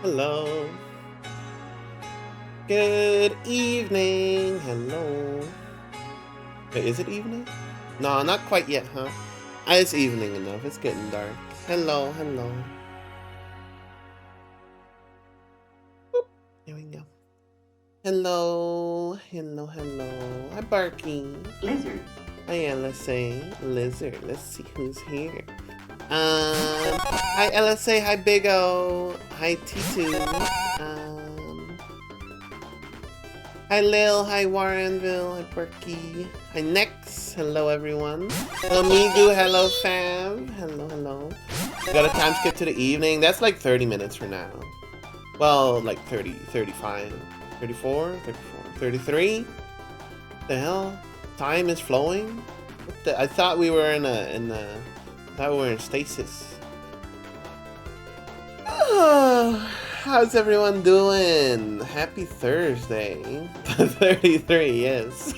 Hello. Good evening. Hello. Wait, is it evening? No, not quite yet, huh? It's evening enough. It's getting dark. Hello, hello. Boop. Here we go. Hello. Hello, hello. Hi, Barky. Lizard. Hi, LSA. Lizard. Let's see who's here. Hi, LSA. Hi, Big O. Hi, T2. Hi, Lil. Hi, Warrenville. Hi, Barky. Hi, Nex. Hello, everyone. Hello, Migu. Hello, fam. Hello, hello. We got a time skip to the evening. That's like 30 minutes from now. Well, like 30, 35, 34, 34, 33. What the hell? Time is flowing? What the? I thought we were in stasis. How's everyone doing? Happy Thursday. 33, yes.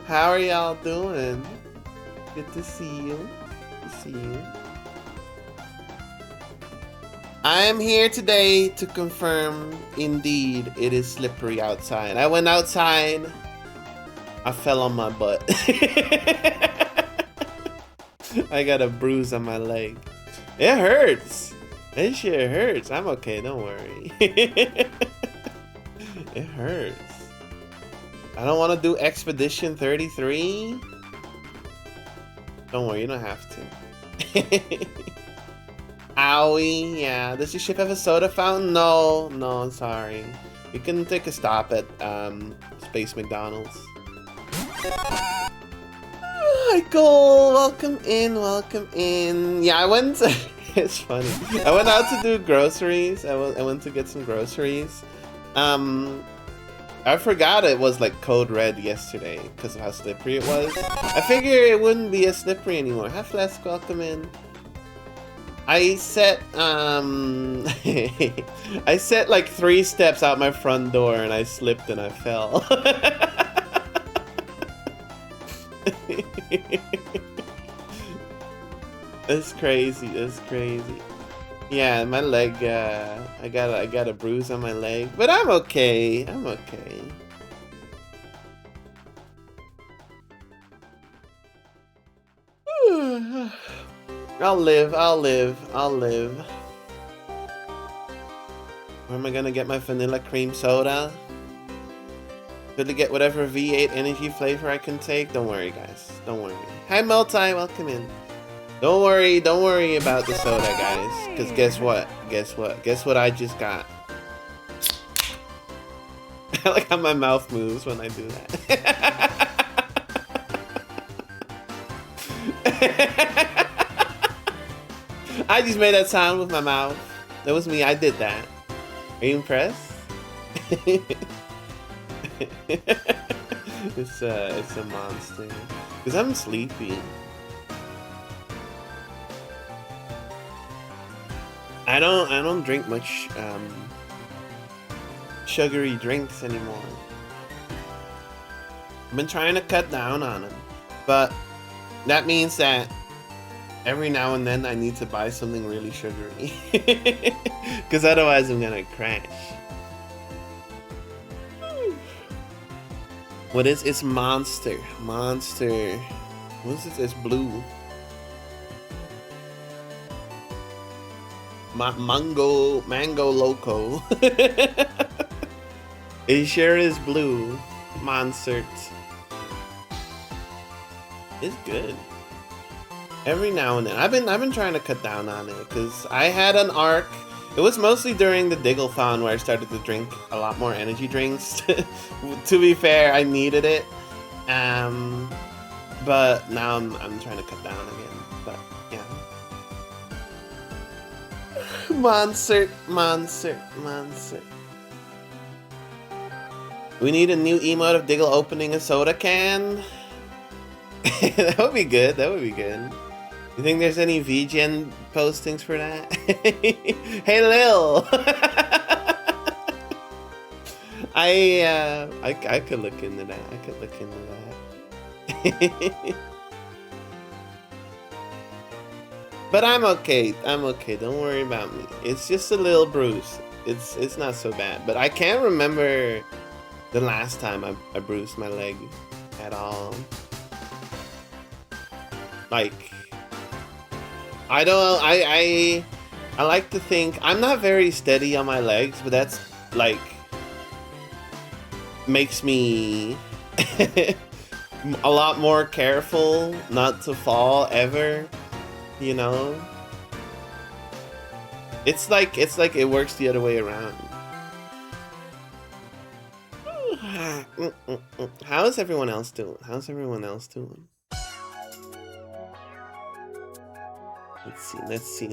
How are y'all doing? Good to see you. Good to see you. I am here today to confirm, indeed, it is slippery outside. I went outside, I fell on my butt. I got a bruise on my leg. It hurts. This shit hurts. I'm okay, don't worry. It hurts. I don't want to do Expedition 33. Don't worry, you don't have to. Owie, yeah. Does your ship have a soda fountain? No, I'm sorry. You can take a stop at Space McDonald's. Hi, Cole. Welcome in, welcome in. Yeah, I went to... It's funny. I went out to do groceries. I went to get some groceries. I forgot it was like code red yesterday because of how slippery it was. I figured it wouldn't be as slippery anymore. Hi, Flesk. Welcome in. I set I set like 3 steps out my front door and I slipped and I fell. That's crazy. That's crazy. Yeah, my leg. I got a bruise on my leg, but I'm okay. I'm okay. I'll live. Where am I gonna get my vanilla cream soda? Good to get whatever V8 energy flavor I can take. Don't worry, guys. Don't worry. Hi, Multi. Welcome in. Don't worry about the soda, guys. Because guess what? Guess what I just got? I like how my mouth moves when I do that. I just made that sound with my mouth. That was me. I did that. Are you impressed? It's a monster. Cause I'm sleepy. I don't drink much sugary drinks anymore. I've been trying to cut down on them, but that means that every now and then I need to buy something really sugary, because otherwise I'm gonna crash. What is it's Monster? Monster. What is it? It's blue. Mango Loco. It sure is blue. Monster. It's good. Every now and then. I've been trying to cut down on it because I had an arc. It was mostly during the diggle-thon where I started to drink a lot more energy drinks. To be fair, I needed it. But now I'm trying to cut down again. But yeah. Monster. We need a new emote of Diggle opening a soda can. That would be good. You think there's any VGen postings for that? Hey, Lil. I could look into that. But I'm okay. Don't worry about me. It's just a little bruise. It's not so bad. But I can't remember the last time I bruised my leg at all. Like, I like to think I'm not very steady on my legs, but that's like makes me a lot more careful not to fall ever, you know? It's like it works the other way around. How is everyone else doing? How's everyone else doing? Let's see.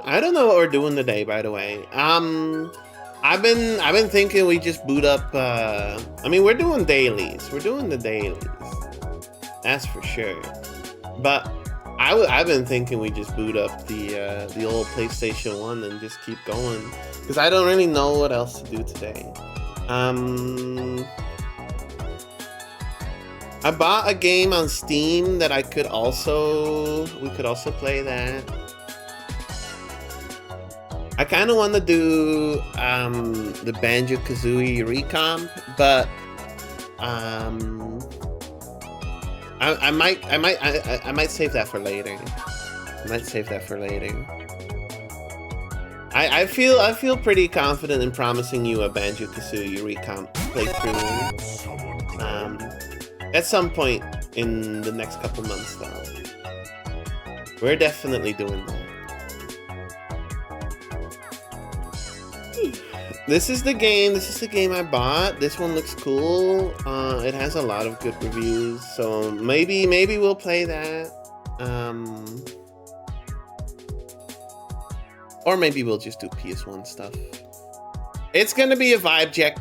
I don't know what we're doing today, by the way. I've been thinking we just boot up. I mean, we're doing dailies. We're doing the dailies. That's for sure. But I've been thinking we just boot up the old PlayStation 1 and just keep going, because I don't really know what else to do today. I bought a game on Steam that we could also play that. I kind of want to do the Banjo-Kazooie recomp, but I might save that for later. I feel pretty confident in promising you a Banjo-Kazooie recomp playthrough at some point in the next couple months, though. We're definitely doing that. This is the game I bought. This one looks cool. It has a lot of good reviews, so maybe we'll play that. Or maybe we'll just do PS1 stuff. It's gonna be a vibe check.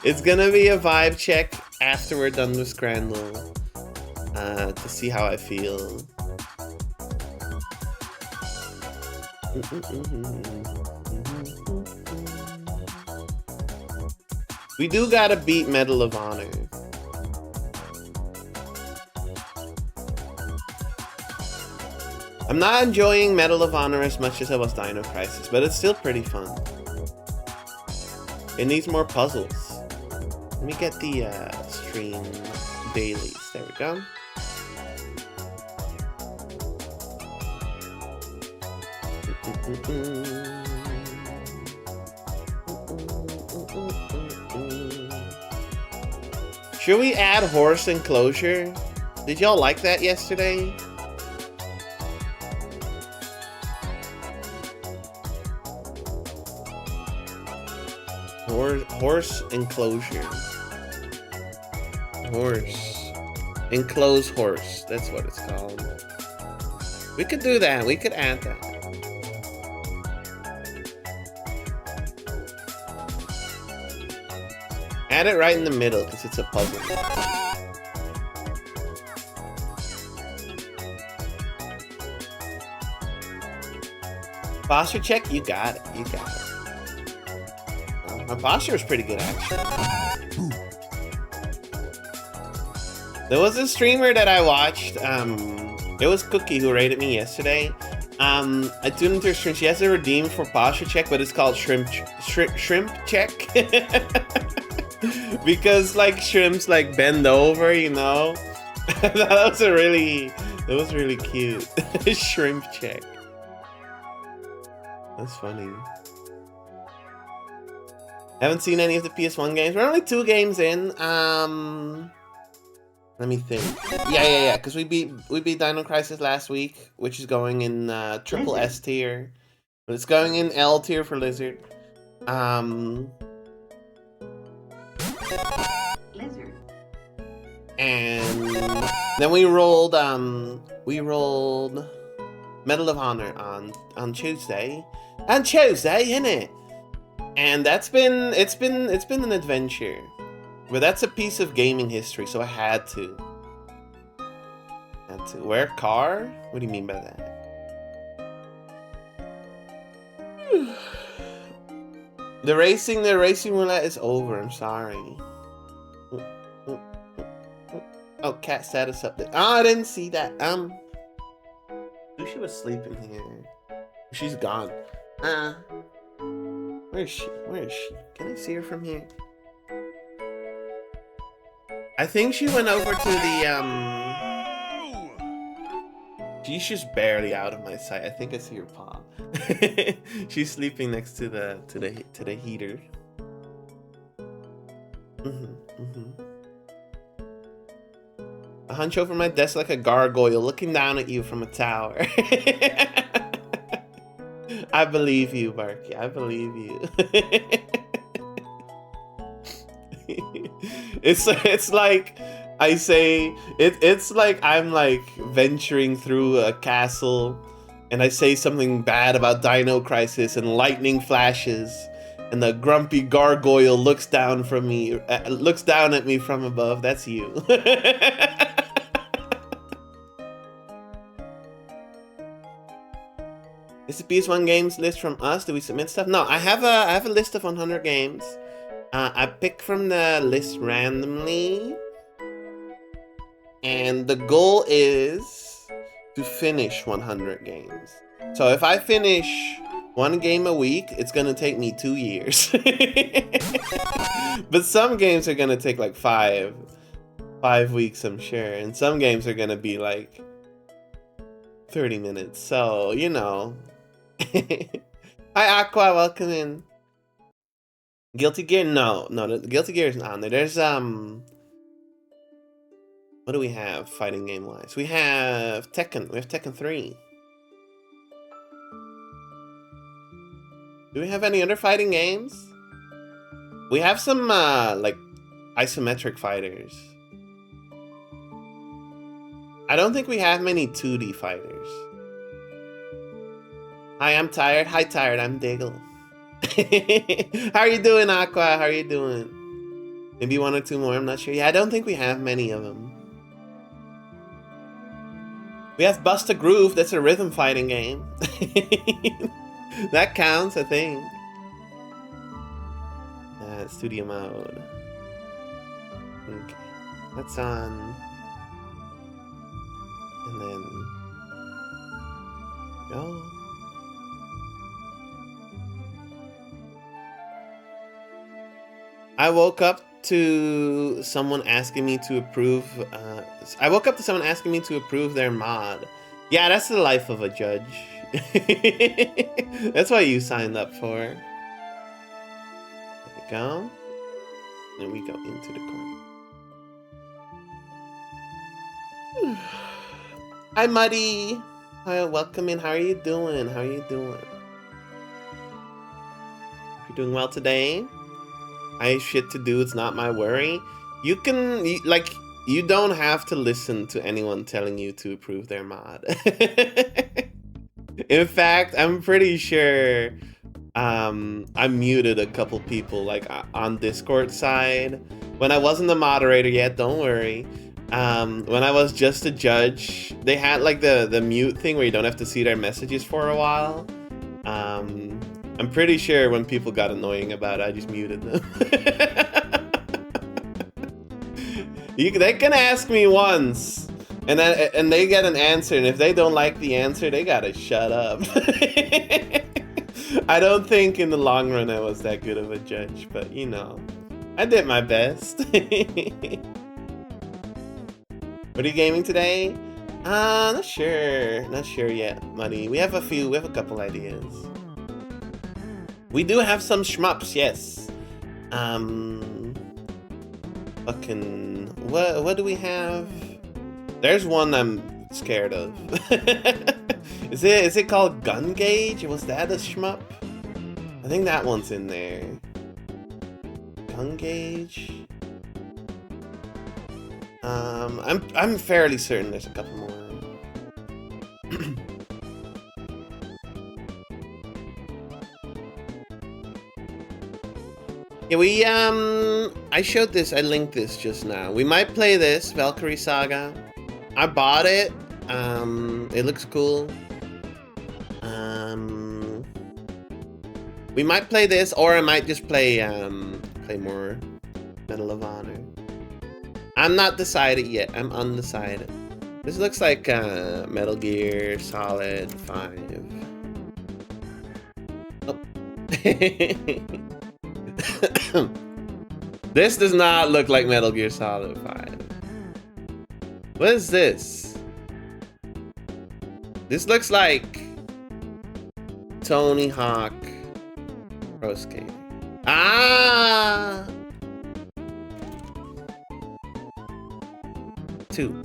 It's gonna be a vibe check after we're done with Scrandal, to see how I feel. We do gotta beat Medal of Honor. I'm not enjoying Medal of Honor as much as I was Dino Crisis, but it's still pretty fun. It needs more puzzles. Let me get the stream dailies. There we go. Should we add horse enclosure? Did y'all like that yesterday? Horse enclosure. Enclosed horse. That's what it's called. We could do that. We could add that. Add it right in the middle, because it's a puzzle. Posture check? You got it. You got it. My posture was pretty good, actually. There was a streamer that I watched. It was Cookie who rated me yesterday. I tuned into her stream. She has a redeem for posture check, but it's called shrimp check. Because like shrimps like bend over, you know. That was really cute. Shrimp check. That's funny. Haven't seen any of the PS1 games. We're only 2 games in. Let me think. Yeah. Because we beat Dino Crisis last week, which is going in triple S tier, but it's going in L tier for Lizard. Lizard. And then we rolled Medal of Honor on Tuesday. On Tuesday, innit? And it's been an adventure. But that's a piece of gaming history, so I had to. Where car? What do you mean by that? The racing roulette is over, I'm sorry. Oh, cat status update. Oh, I didn't see that. Lucia was sleeping here. She's gone. Where is she? Can I see her from here? I think she went over to the She's just barely out of my sight. I think I see her paw. She's sleeping next to the heater. I hunch over my desk like a gargoyle, looking down at you from a tower. I believe you, Barky. I believe you. It's like I say it's like I'm like venturing through a castle and I say something bad about Dino Crisis and lightning flashes and the grumpy gargoyle looks down at me from above. That's you. Is the PS1 games list from us? Do we submit stuff? No, I have a list of 100 games. I pick from the list randomly. And the goal is to finish 100 games. So if I finish 1 game a week, it's gonna take me 2 years. But some games are gonna take like 5 weeks, I'm sure. And some games are gonna be like 30 minutes. So, you know. Hi Aqua, welcome in. Guilty Gear? No, the Guilty Gear isn't on there. There's what do we have fighting game wise? We have Tekken. We have Tekken 3. Do we have any other fighting games? We have some like isometric fighters. I don't think we have many 2D fighters. Hi, I'm tired. Hi, tired. I'm Diggle. How are you doing, Aqua? How are you doing? Maybe 1 or 2 more. I'm not sure. Yeah, I don't think we have many of them. We have Bust a Groove. That's a rhythm fighting game. That counts, I think. Studio mode. Okay, that's on. And then go. I woke up to someone asking me to approve. I woke up to someone asking me to approve their mod. Yeah, that's the life of a judge. That's what you signed up for. There we go. And we go into the car. Hi, Muddy. Hi, welcome in. How are you doing? How are you doing? You're doing well today? I have shit to do. It's not my worry. You don't have to listen to anyone telling you to approve their mod. In fact, I'm pretty sure I muted a couple people like on Discord side. When I wasn't the moderator yet, don't worry. When I was just a judge, they had like the mute thing where you don't have to see their messages for a while. I'm pretty sure when people got annoying about it, I just muted them. They can ask me once, and they get an answer, and if they don't like the answer, they gotta shut up. I don't think in the long run I was that good of a judge, but you know, I did my best. What are you gaming today? Not sure yet, Money. We have a couple ideas. We do have some shmups, yes. Fucking, what do we have? There's one I'm scared of. Is it called Gun Gauge? Was that a shmup? I think that one's in there. Gun Gauge. I'm fairly certain there's a couple more. Yeah, I showed this, I linked this just now. We might play this, Valkyrie Saga. I bought it. It looks cool. We might play this, or I might just play more Medal of Honor. I'm not decided yet. I'm undecided. This looks like Metal Gear Solid 5. Oh. This does not look like Metal Gear Solid 5. What is this? This looks like Tony Hawk Pro Skater. Ah! 2.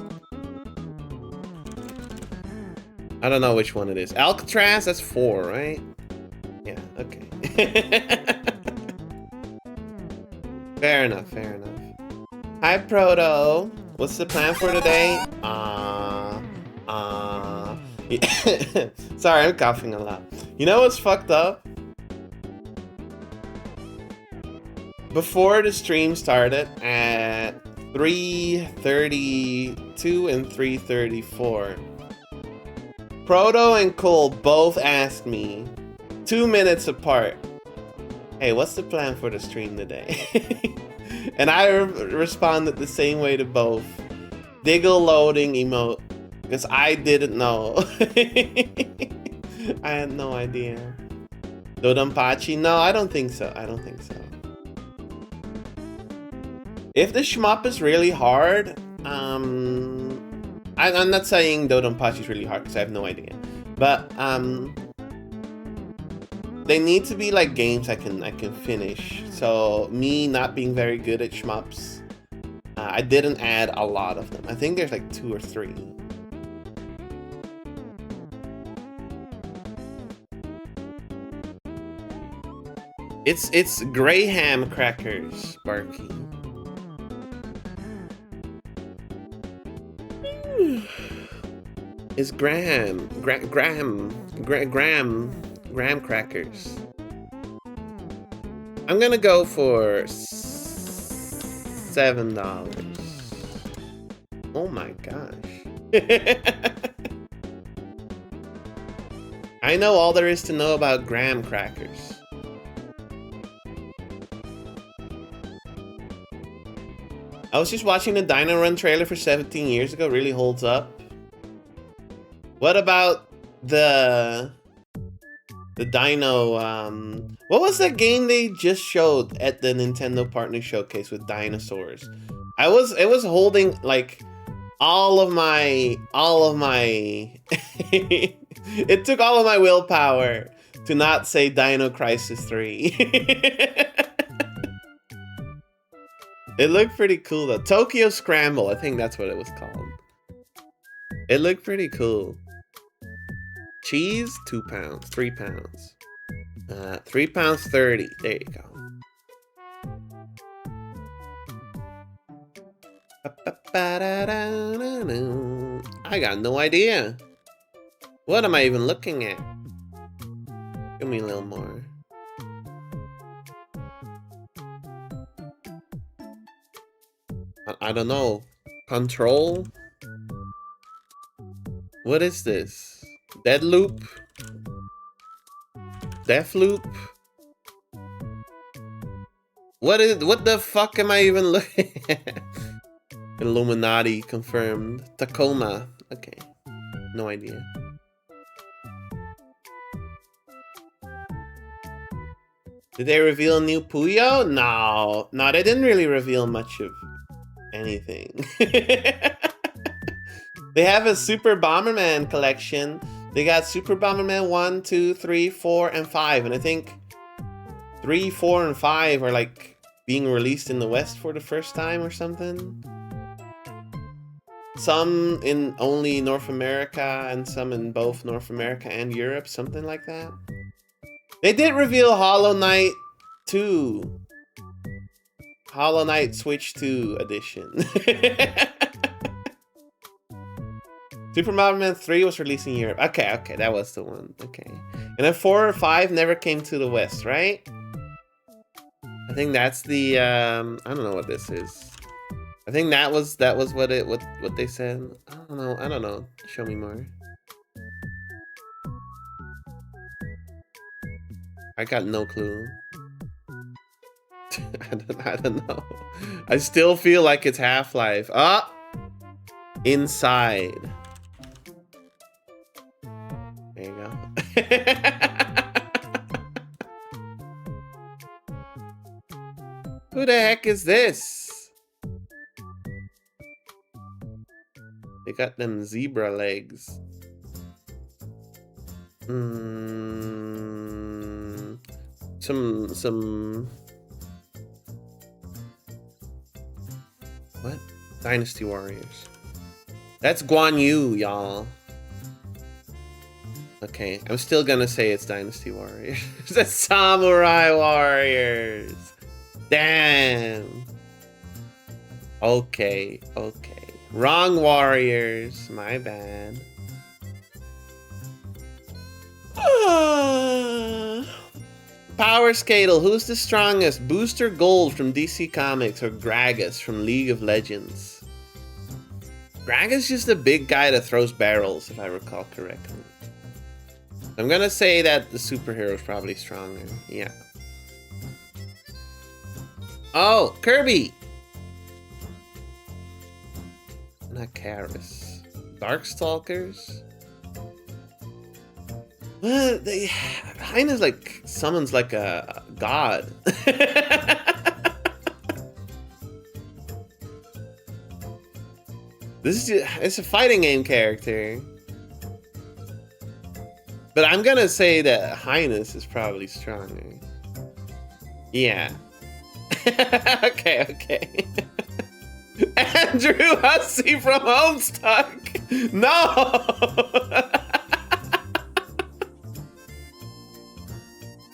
I don't know which one it is. Alcatraz, that's 4, right? Yeah, okay. Fair enough, fair enough. Hi, Proto. What's the plan for today? Sorry, I'm coughing a lot. You know what's fucked up? Before the stream started at 3:32 and 3:34, Proto and Cole both asked me 2 minutes apart, hey, what's the plan for the stream today? And I responded the same way to both. Diggle loading emote, because I didn't know. I had no idea. Dodonpachi? No, I don't think so. I don't think so. If the shmup is really hard, I'm not saying Dodonpachi is really hard because I have no idea. But they need to be like games I can finish. So me not being very good at shmups, I didn't add a lot of them. I think there's like 2 or 3. It's Graham crackers, Barky. It's Graham crackers. I'm gonna go for $7. Oh my gosh. I know all there is to know about graham crackers. I was just watching the Dino Run trailer for 17 years ago. Really holds up. What about the Dino, what was that game they just showed at the Nintendo Partner Showcase with dinosaurs? It was holding like all of my it took all of my willpower to not say Dino Crisis 3. It looked pretty cool though. Tokyo Scramble, I think that's what it was called. It looked pretty cool. Cheese, 2 pounds, 3 pounds. 3 pounds 30. There you go. I got no idea. What am I even looking at? Give me a little more. I don't know. Control? What is this? Dead loop? Death loop? What the fuck am I even looking at? Illuminati confirmed. Tacoma. Okay. No idea. Did they reveal new Puyo? No. No, they didn't really reveal much of anything. They have a Super Bomberman collection. They got Super Bomberman 1, 2, 3, 4, and 5. And I think 3, 4, and 5 are like being released in the West for the first time or something. Some in only North America and some in both North America and Europe, something like that. They did reveal Hollow Knight 2. Hollow Knight Switch 2 edition. Super Mario Man 3 was released in Europe. Okay, that was the one. Okay. And then 4 or 5 never came to the West, right? I think that's the I don't know what this is. I think that was what they said. I don't know. Show me more. I got no clue. I don't know. I still feel like it's Half-Life. Ah! Inside. There you go. Who the heck is this? They got them zebra legs. Some what? Dynasty Warriors. That's Guan Yu, y'all. Okay, I'm still gonna say it's Dynasty Warriors. That's Samurai Warriors. Damn. Okay, okay. Wrong Warriors. My bad. Power Skatel. Who's the strongest? Booster Gold from DC Comics or Gragas from League of Legends? Gragas just a big guy that throws barrels, if I recall correctly. I'm gonna say that the superhero is probably stronger. Yeah. Oh, Kirby! Not Karis. Darkstalkers? Well, Highness like summons like a god. It's a fighting game character. But I'm gonna say that Highness is probably stronger. Yeah. Okay. Andrew Hussey from Homestuck. No.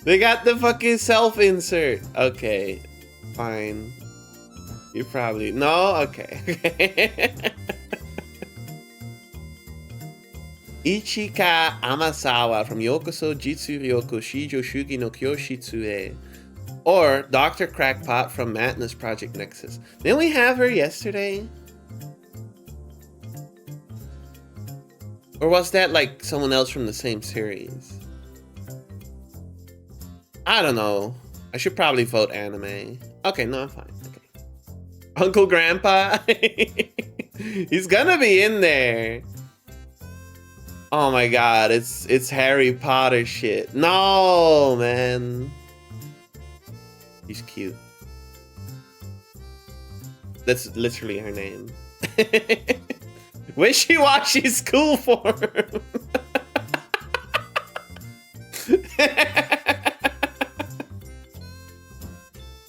They got the fucking self-insert. Okay, fine. You probably no. Okay. Ichika Amasawa from Yokoso Jitsu Ryoko Shijo Shugi no Kyoshitsue. Or Dr. Crackpot from Madness Project Nexus. Didn't we have her yesterday? Or was that like someone else from the same series? I don't know. I should probably vote anime. Okay, no, I'm fine. Okay. Uncle Grandpa? He's gonna be in there. Oh my god, it's Harry Potter shit. No, man. He's cute. That's literally her name. Wishy-washy school form.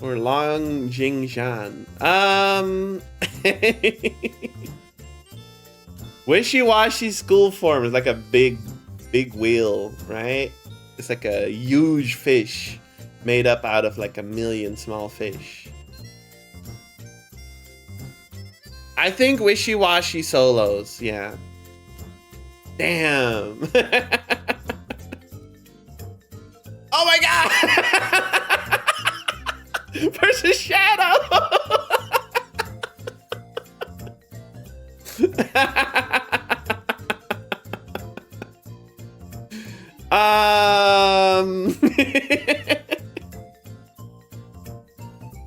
Or Long Jingzhan. Wishy-washy school form is like a big wheel, right? It's like a huge fish made up out of like a million small fish. I think wishy-washy solos, yeah. Damn. Oh my god! Versus Shadow!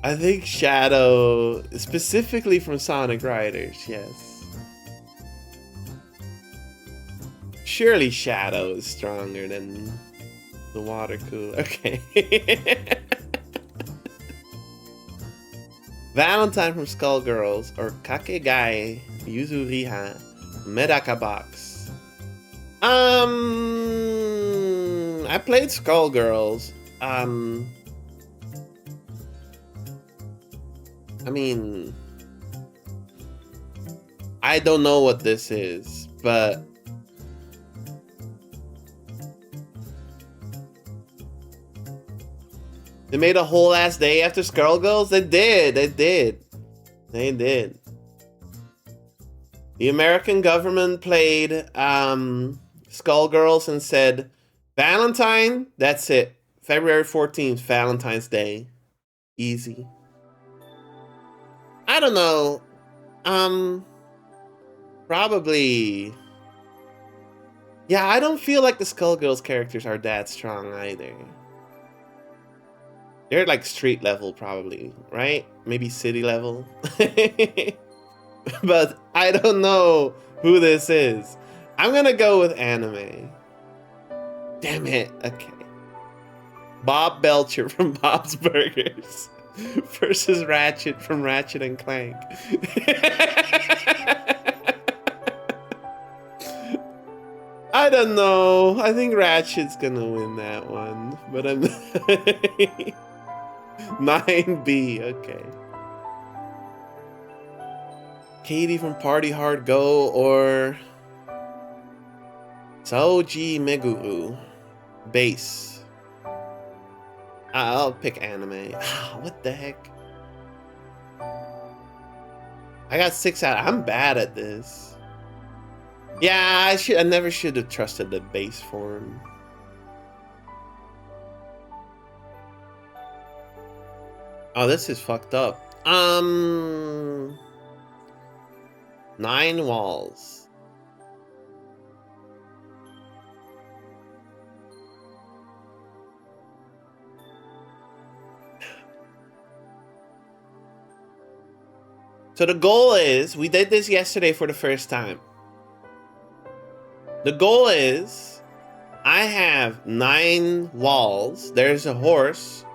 I think Shadow, specifically from Sonic Riders, yes. Surely Shadow is stronger than the water cooler. Okay. Valentine from Skullgirls or Kakegai Yuzuriha Medaka Box. I played Skullgirls. I mean, I don't know what this is, but they made a whole ass day after Skullgirls? They did. The American government played Skullgirls and said, Valentine, that's it. February 14th, Valentine's Day. Easy. I don't know. Probably. Yeah, I don't feel like the Skullgirls characters are that strong either. They're like street level probably, right? Maybe city level. But I don't know who this is. I'm gonna go with anime. Damn it. Okay. Bob Belcher from Bob's Burgers versus Ratchet from Ratchet and Clank. I don't know. I think Ratchet's gonna win that one, but I'm 9B. Okay. Katie from Party Hard Go or Saoji Meguru. Base. I'll pick anime. What the heck? I got 6 out. I'm bad at this. Yeah, I never should have trusted the base form. Oh, this is fucked up. 9 walls. So the goal is, we did this yesterday for the first time. The goal is, I have 9 walls. There's a horse.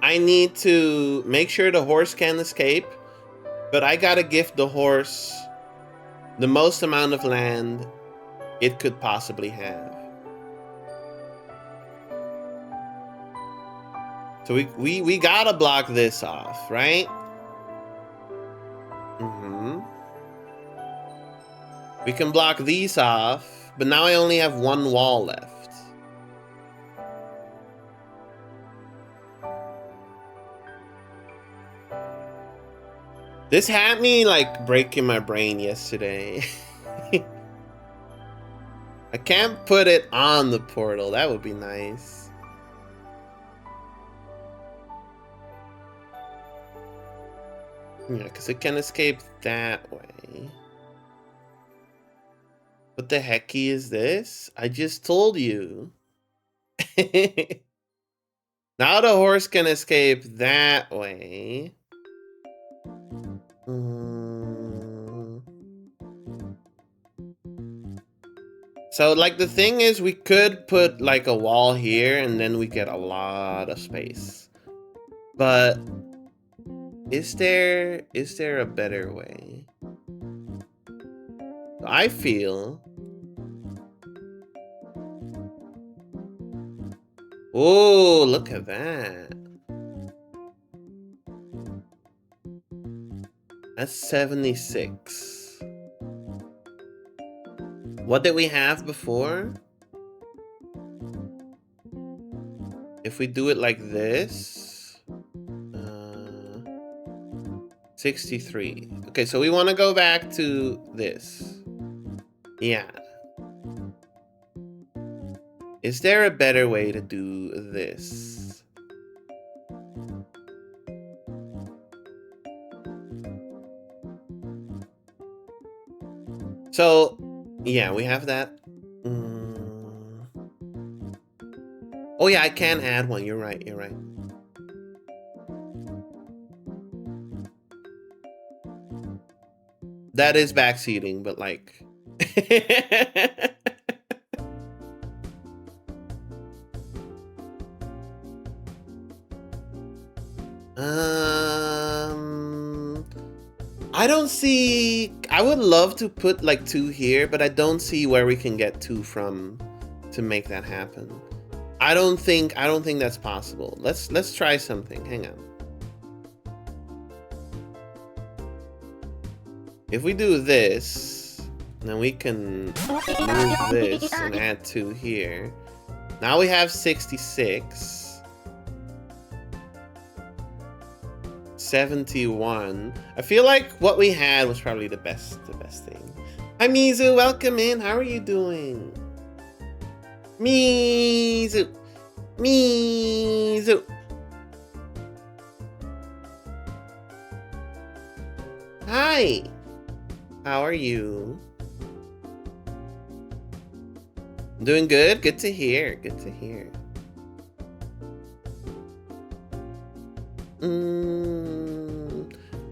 I need to make sure the horse can escape, but I gotta gift the horse the most amount of land it could possibly have. So we gotta block this off, right? We can block these off, but now I only have 1 wall left. This had me like breaking my brain yesterday. I can't put it on the portal. That would be nice. Yeah, because it can escape that way. What the hecky is this? I just told you. Now the horse can escape that way. So like the thing is, we could put like a wall here and then we get a lot of space. But is there a better way? I feel. Oh, look at that. That's 76. What did we have before? If we do it like this, 63. Okay, so we want to go back to this. Yeah. Is there a better way to do this? So, yeah, we have that. Oh yeah, I can add one. You're right, you're right. That is backseating, but like... I don't see... I would love to put like 2 here, but I don't see where we can get 2 from to make that happen. I don't think that's possible. Let's try something. Hang on. If we do this, then we can move this and add 2 here. Now we have 66. 71. I feel like what we had was probably the best thing. Hi Mizu, welcome in. How are you doing? Mizu. Mizu. Hi. How are you? Doing good? Good to hear. Good to hear.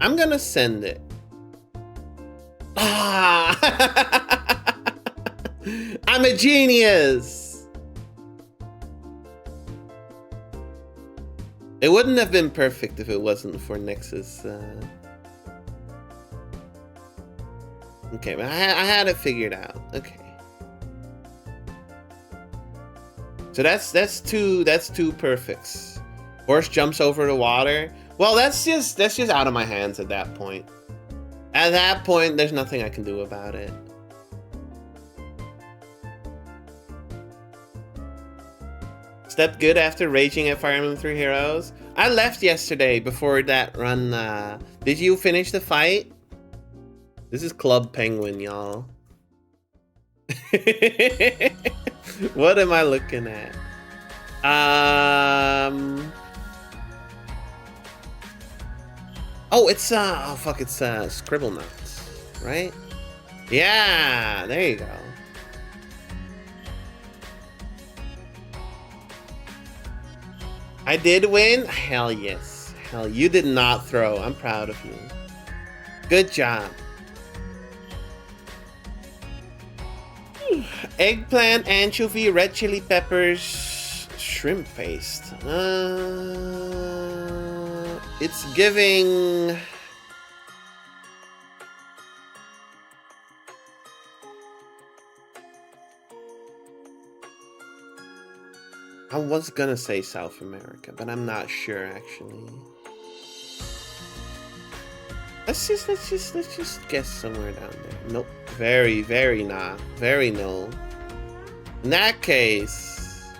I'm gonna send it. Ah! I'm a genius! It wouldn't have been perfect if it wasn't for Nexus. Okay, but I had it figured out. Okay. So that's two perfects. Horse jumps over the water. Well, that's just out of my hands at that point. At that point, there's nothing I can do about it. Slept good after raging at Fire Emblem 3 Heroes. I left yesterday before that run. Did you finish the fight? This is Club Penguin, y'all. What am I looking at? Oh, it's oh fuck, it's Scribble Nuts, right? Yeah, there you go. I did win? Hell yes. Hell, you did not throw. I'm proud of you. Good job. Eggplant, anchovy, red chili peppers, shrimp paste. It's giving... I was gonna say South America, but I'm not sure actually. Let's just guess somewhere down there. Nope. Very nah. Very no. In that case,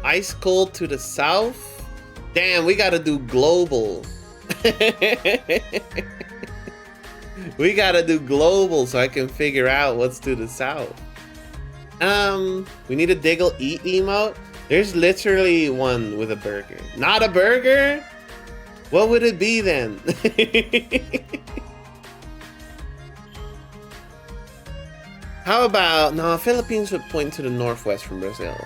ice cold to the south. Damn, we gotta do global. We gotta do global so I can figure out what's to the south. We need a diggle eat emote. There's literally one with a burger. Not a burger? What would it be then? How about... No, Philippines would point to the northwest from Brazil.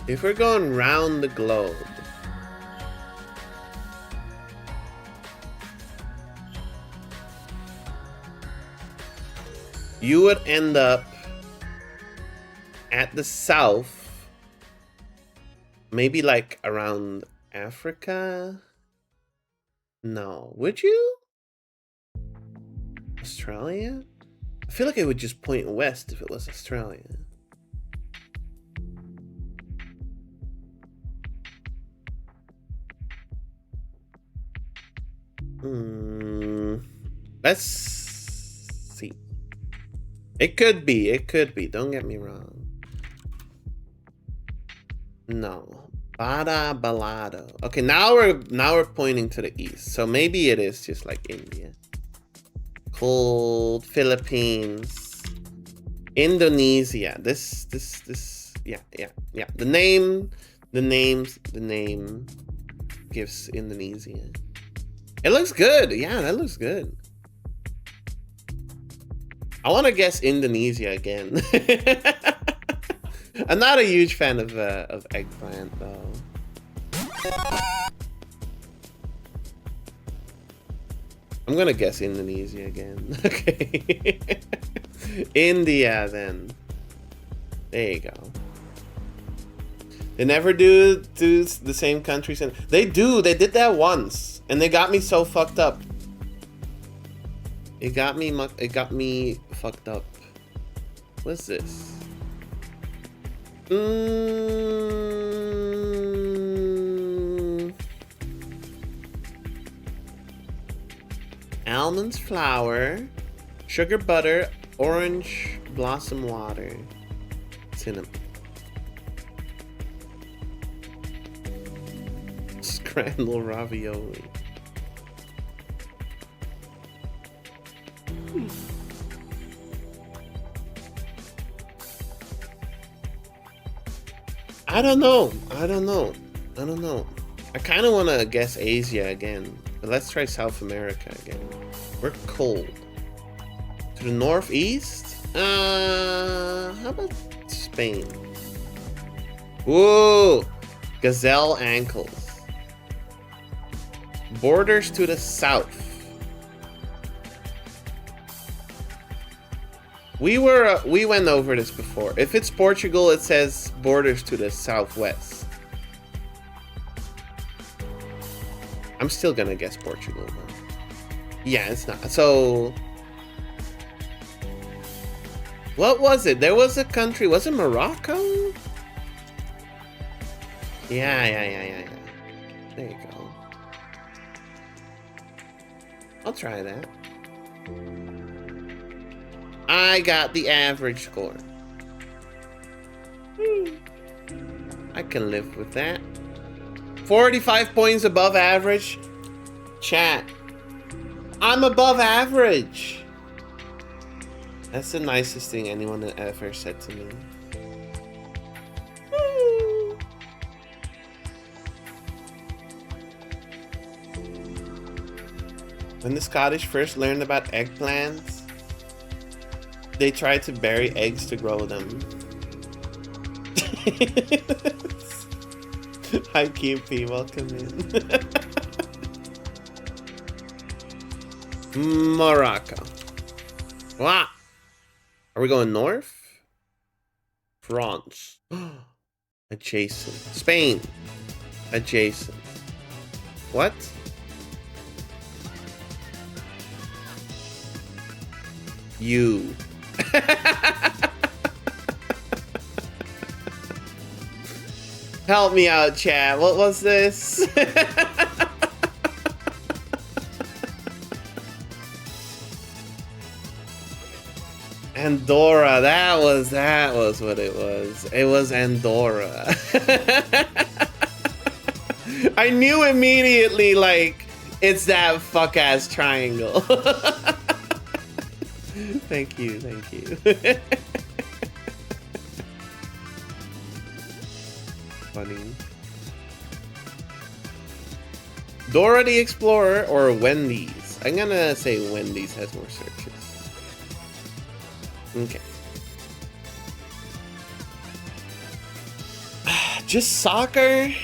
If we're going round the globe... you would end up at the south, maybe like around Africa. No, would you? Australia? I feel like it would just point west if it was Australia. Let's see. It could be. Don't get me wrong. No. Bada Balado. Okay, now we're pointing to the east. So maybe it is just like India. Cold, Philippines, Indonesia. This yeah. The name gives Indonesia. It looks good. Yeah, that looks good. I want to guess Indonesia again. I'm not a huge fan of eggplant though. I'm gonna guess Indonesia again. Okay. India then. There you go. They never do the same countries, and they do. They did that once, and they got me so fucked up. It got me fucked up. What's this? Almonds, flour, sugar, butter, orange blossom water, cinnamon. Scrambled ravioli. I don't know. I kind of want to guess Asia again, but let's try South America again. We're cold. To the northeast? How about Spain? Whoa! Gazelle ankles. Borders to the south. We went over this before. If it's Portugal, it says borders to the southwest. I'm still gonna guess Portugal though. Yeah, it's not. So What was it? There was a country. Was it Morocco? Yeah. There you go. I'll try that. I got the average score. I can live with that. 45 points above average. Chat. I'm above average. That's the nicest thing anyone ever said to me. When the Scottish first learned about eggplants, they tried to bury eggs to grow them. Hi QP, welcome in. Morocco. Wow. Are we going north? France. Adjacent. Spain. Adjacent. What? You. Help me out, chat. What was this? Andorra. That was what it was. It was Andorra. I knew immediately, like, it's that fuck ass triangle. Thank you. Funny. Dora the Explorer or Wendy's? I'm gonna say Wendy's has more searches. Okay. Just soccer?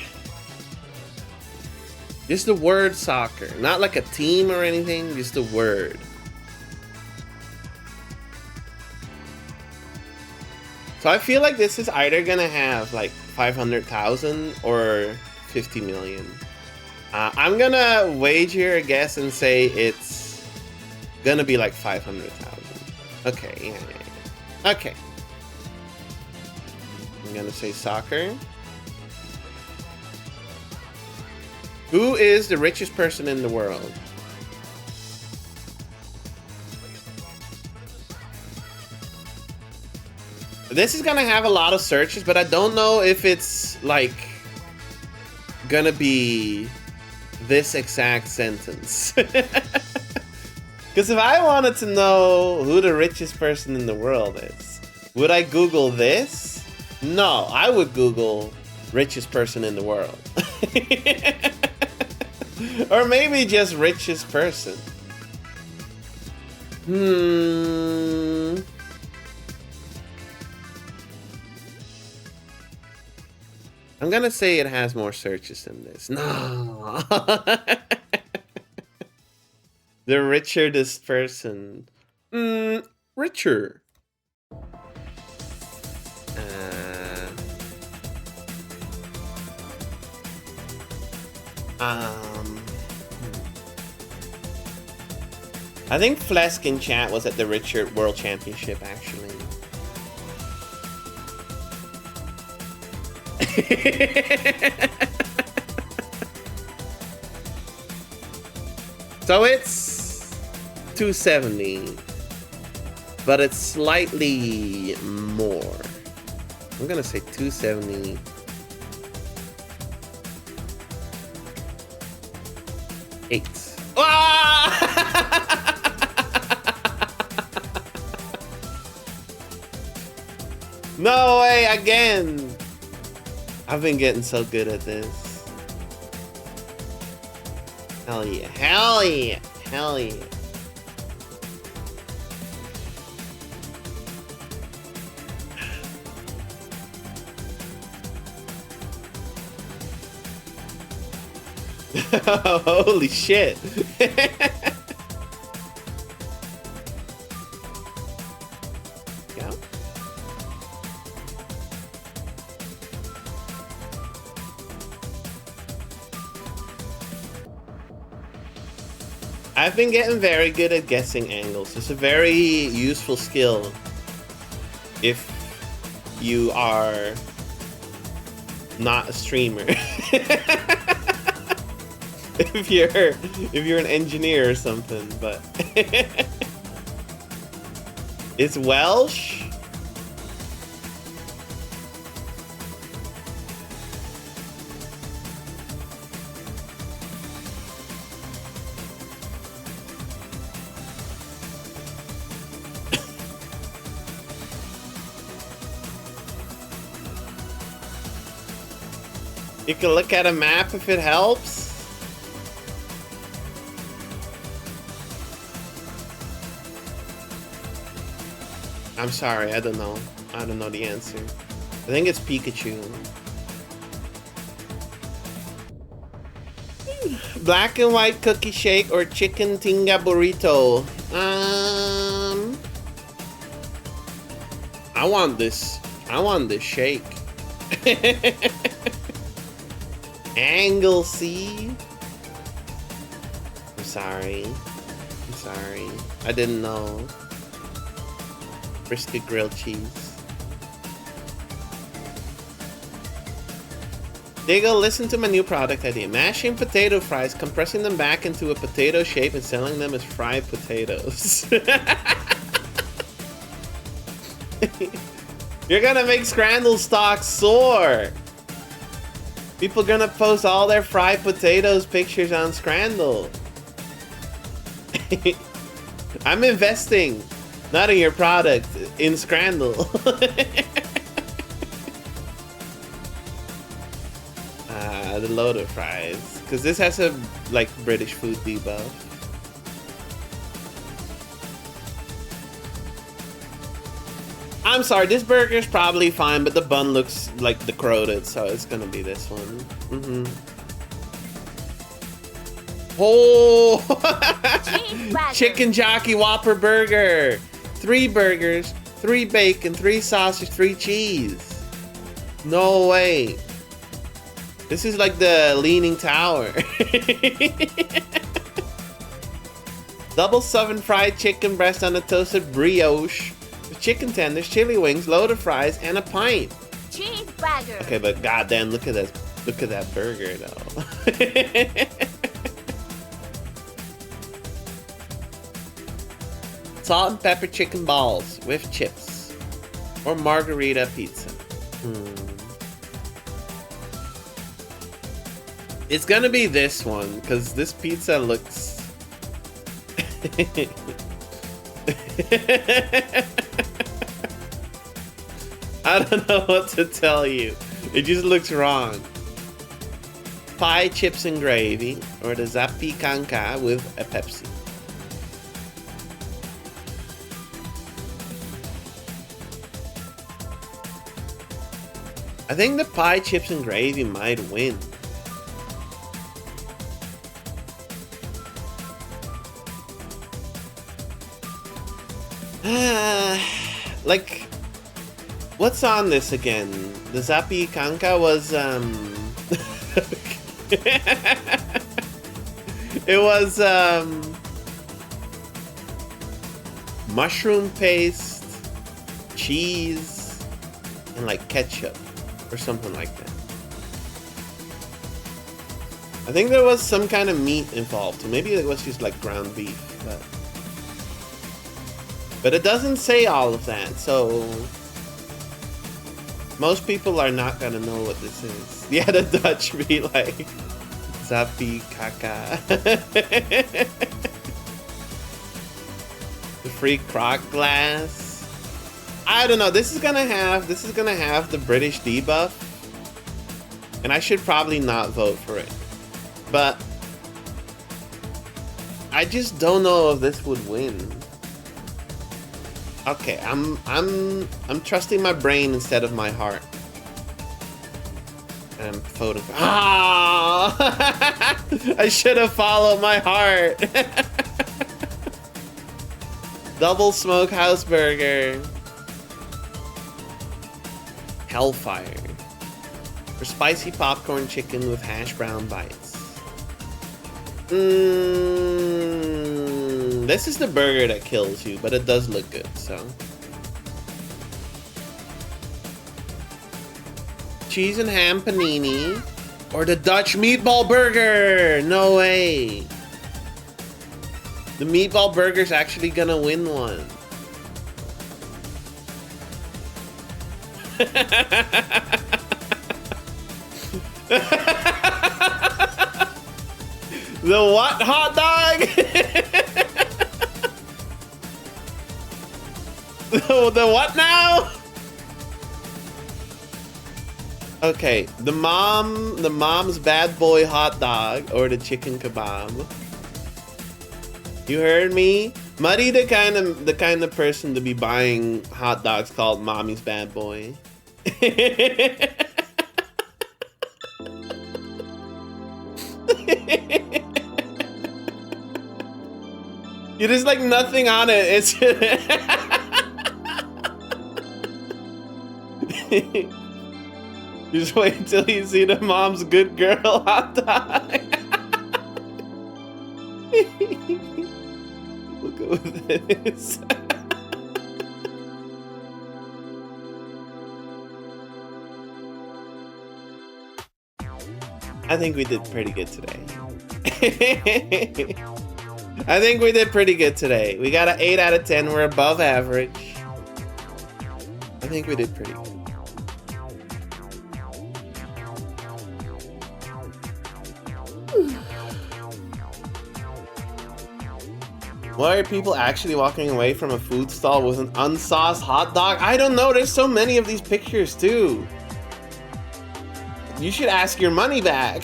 Just the word soccer. Not like a team or anything, just the word. So I feel like this is either gonna have like 500,000 or 50 million. I'm gonna wager a guess and say it's gonna be like 500,000. Okay, yeah. Okay. I'm gonna say soccer. Who is the richest person in the world? This is gonna have a lot of searches, but I don't know if it's like gonna be this exact sentence. Because if I wanted to know who the richest person in the world is, would I Google this? No, I would Google richest person in the world. Or maybe just richest person. I'm gonna say it has more searches than this. No. The richest person. Richer. I think Flesk in chat was at the Richard World Championship, actually. So it's 270, but it's slightly more. I'm gonna say 270. Eight. No way, again. I've been getting so good at this. Hell yeah, hell yeah, hell yeah. Holy shit. Yeah. I've been getting very good at guessing angles. It's a very useful skill if you are not a streamer. if you're an engineer or something, but it's Welsh. You can look at a map if it helps. I'm sorry, I don't know. I don't know the answer. I think it's Pikachu. Black and white cookie shake or chicken tinga burrito? I want this shake. Anglesey. I'm sorry. I didn't know. Brisket grilled cheese. Diggle, listen to my new product idea. Mashing potato fries, compressing them back into a potato shape and selling them as fried potatoes. You're gonna make scrambled stock soar. People gonna post all their fried potatoes pictures on Scrandle. I'm investing, not in your product, in Scrandle. The loaded fries, because this has a like British food debuff. I'm sorry, this burger's probably fine, but the bun looks like decrowed, so it's gonna be this one. Oh, Chicken Jockey Whopper Burger. 3 burgers, 3 bacon, 3 sausage, 3 cheese. No way. This is like the Leaning Tower. Double southern fried chicken breast on a toasted brioche with chicken tenders, chili wings, loaded fries, and a pint. Cheeseburger. Okay, but goddamn, look at that burger though. Salt and pepper chicken balls with chips, or margarita pizza. It's gonna be this one, because this pizza looks... I don't know what to tell you. It just looks wrong. Pie, chips, and gravy, or the Zapikanka with a Pepsi. I think the pie, chips, and gravy might win. Like, what's on this again? The Zapi Kanka was, it was, mushroom paste, cheese, and like ketchup, or something like that. I think there was some kind of meat involved, so maybe it was just like ground beef, but it doesn't say all of that, so most people are not gonna know what this is. Yeah, the Dutch be like, Zapi Kaka. The free crock glass. I don't know, this is gonna have the British debuff, and I should probably not vote for it. But I just don't know if this would win. Okay, I'm trusting my brain instead of my heart. And I'm voting for... Ah! I should have followed my heart. Double smokehouse burger. Hellfire. For spicy popcorn chicken with hash brown bites. This is the burger that kills you, but it does look good, so. Cheese and ham panini. Or the Dutch meatball burger. No way. The meatball burger's actually gonna win one. The what hot dog? The what now? Okay, the mom's bad boy hot dog or the chicken kebab. You heard me? Muddy the kind of person to be buying hot dogs called mommy's bad boy. You just like nothing on it. It's just wait till you see the mom's good girl hot dog. We'll go with this. I think we did pretty good today. I think we did pretty good today. We got an 8 out of 10. We're above average. I think we did pretty good. Why are people actually walking away from a food stall with an unsauced hot dog? I don't know. There's so many of these pictures too. You should ask your money back.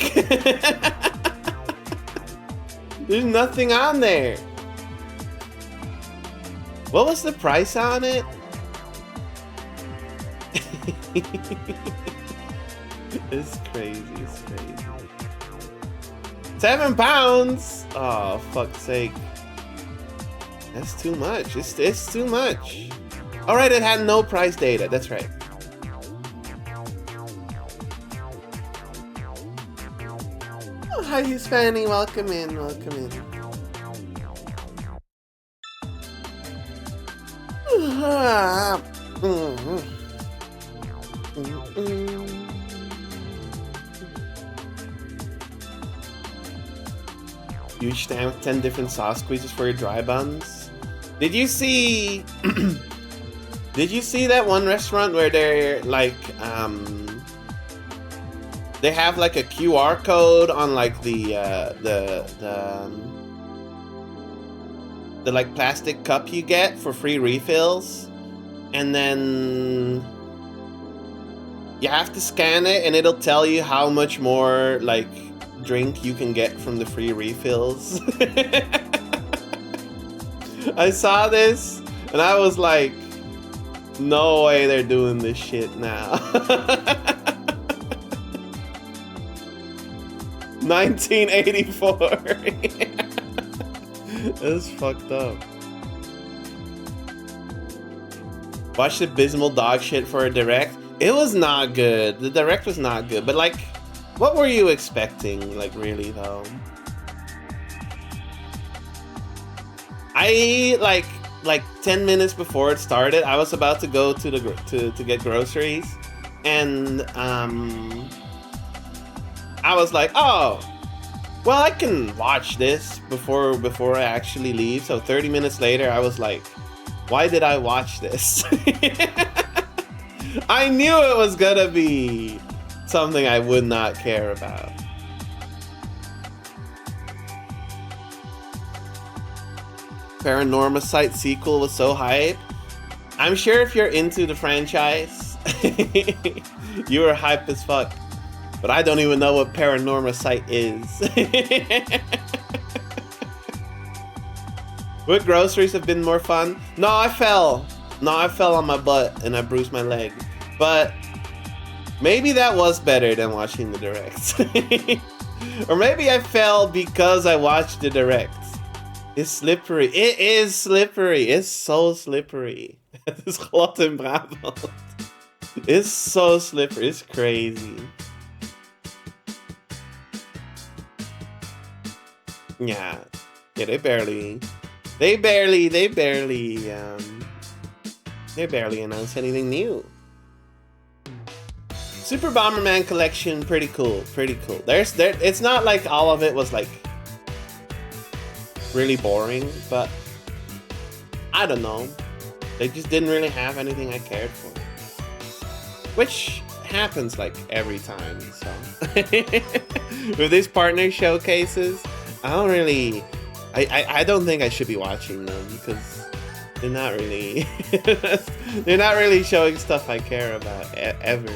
There's nothing on there. What was the price on it? It's crazy, it's crazy. 7 pounds! Oh, fuck's sake. That's too much. It's too much. Alright, it had no price data. That's right. Oh, hi, Hispani. Welcome in. Welcome in. You stamp 10 different sauce squeezes for your dry buns. Did you see? Did you see that one restaurant where they're like, they have like a QR code on like the like plastic cup you get for free refills, and then you have to scan it, and it'll tell you how much more like drink you can get from the free refills. I saw this and I was like, no way they're doing this shit now. 1984. That's fucked up. Watched the abysmal dog shit for a direct. It was not good. The direct was not good, but like, what were you expecting, like, really, though? I, like 10 minutes before it started, I was about to go to the to get groceries, and I was like, oh, well, I can watch this before I actually leave. So 30 minutes later, I was like, why did I watch this? I knew it was gonna be something I would not care about. Paranormal Site sequel was so hype. I'm sure if you're into the franchise, you were hype as fuck. But I don't even know what Paranormal Site is. What groceries have been more fun? No, I fell on my butt and I bruised my leg. But maybe that was better than watching the directs. Or maybe I fell because I watched the directs. It's slippery. It is slippery. It's so slippery. Het is glad in Brabant. It's so slippery. It's crazy. Yeah, they barely announce anything new. Super Bomberman collection, pretty cool, pretty cool. It's not like all of it was like really boring, but I don't know. They just didn't really have anything I cared for, which happens like every time. So with these partner showcases, I don't think I should be watching them because they're not really they're not really showing stuff I care about ever.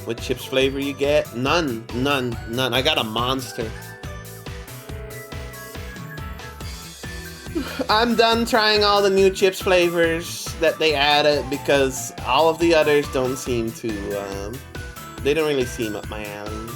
What chips flavor you get? None. I got a monster. I'm done trying all the new chips flavors that they added because all of the others don't seem to, they don't really seem up my alley.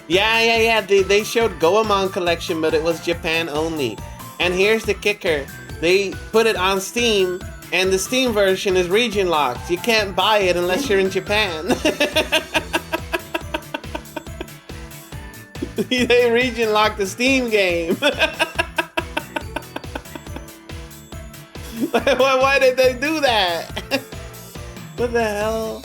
Yeah. They showed Goemon collection, but it was Japan only. And here's the kicker. They put it on Steam, and the Steam version is region locked. You can't buy it unless you're in Japan. They region locked the Steam game. Why did they do that? What the hell?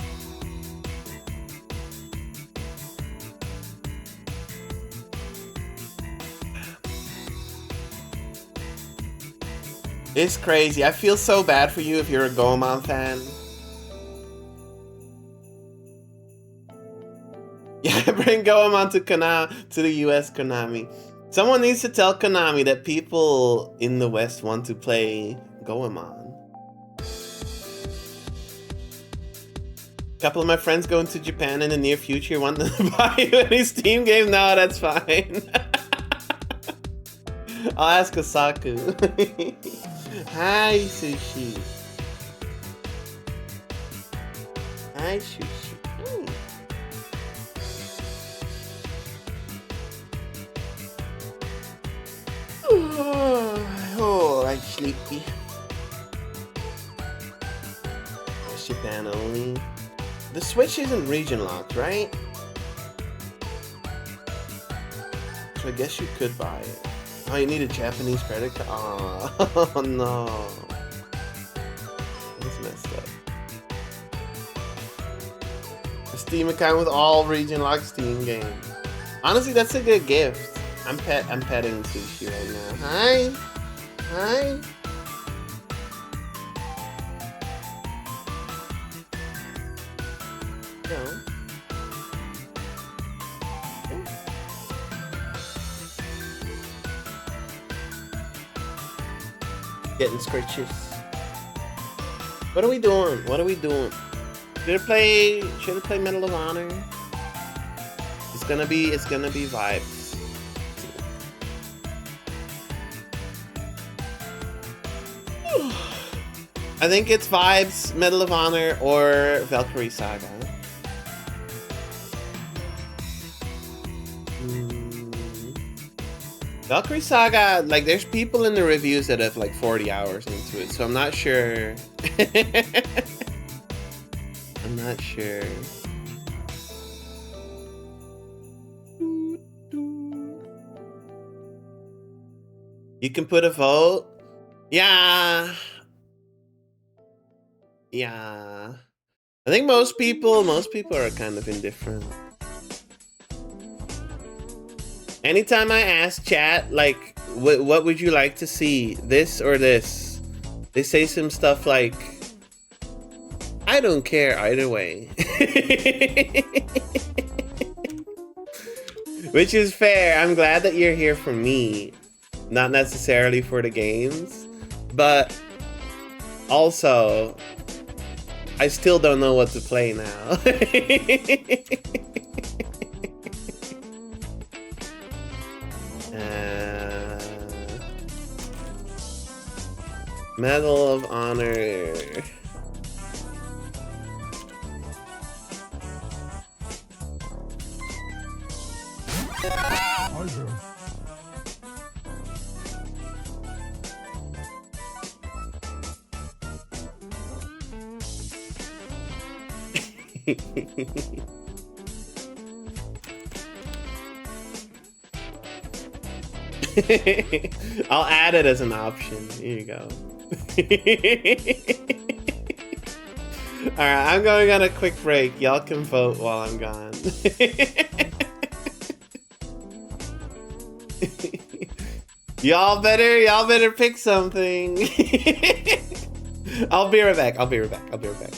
It's crazy. I feel so bad for you if you're a Goemon fan. Yeah, bring Goemon to the US, Konami. Someone needs to tell Konami that people in the West want to play Goemon. A couple of my friends going to Japan in the near future want to buy you any Steam game. No, that's fine. I'll ask Osaku. Hi, Sushi. Hi, Sushi. Oh, I'm sleepy. Japan only. The Switch isn't region locked, right? So I guess you could buy it. Oh, you need a Japanese credit card? Oh, no. That's messed up. A Steam account with all region locked Steam games. Honestly, that's a good gift. I'm petting Sushi right now. Hi. Hi. No. Getting scritches. What are we doing? What are we doing? Should I play Medal of Honor? It's gonna be vibes. I think it's vibes, Medal of Honor, or Valkyrie Saga. Valkyrie Saga, like, there's people in the reviews that have like 40 hours into it, so I'm not sure. I'm not sure. You can put a vote? Yeah. Yeah. I think most people are kind of indifferent. Anytime I ask chat, like, what would you like to see? This or this? They say some stuff like, I don't care either way. Which is fair. I'm glad that you're here for me. Not necessarily for the games. But also, I still don't know what to play now. Medal of Honor. I'll add it as an option. Here you go. Alright, I'm going on a quick break. Y'all can vote while I'm gone. Y'all better pick something. I'll be right back. I'll be right back.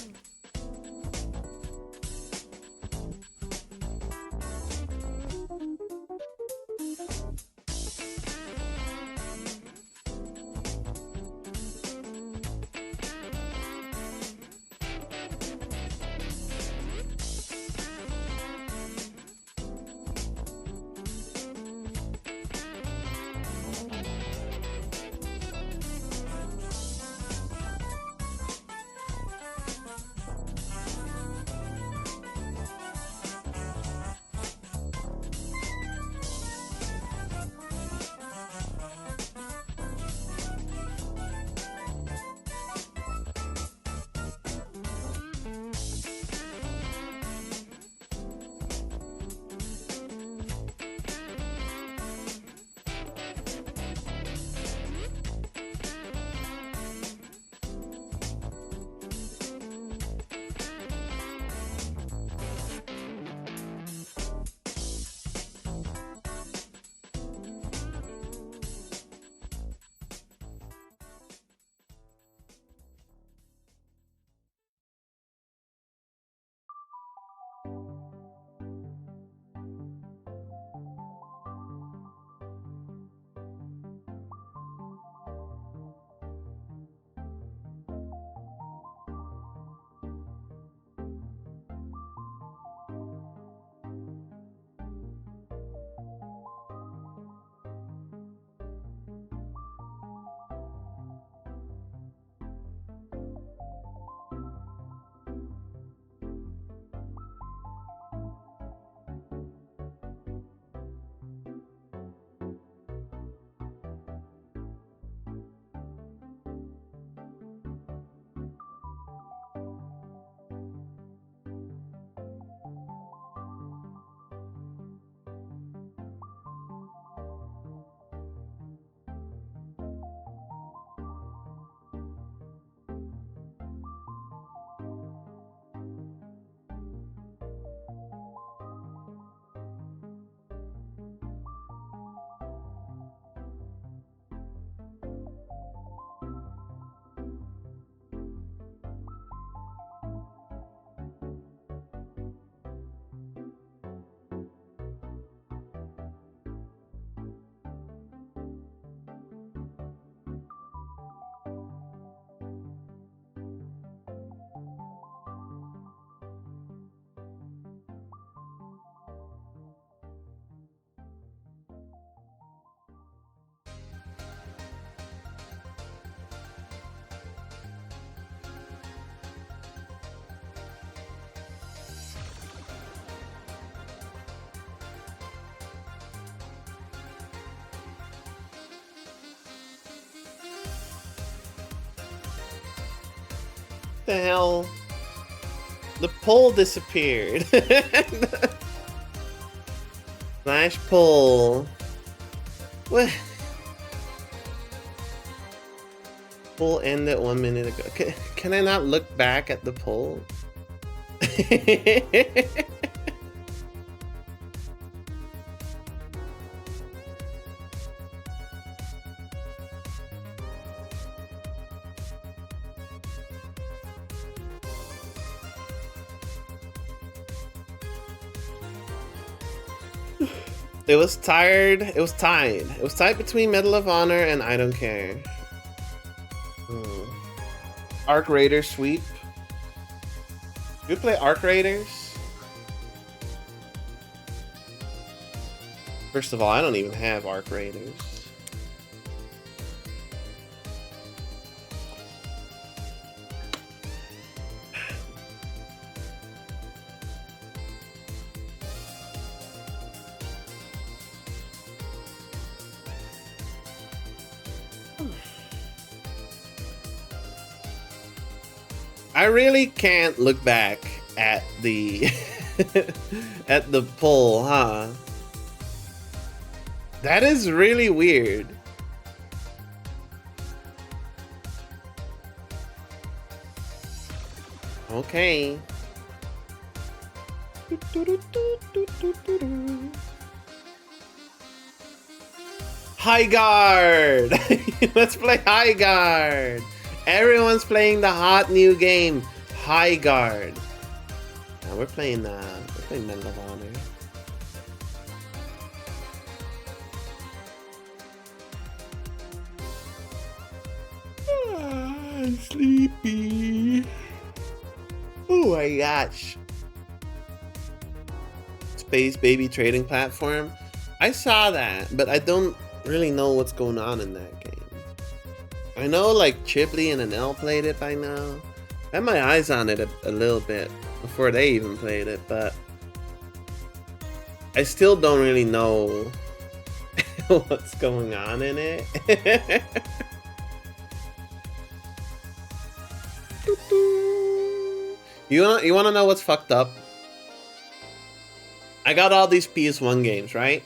The hell? The pole disappeared. Slash pole. What? Poll ended 1 minute ago. Can I not look back at the poll? It was tired. It was tied. It was tied between Medal of Honor and I Don't Care. Arc Raider sweep. You play Arc Raiders? First of all, I don't even have Arc Raiders. I really can't look back at the at the poll, huh? That is really weird. Okay. High guard. Let's play high guard. Everyone's playing the hot new game, high guard. Now we're playing Medal of Honor. I'm sleepy. Oh my gosh. Space Baby trading platform. I saw that, but I don't really know what's going on in that game. I know like Chibley and Anel played it by now. I had my eyes on it a little bit before they even played it, but I still don't really know what's going on in it. You wanna know what's fucked up? I got all these PS1 games, right?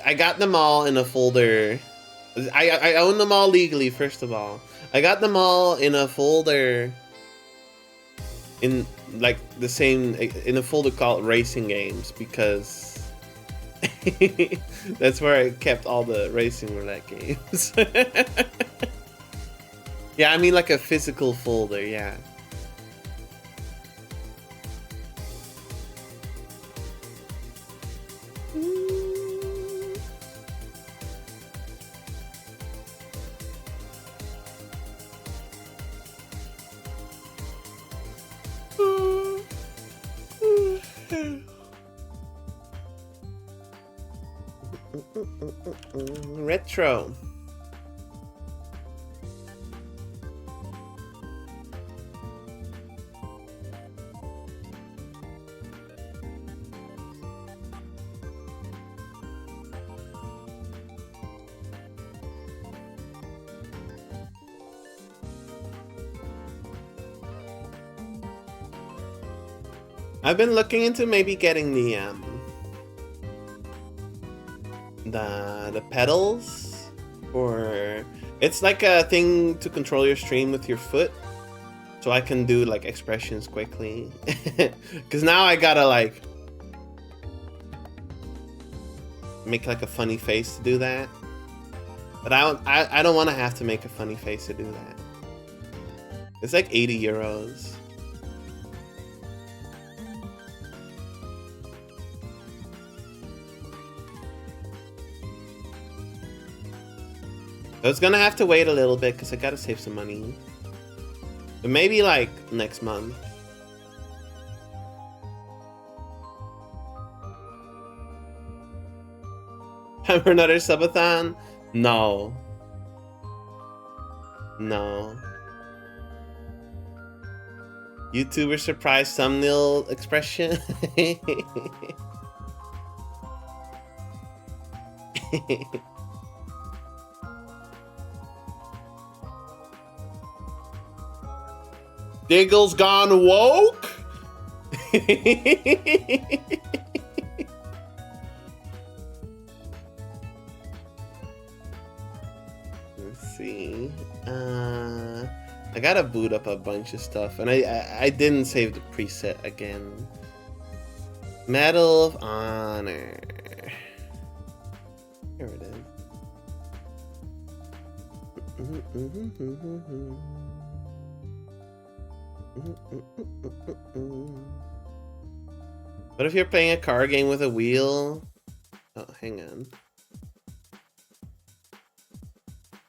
I got them all in a folder. I own them all legally, first of all. I got them all in a folder in like the same, in a folder called Racing Games, because that's where I kept all the racing roulette games. Yeah, I mean like a physical folder, yeah. Retro. I've been looking into maybe getting the pedals, or it's like a thing to control your stream with your foot, so I can do like expressions quickly. Because now I gotta like make like a funny face to do that, but I don't want to have to make a funny face to do that. It's like 80 euros. I was gonna have to wait a little bit because I gotta save some money. But maybe like next month. Time for another subathon? No. No. YouTuber surprise thumbnail expression? Diggle's gone woke? Let's see. I gotta boot up a bunch of stuff, and I didn't save the preset again. Medal of Honor. Here it is. What if you're playing a car game with a wheel? Oh, hang on.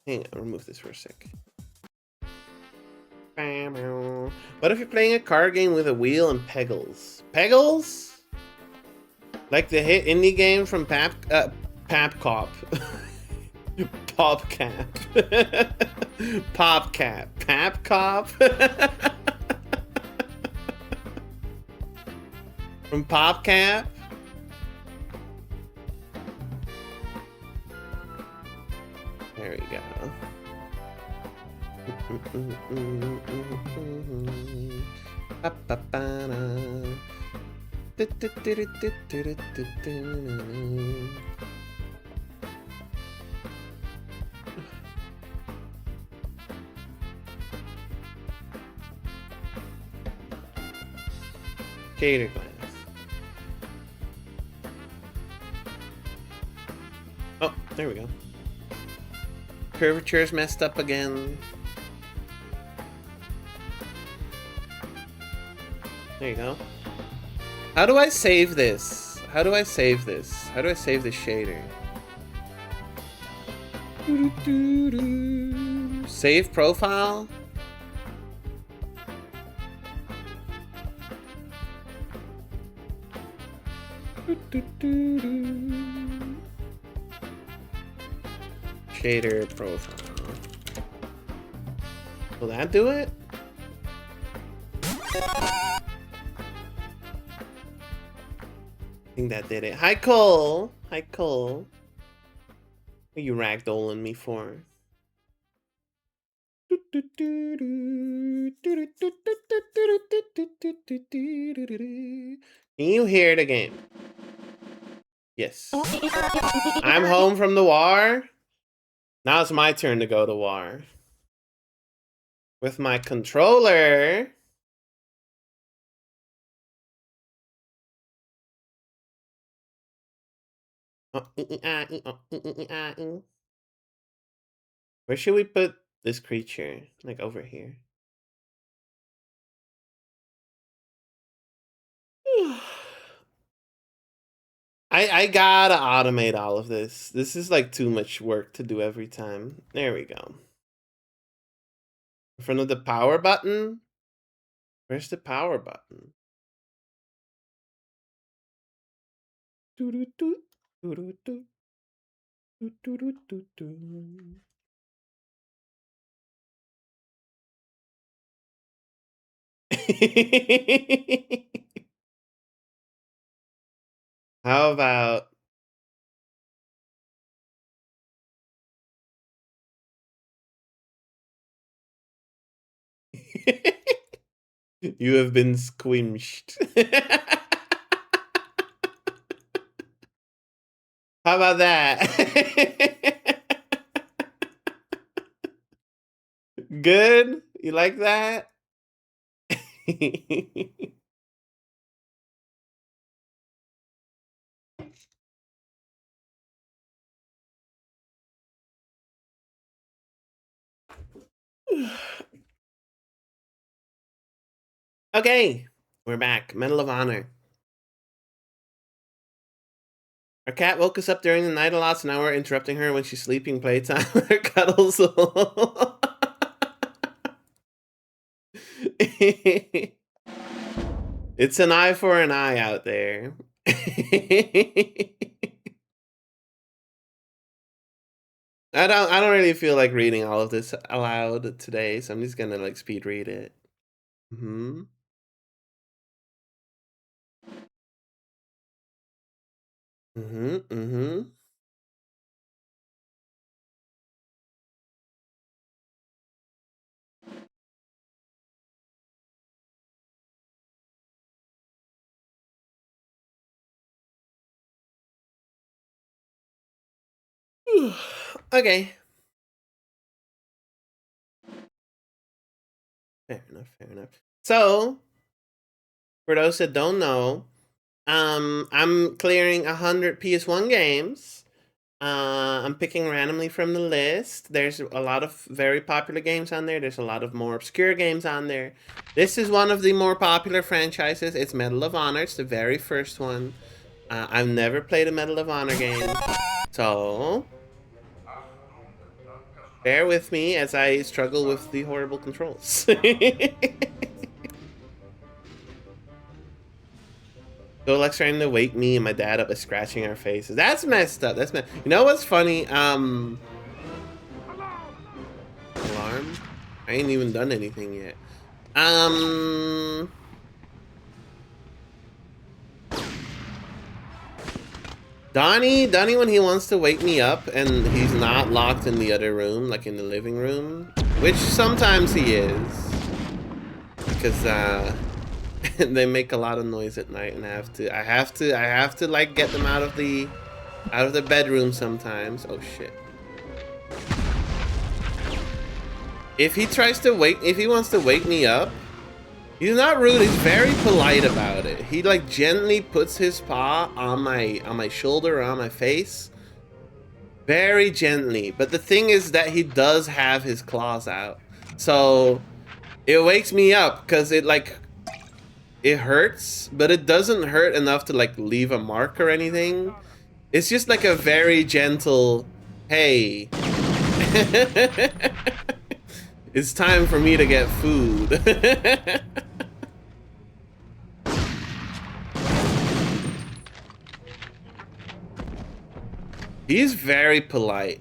Hang on, remove this for a sec. What if you're playing a car game with a wheel and pegels? Pegels? Like the hit indie game from Papcop. Popcap. Popcap. Papcop. From PopCap? There we go. Shader glass. Oh, there we go. Curvature's messed up again. There you go. How do I save this? How do I save this? How do I save this shader? Save profile? Shader profile. Will that do it? I think that did it. Hi, Cole. Hi, Cole. What are you ragdolling me for? Can you hear the game? Yes. I'm home from the war. Now it's my turn to go to war. With my controller. Where should we put this creature? Like over here. I gotta automate all of this. This is like too much work to do every time. There we go. In front of the power button? Where's the power button? How about you have been squished? How about that? Good? You like that? Okay, we're back. Medal of Honor. Our cat woke us up during the night a lot, so now we're interrupting her when she's sleeping playtime. Her cuddles. It's an eye for an eye out there. I don't really feel like reading all of this aloud today, so I'm just gonna like speed read it. Mm-hmm. Mm-hmm. Mm-hmm. Okay. Fair enough, fair enough. So, for those that don't know, I'm clearing 100 PS1 games. I'm picking randomly from the list. There's a lot of very popular games on there. There's a lot of more obscure games on there. This is one of the more popular franchises. It's Medal of Honor. It's the very first one. I've never played a Medal of Honor game. So, bear with me as I struggle with the horrible controls. Golek's trying to wake me and my dad up by scratching our faces. That's messed up. That's messed. You know what's funny? Alarm? I ain't even done anything yet. Donnie, when he wants to wake me up and he's not locked in the other room, like in the living room, which sometimes he is, because they make a lot of noise at night, and I have to like get them out of the bedroom sometimes. Oh shit. If he wants to wake me up, he's not rude, he's very polite about it. he like gently puts his paw on my shoulder, on my face, very gently. But the thing is that he does have his claws out, so it wakes me up because it hurts, but it doesn't hurt enough to like leave a mark or anything. It's just like a very gentle, hey, it's time for me to get food. He's very polite.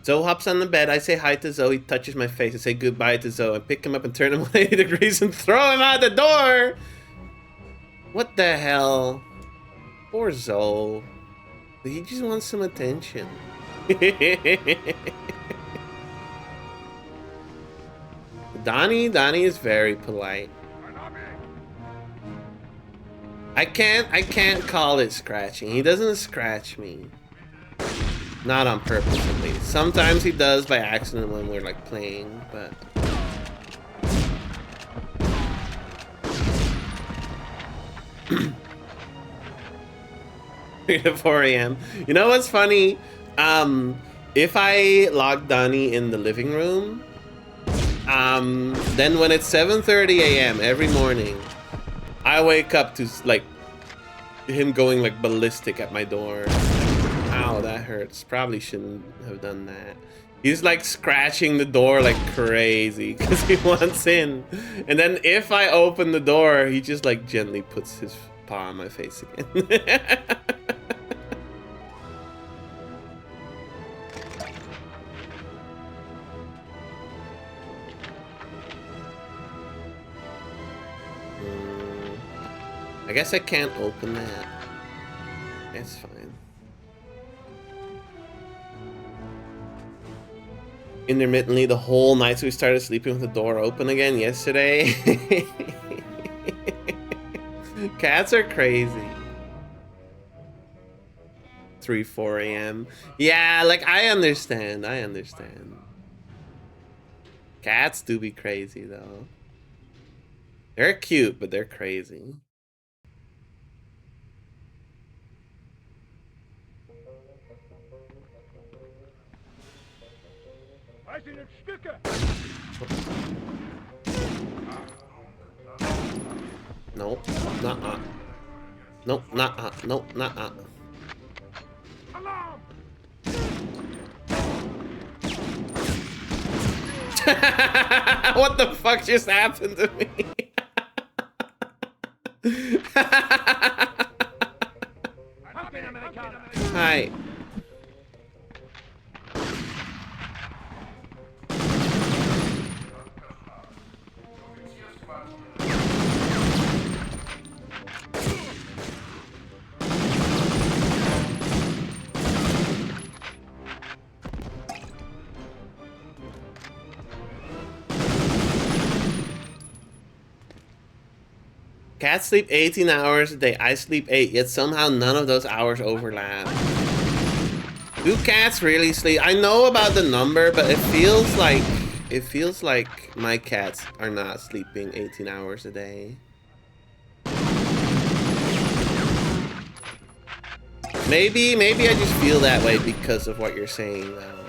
Zoe hops on the bed. I say hi to Zoe. He touches my face. I say goodbye to Zoe. I pick him up and turn him 180 degrees and throw him out the door. What the hell? Poor Zoe. He just wants some attention. Donnie is very polite. I can't call it scratching. He doesn't scratch me. Not on purpose, at least. Sometimes he does by accident when we're like playing, but 3 to 4 a.m. You know what's funny? If I log Donnie in the living room, then when it's 7:30 a.m. every morning, I wake up to like him going like ballistic at my door. Ow, that hurts. Probably shouldn't have done that. He's like scratching the door like crazy because he wants in. And then if I open the door, he just like gently puts his paw on my face again. I guess I can't open that. It's fine. Intermittently the whole night, so we started sleeping with the door open again yesterday. Cats are crazy. 3, 4 a.m. Yeah, like I understand. Cats do be crazy though. They're cute, but they're crazy. Nope, nuh-uh. Nope, nuh-uh. Nope, nuh-uh. What the fuck just happened to me? Hi. Cats sleep 18 hours a day. I sleep 8, yet somehow none of those hours overlap. Do cats really sleep? I know about the number, but it feels like my cats are not sleeping 18 hours a day. Maybe I just feel that way because of what you're saying though.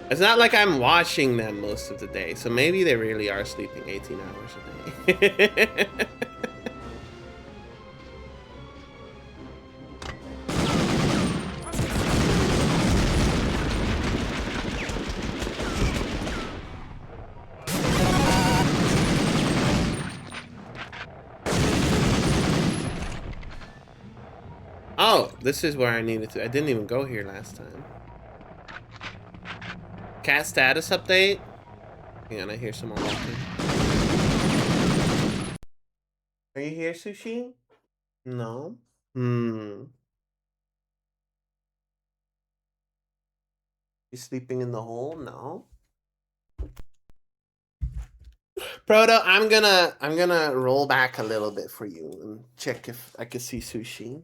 It's not like I'm watching them most of the day, so maybe they really are sleeping 18 hours a day. Oh, this is where I needed to. I didn't even go here last time. Cat status update. Hang on, I hear someone walking. Are you here, Sushi? No. You sleeping in the hole? No. Proto, I'm gonna roll back a little bit for you and check if I can see sushi.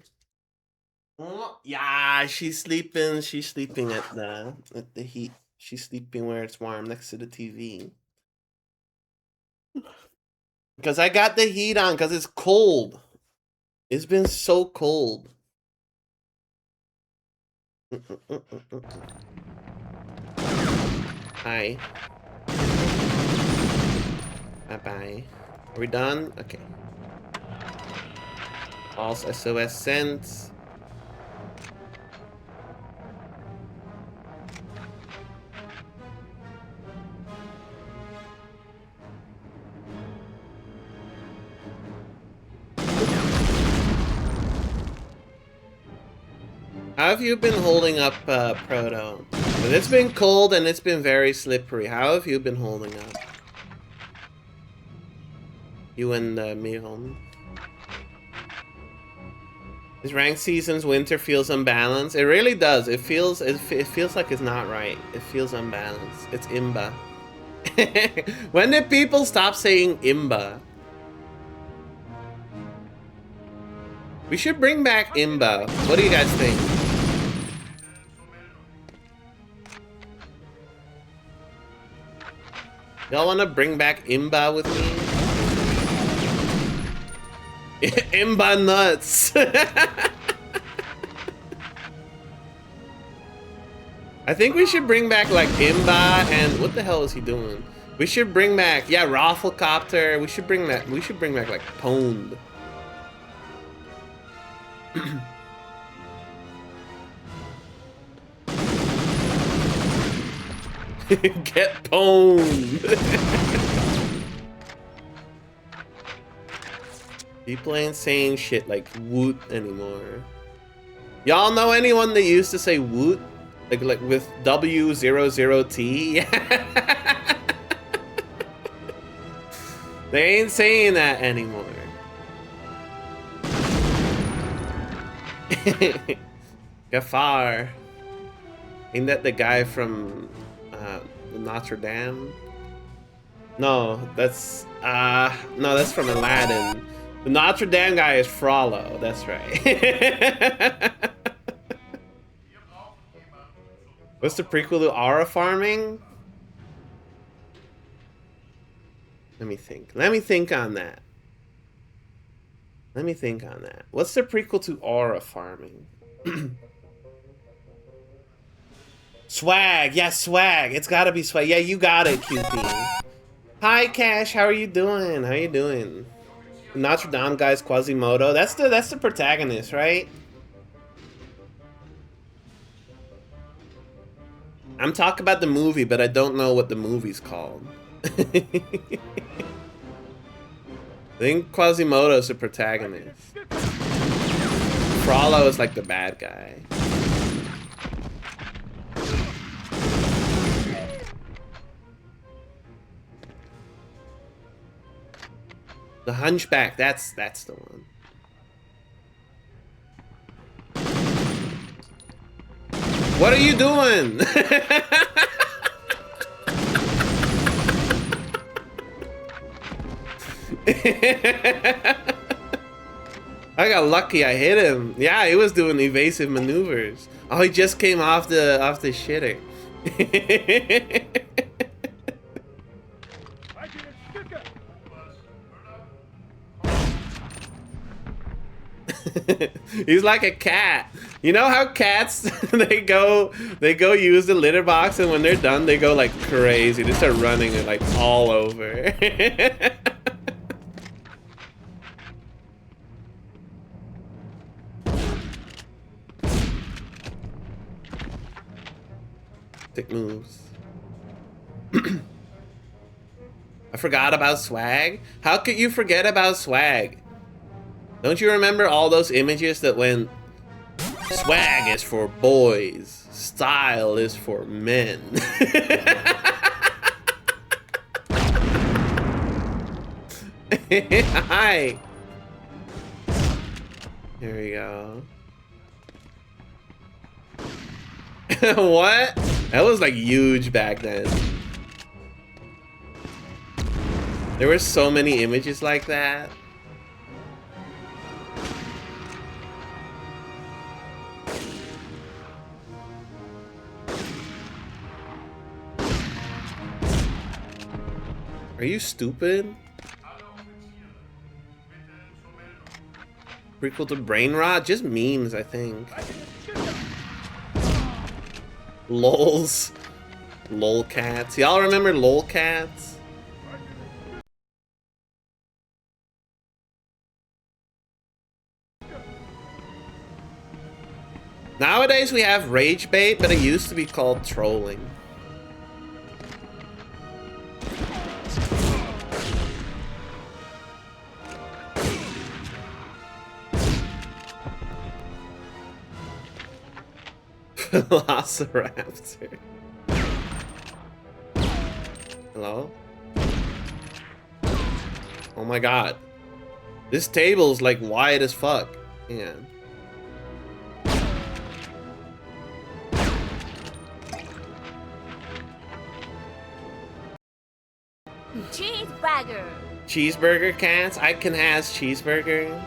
Yeah, she's sleeping. She's sleeping at the heat. She's sleeping where it's warm next to the TV. Because I got the heat on because it's cold. It's been so cold. Hi. Bye-bye. Are we done? Okay. False SOS sent. How have you been holding up, Proto? It's been cold and it's been very slippery. How have you been holding up? You and Mihon. This ranked season's winter feels unbalanced. It really does. It feels like it's not right. It feels unbalanced. It's imba. When did people stop saying imba? We should bring back imba. What do you guys think? Y'all wanna bring back imba with me? Imba nuts. I think we should bring back like imba and what the hell is he doing? We should bring back, yeah, Rafflecopter. We should bring back like Pwned. Get pwned. People ain't saying shit like woot anymore. Y'all know anyone that used to say woot? Like with W00T? They ain't saying that anymore. Gafar. Ain't that the guy from Notre Dame? No, that's from Aladdin. The Notre Dame guy is Frollo, that's right. What's the prequel to aura farming? Let me think on that. What's the prequel to aura farming? Swag, yeah, swag. It's gotta be swag. Yeah, you got it, QP. Hi, Cash. How are you doing? The Notre Dame guy's Quasimodo. That's the protagonist, right? I'm talking about the movie, but I don't know what the movie's called. I think Quasimodo's the protagonist. Frollo is like the bad guy. The Hunchback, that's the one. What are you doing? I got lucky, I hit him. Yeah, he was doing evasive maneuvers. Oh, he just came off the shitter. He's like a cat. You know how cats they go use the litter box, and when they're done they go like crazy. They start running it like all over. Tick moves. I forgot about swag. How could you forget about swag? Don't you remember all those images that went, swag is for boys, style is for men. Hi. Here we go. What? That was like huge back then. There were so many images like that. Are you stupid? Prequel to Brain Rot? Just memes, I think. Lols. Lol cats. Y'all remember lol cats? Nowadays we have rage bait, but it used to be called trolling. Velociraptor. Hello? Oh my god. This table's like wide as fuck. Yeah. Cheeseburger. Cheeseburger cats? I can has cheeseburger.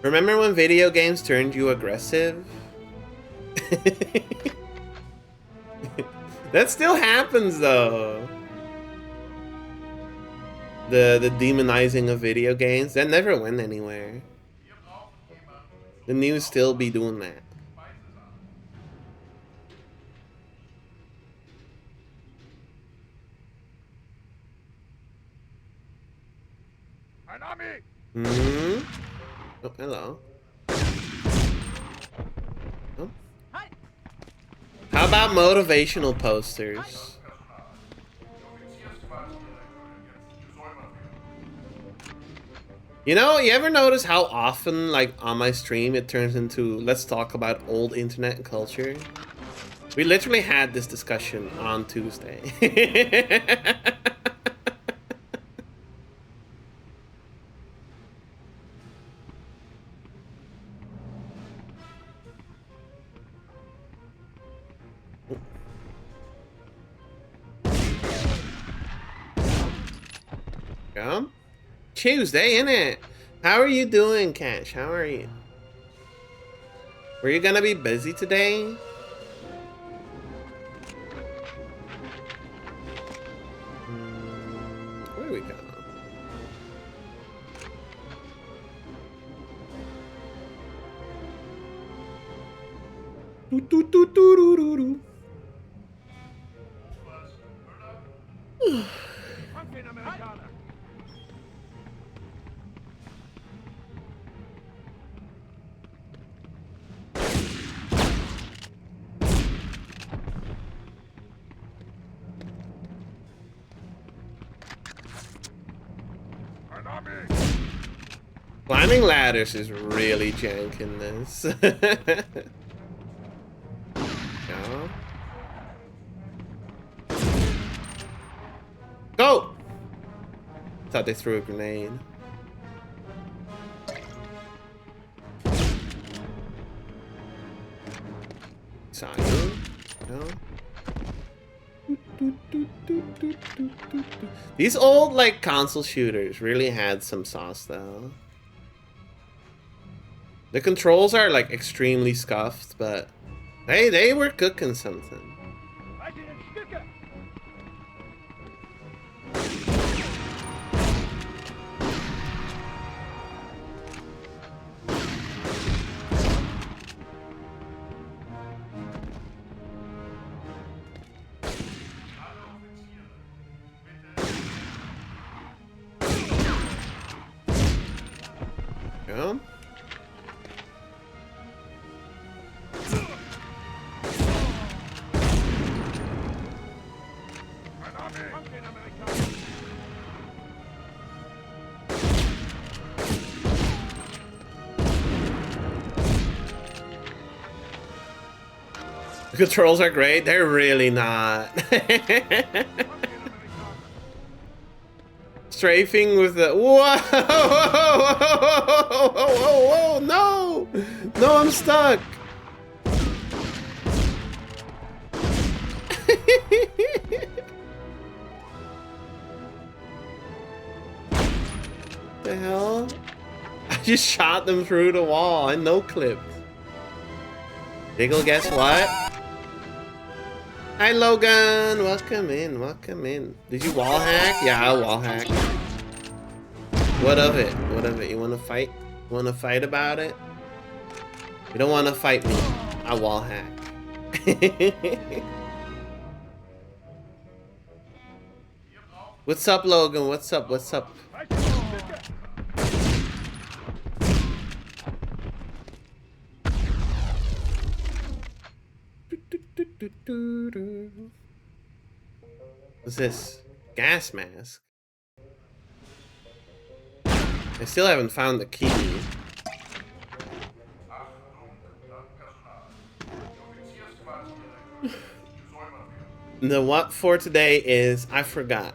Remember when video games turned you aggressive? That still happens though. The demonizing of video games, that never went anywhere. The news still be doing that. Hmm? Oh, hello. Oh. How about motivational posters? You know, you ever notice how often, like, on my stream, it turns into, let's talk about old internet culture? We literally had this discussion on Tuesday. Come. Tuesday, innit? How are you doing, Cash? How are you? Were you gonna be busy today? Where do we go? Climbing ladders is really janking this. Yeah. Go! Thought they threw a grenade. Sorry. No. These old, like, console shooters really had some sauce, though. The controls are, like, extremely scuffed, but hey, they were cooking something. Yeah. The controls are great. They're really not. Strafing with the whoa, whoa, no, no, I'm stuck. the hell? I just shot them through the wall. I no-clipped. Diggle, guess what? Hi, Logan. Welcome in. Welcome in. Did you wall hack? Yeah, I wall hack. What of it? What of it? You want to fight? You want to fight about it? You don't want to fight me. I wall hack. What's up, Logan? What's up? What's up? What's this? Gas mask. I still haven't found the key. The what for today is I forgot.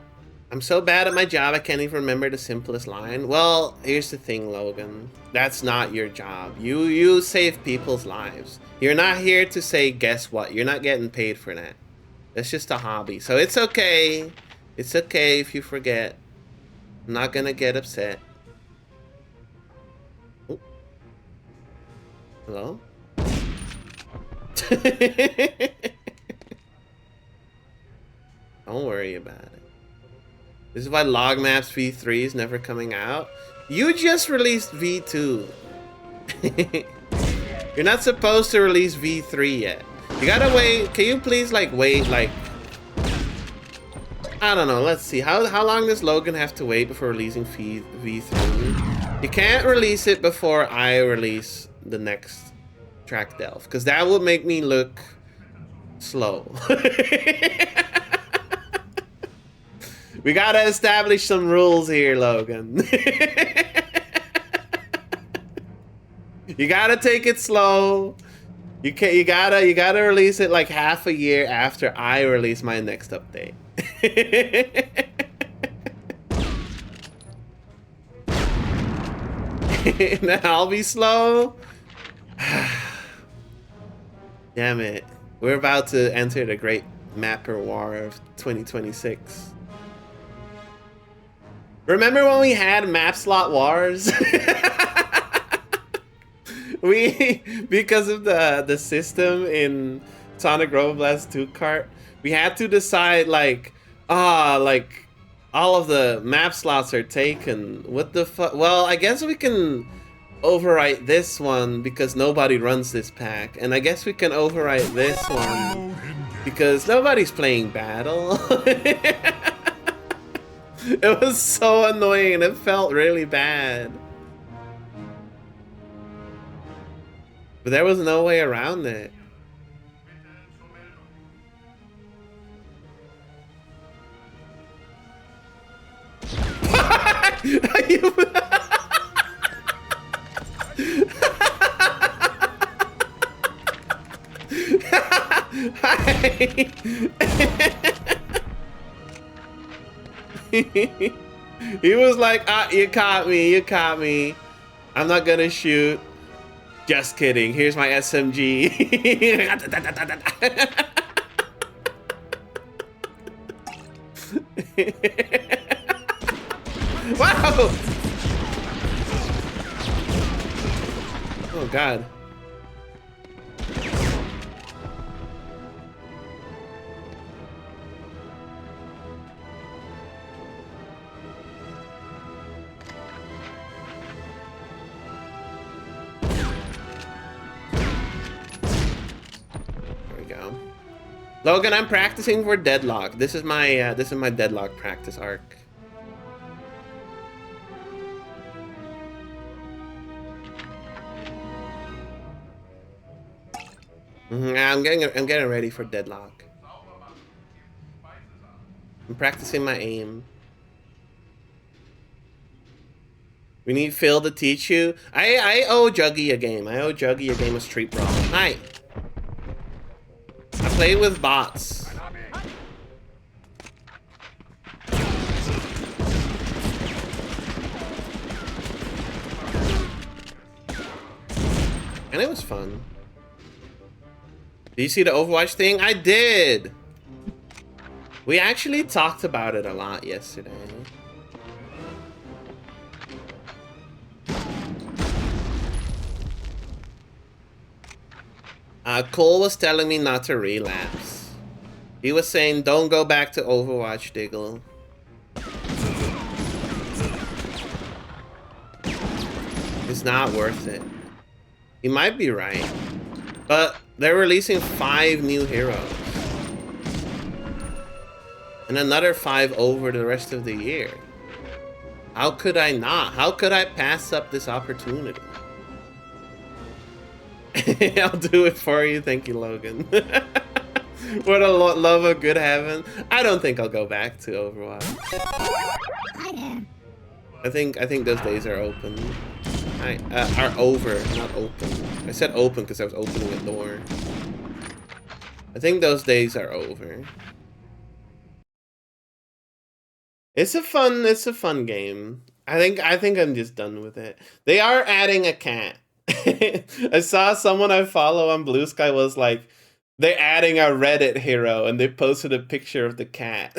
I'm so bad at my job I can't even remember the simplest line. Well, here's the thing, Logan. That's not your job. You save people's lives. You're not here to say guess what. You're not getting paid for that. That's just a hobby. So it's okay. It's okay if you forget. I'm not gonna get upset. Ooh. Hello? Don't worry about it. This is why Log Maps V3 is never coming out. You just released V2. You're not supposed to release V3 yet. You gotta wait. Can you please like wait like I don't know, let's see. How long does Logan have to wait before releasing V3? You can't release it before I release the next track delve, because that would make me look slow. We gotta establish some rules here, Logan. You gotta take it slow. You gotta release it like half a year after I release my next update. Then I'll be slow. Damn it. We're about to enter the great mapper war of 2026. Remember when we had map slot wars? Because of the system in Sonic Roboblast 2 Kart, we had to decide like all of the map slots are taken. What the fuck? Well, I guess we can overwrite this one because nobody runs this pack, and I guess we can overwrite this one because nobody's playing battle. It was so annoying and it felt really bad. But there was no way around it. He was like, ah, you caught me, you caught me. I'm not gonna shoot. Just kidding. Here's my SMG. Wow! Oh God. Logan, I'm practicing for deadlock. This is my deadlock practice arc. I'm getting ready for deadlock. I'm practicing my aim. We need Phil to teach you. I owe Juggy a game. I owe Juggy a game of Street Brawl. Hi. I play with bots. And it was fun. Did you see the Overwatch thing? I did! We actually talked about it a lot yesterday. Cole was telling me not to relapse. He was saying, don't go back to Overwatch, Diggle. It's not worth it. He might be right. But they're releasing 5 new heroes. And another 5 over the rest of the year. How could I not? How could I pass up this opportunity? I'll do it for you. Thank you, Logan. What a love of good heaven. I don't think I'll go back to Overwatch. I think those days are open. Are over, not open. I said open because I was opening a door. I think those days are over. It's a fun game. I think I'm just done with it. They are adding a cat. I saw someone I follow on Blue Sky was like, they're adding a Reddit hero, and they posted a picture of the cat.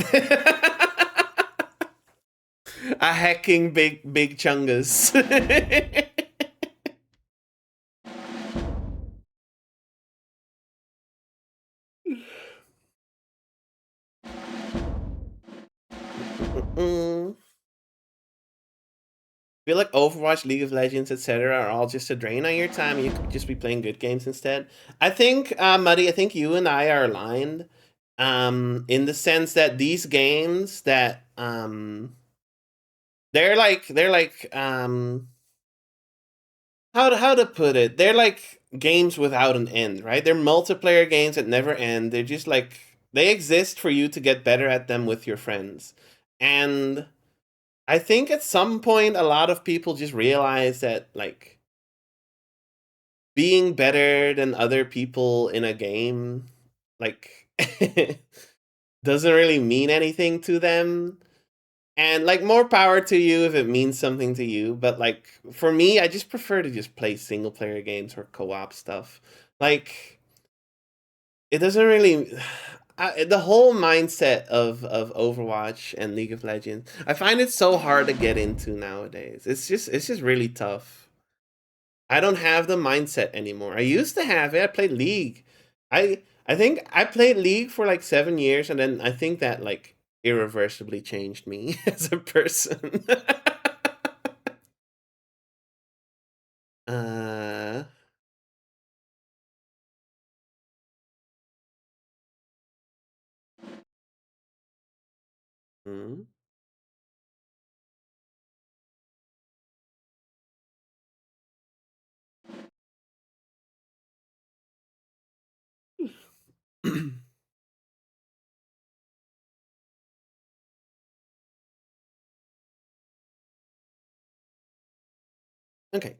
A hacking big chungus. I feel like Overwatch, League of Legends, etc. are all just a drain on your time. You could just be playing good games instead. I think, Muddy, I think you and I are aligned, in the sense that these games that they're like how to put it? They're like games without an end, right? They're multiplayer games that never end. They're just like they exist for you to get better at them with your friends, and I think at some point a lot of people just realize that like being better than other people in a game like doesn't really mean anything to them. And like more power to you if it means something to you, but like for me I just prefer to just play single player games or co-op stuff. Like it doesn't really the whole mindset of Overwatch and League of Legends, I find it so hard to get into nowadays. It's just really tough. I don't have the mindset anymore. I used to have it. I played League. I think I played League for like 7 years, and then I think that like irreversibly changed me as a person. uh hmm. Okay.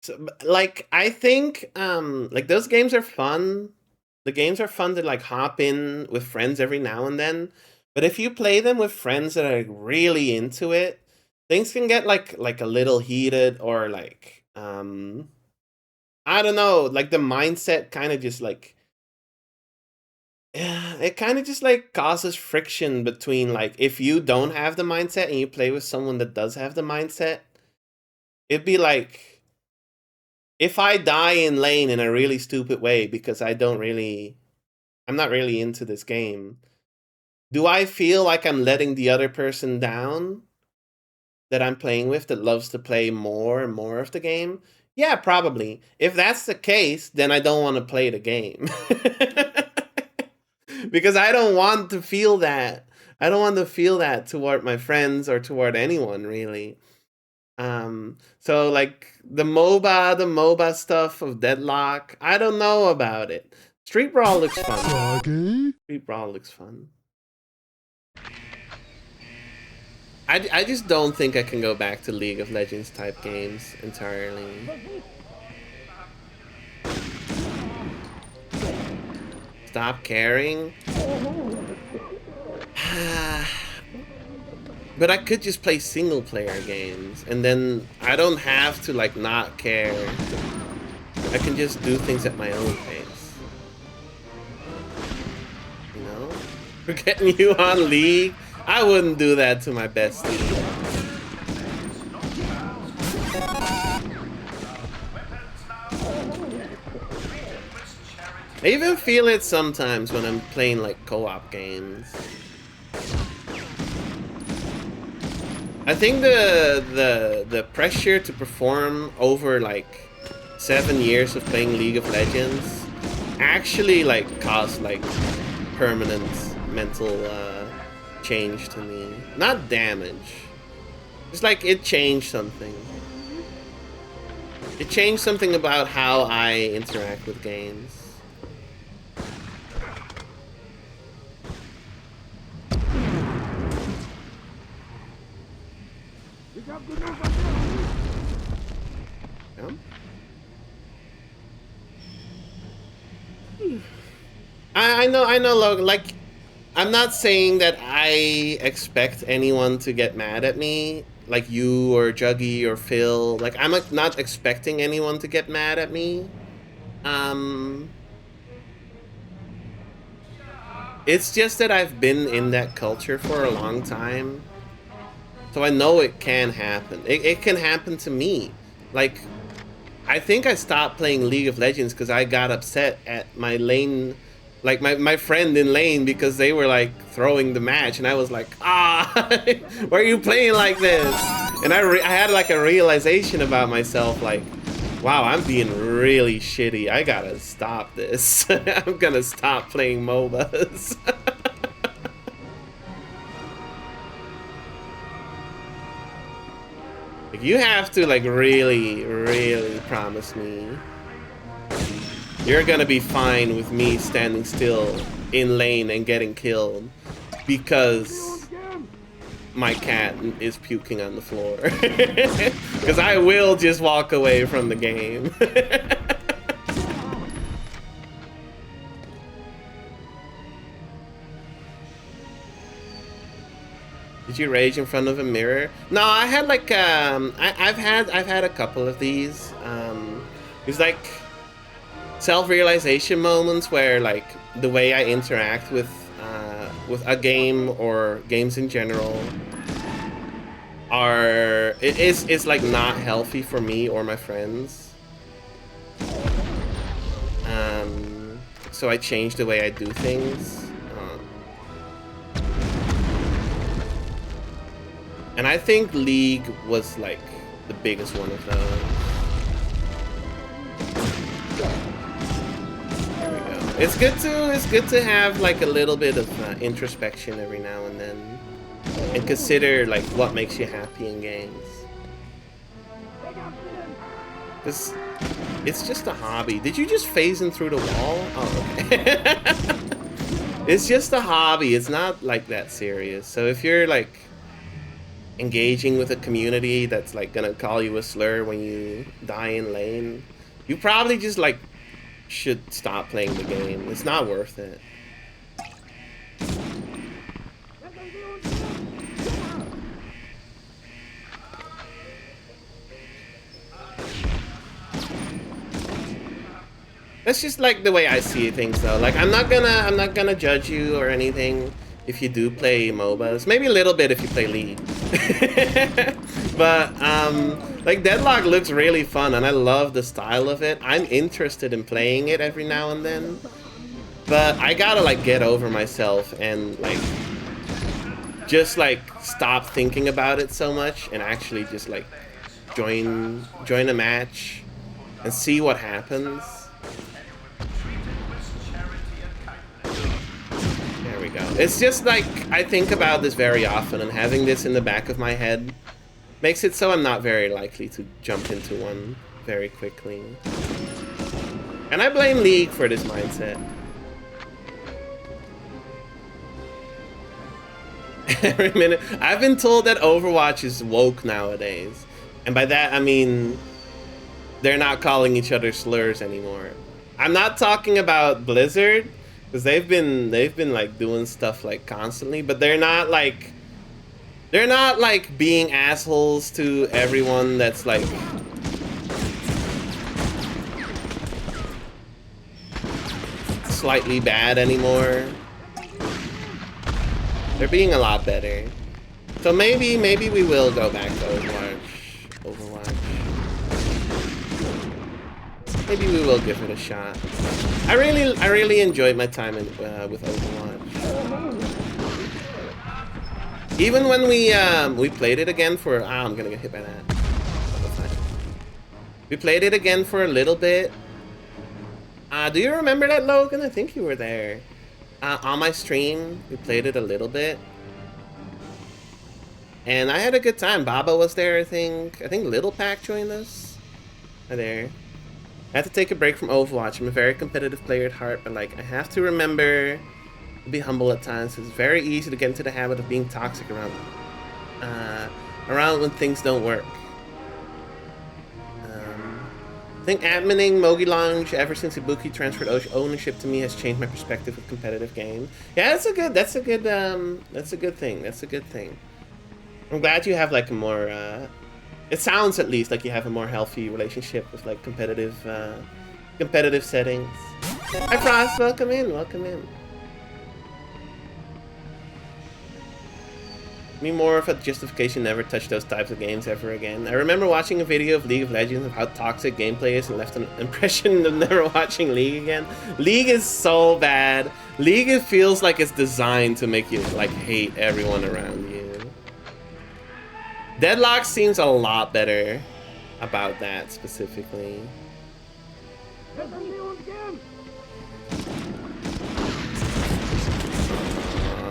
So like I think like those games are fun. The games are fun to like hop in with friends every now and then. But if you play them with friends that are like, really into it, things can get like a little heated, or like I don't know, like the mindset kind of just like yeah, it kind of just like causes friction between like if you don't have the mindset and you play with someone that does have the mindset, it'd be like if I die in lane in a really stupid way because I'm not really into this game, do I feel like I'm letting the other person down that I'm playing with that loves to play more and more of the game? Yeah, probably. If that's the case, then I don't want to play the game. Because I don't want to feel that. I don't want to feel that toward my friends or toward anyone really. So like the MOBA stuff of Deadlock, I don't know about it. Street Brawl looks fun. Street Brawl looks fun. I just don't think I can go back to League of Legends type games entirely. Stop caring? But I could just play single player games, and then I don't have to like not care. I can just do things at my own pace. You know? We're getting you on League? I wouldn't do that to my bestie. I even feel it sometimes when I'm playing like co-op games. I think the pressure to perform over like 7 years of playing League of Legends actually like caused like permanent mental change to me. Not damage. It's like it changed something. It changed something about how I interact with games. I know, like, I'm not saying that I expect anyone to get mad at me, like you or Juggy or Phil. Like, I'm not expecting anyone to get mad at me. It's just that I've been in that culture for a long time. So I know it can happen. It can happen to me. Like, I think I stopped playing League of Legends because I got upset at my lane, like my friend in lane, because they were like throwing the match, and I was like, why are you playing like this? And I had like a realization about myself, like, wow, I'm being really shitty. I gotta stop this. I'm gonna stop playing MOBAs. Like, you have to like really promise me you're gonna be fine with me standing still in lane and getting killed because my cat is puking on the floor. Because I will just walk away from the game. Did you rage in front of a mirror? No, I had like I've had a couple of these. It's like self-realization moments where like the way I interact with a game or games in general is like not healthy for me or my friends. So I changed the way I do things. And I think League was like the biggest one of those. There we go. It's good to have like a little bit of introspection every now and then, and consider like what makes you happy in games. Cause it's just a hobby. Did you just phase in through the wall? Oh, okay. It's just a hobby. It's not like that serious. So if you're like engaging with a community that's like gonna call you a slur when you die in lane, you probably just like should stop playing the game. It's not worth it. That's just like the way I see things though. Like I'm not gonna judge you or anything if you do play MOBAs. Maybe a little bit if you play League. But like Deadlock looks really fun and I love the style of it. I'm interested in playing it every now and then. But I gotta like get over myself and like just like stop thinking about it so much and actually just like join a match and see what happens. There we go. It's just like I think about this very often, and having this in the back of my head makes it so I'm not very likely to jump into one very quickly. And I blame League for this mindset. Every minute. I've been told that Overwatch is woke nowadays. And by that I mean they're not calling each other slurs anymore. I'm not talking about Blizzard, because they've been like doing stuff like constantly, but they're not like being assholes to everyone that's like slightly bad anymore. They're being a lot better. So maybe we will go back to Overwatch. maybe we will give it a shot. I really enjoyed my time with Overwatch. Even when we played it again for I'm gonna get hit by that. We played it again for a little bit. Do you remember that, Logan? I think you were there. On my stream, we played it a little bit. And I had a good time. Baba was there, I think. I think Little Pack joined us. Hi there. I had to take a break from Overwatch. I'm a very competitive player at heart, but like I have to remember to be humble at times. It's very easy to get into the habit of being toxic around when things don't work. I think adminning Mogi Lounge ever since Ibuki transferred ownership to me has changed my perspective of competitive game. Yeah, that's a good thing. That's a good thing. I'm glad you have like a more it sounds at least like you have a more healthy relationship with like competitive settings. Hi Frost, welcome in, welcome in. Me more of a justification never touch those types of games ever again. I remember watching a video of League of Legends of how toxic gameplay is and left an impression of never watching League again. League is so bad. League feels like it's designed to make you like hate everyone around you. Deadlock seems a lot better about that specifically.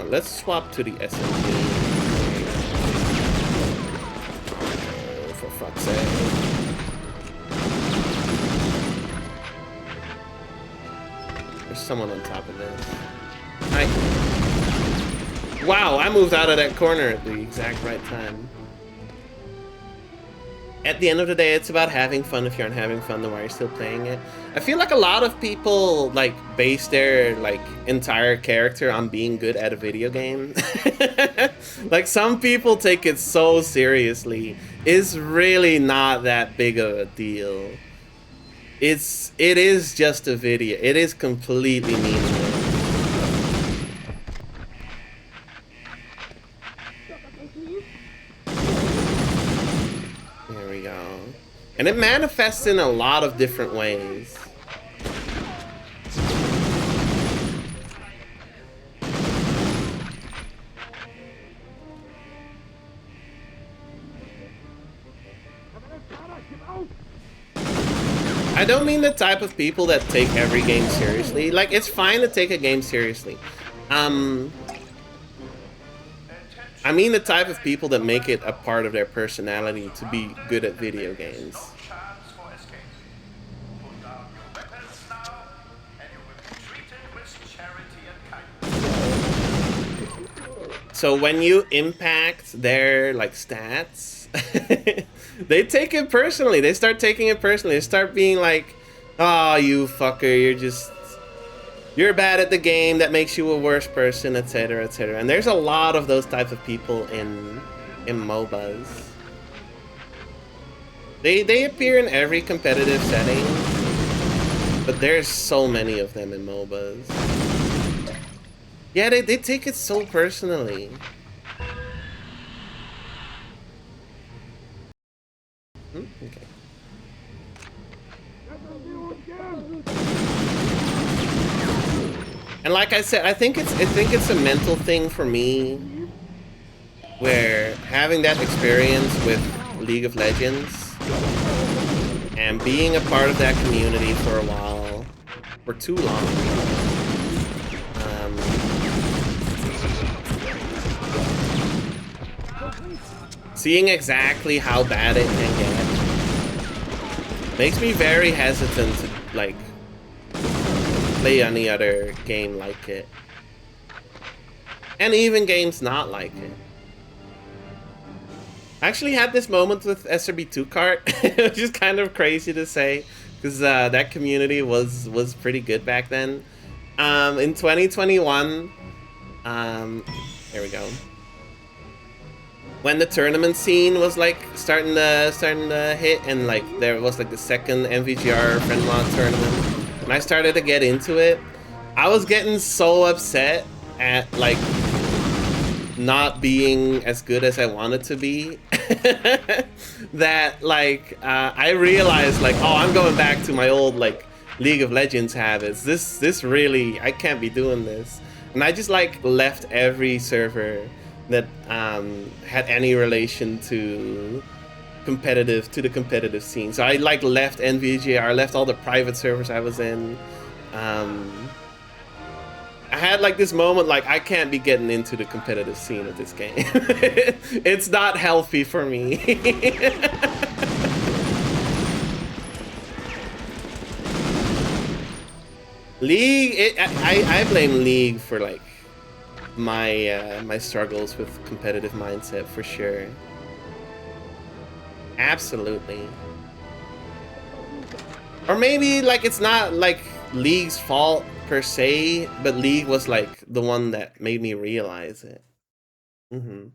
Let's swap to the SMG. For fuck's sake. There's someone on top of this. Hi. Wow, I moved out of that corner at the exact right time. At the end of the day, it's about having fun. If you aren't having fun, then why are you still playing it? I feel like a lot of people like base their like entire character on being good at a video game. Like some people take it so seriously. It's really not that big of a deal. It is just a video. It is completely meaningless. And it manifests in a lot of different ways. I don't mean the type of people that take every game seriously. Like, it's fine to take a game seriously. I mean the type of people that make it a part of their personality to be good at video games. So when you impact their like stats, they take it personally. They start taking it personally. They start being like, "Oh, you fucker, you're bad at the game, that makes you a worse person," etc., etc. And there's a lot of those types of people in MOBAs. They appear in every competitive setting, but there's so many of them in MOBAs. Yeah, they take it so personally. Okay. And like I said, I think it's a mental thing for me, where having that experience with League of Legends and being a part of that community for a while, for too long, seeing exactly how bad it can get makes me very hesitant to like play any other game like it, and even games not like it. I actually had this moment with SRB2 Kart, which is kind of crazy to say, because that community was pretty good back then. In 2021, there we go. When the tournament scene was like starting to hit, and like there was like the second MVGR Friendlot tournament, when I started to get into it, I was getting so upset at like not being as good as I wanted to be. that like I realized like, oh, I'm going back to my old like League of Legends habits. This really, I can't be doing this. And I just like left every server that had any relation to the competitive scene. So I like left NVGR, left all the private servers I was in. I had like this moment like I can't be getting into the competitive scene of this game. It's not healthy for me. League, I blame League for like my struggles with competitive mindset for sure. Absolutely. Or maybe like it's not like League's fault per se, but League was like the one that made me realize it. Mm-hmm.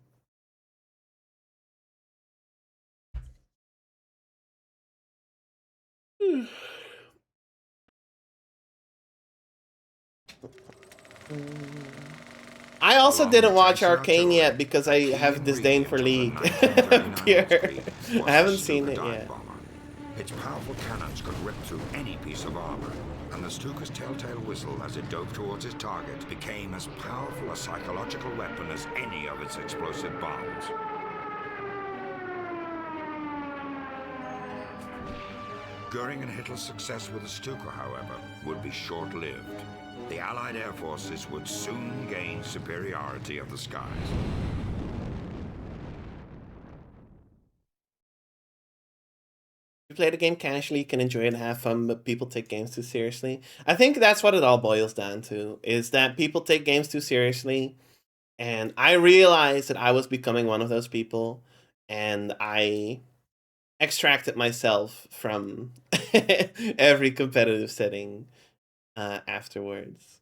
I also didn't watch Arcane yet because I have disdain for League. Pure. I haven't seen it yet. Its powerful cannons could rip through any piece of armor, and the Stuka's telltale whistle as it dove towards its target became as powerful a psychological weapon as any of its explosive bombs. Goering and Hitler's success with the Stuka, however, would be short-lived. The Allied air forces would soon gain superiority of the skies. You play the game casually, you can enjoy it and have fun, but people take games too seriously. I think that's what it all boils down to, is that people take games too seriously. And I realized that I was becoming one of those people, and I extracted myself from every competitive setting afterwards.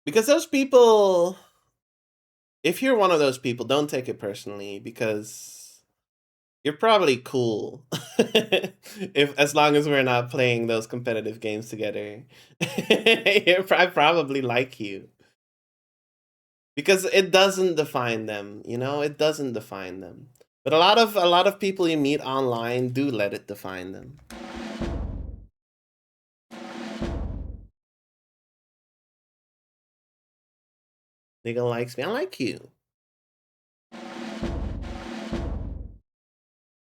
Because those people, if you're one of those people, don't take it personally, because you're probably cool. If as long as we're not playing those competitive games together, I probably like you. Because it doesn't define them, you know, it doesn't define them. But a lot of people you meet online do let it define them. Nigga likes me, I like you.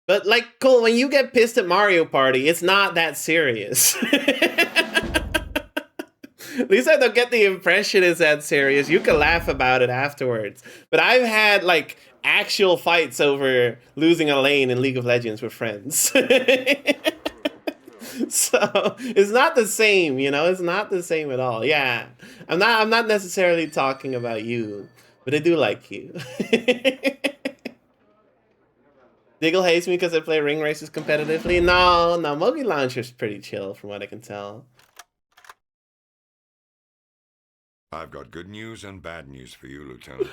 But like, cool, when you get pissed at Mario Party, it's not that serious. At least I don't get the impression it's that serious. You can laugh about it afterwards. But I've had like actual fights over losing a lane in League of Legends with friends. So it's not the same, you know, it's not the same at all. Yeah. I'm not necessarily talking about you, but I do like you. Diggle hates me because I play ring races competitively. No, Mogi Launcher's pretty chill from what I can tell. I've got good news and bad news for you, Lieutenant.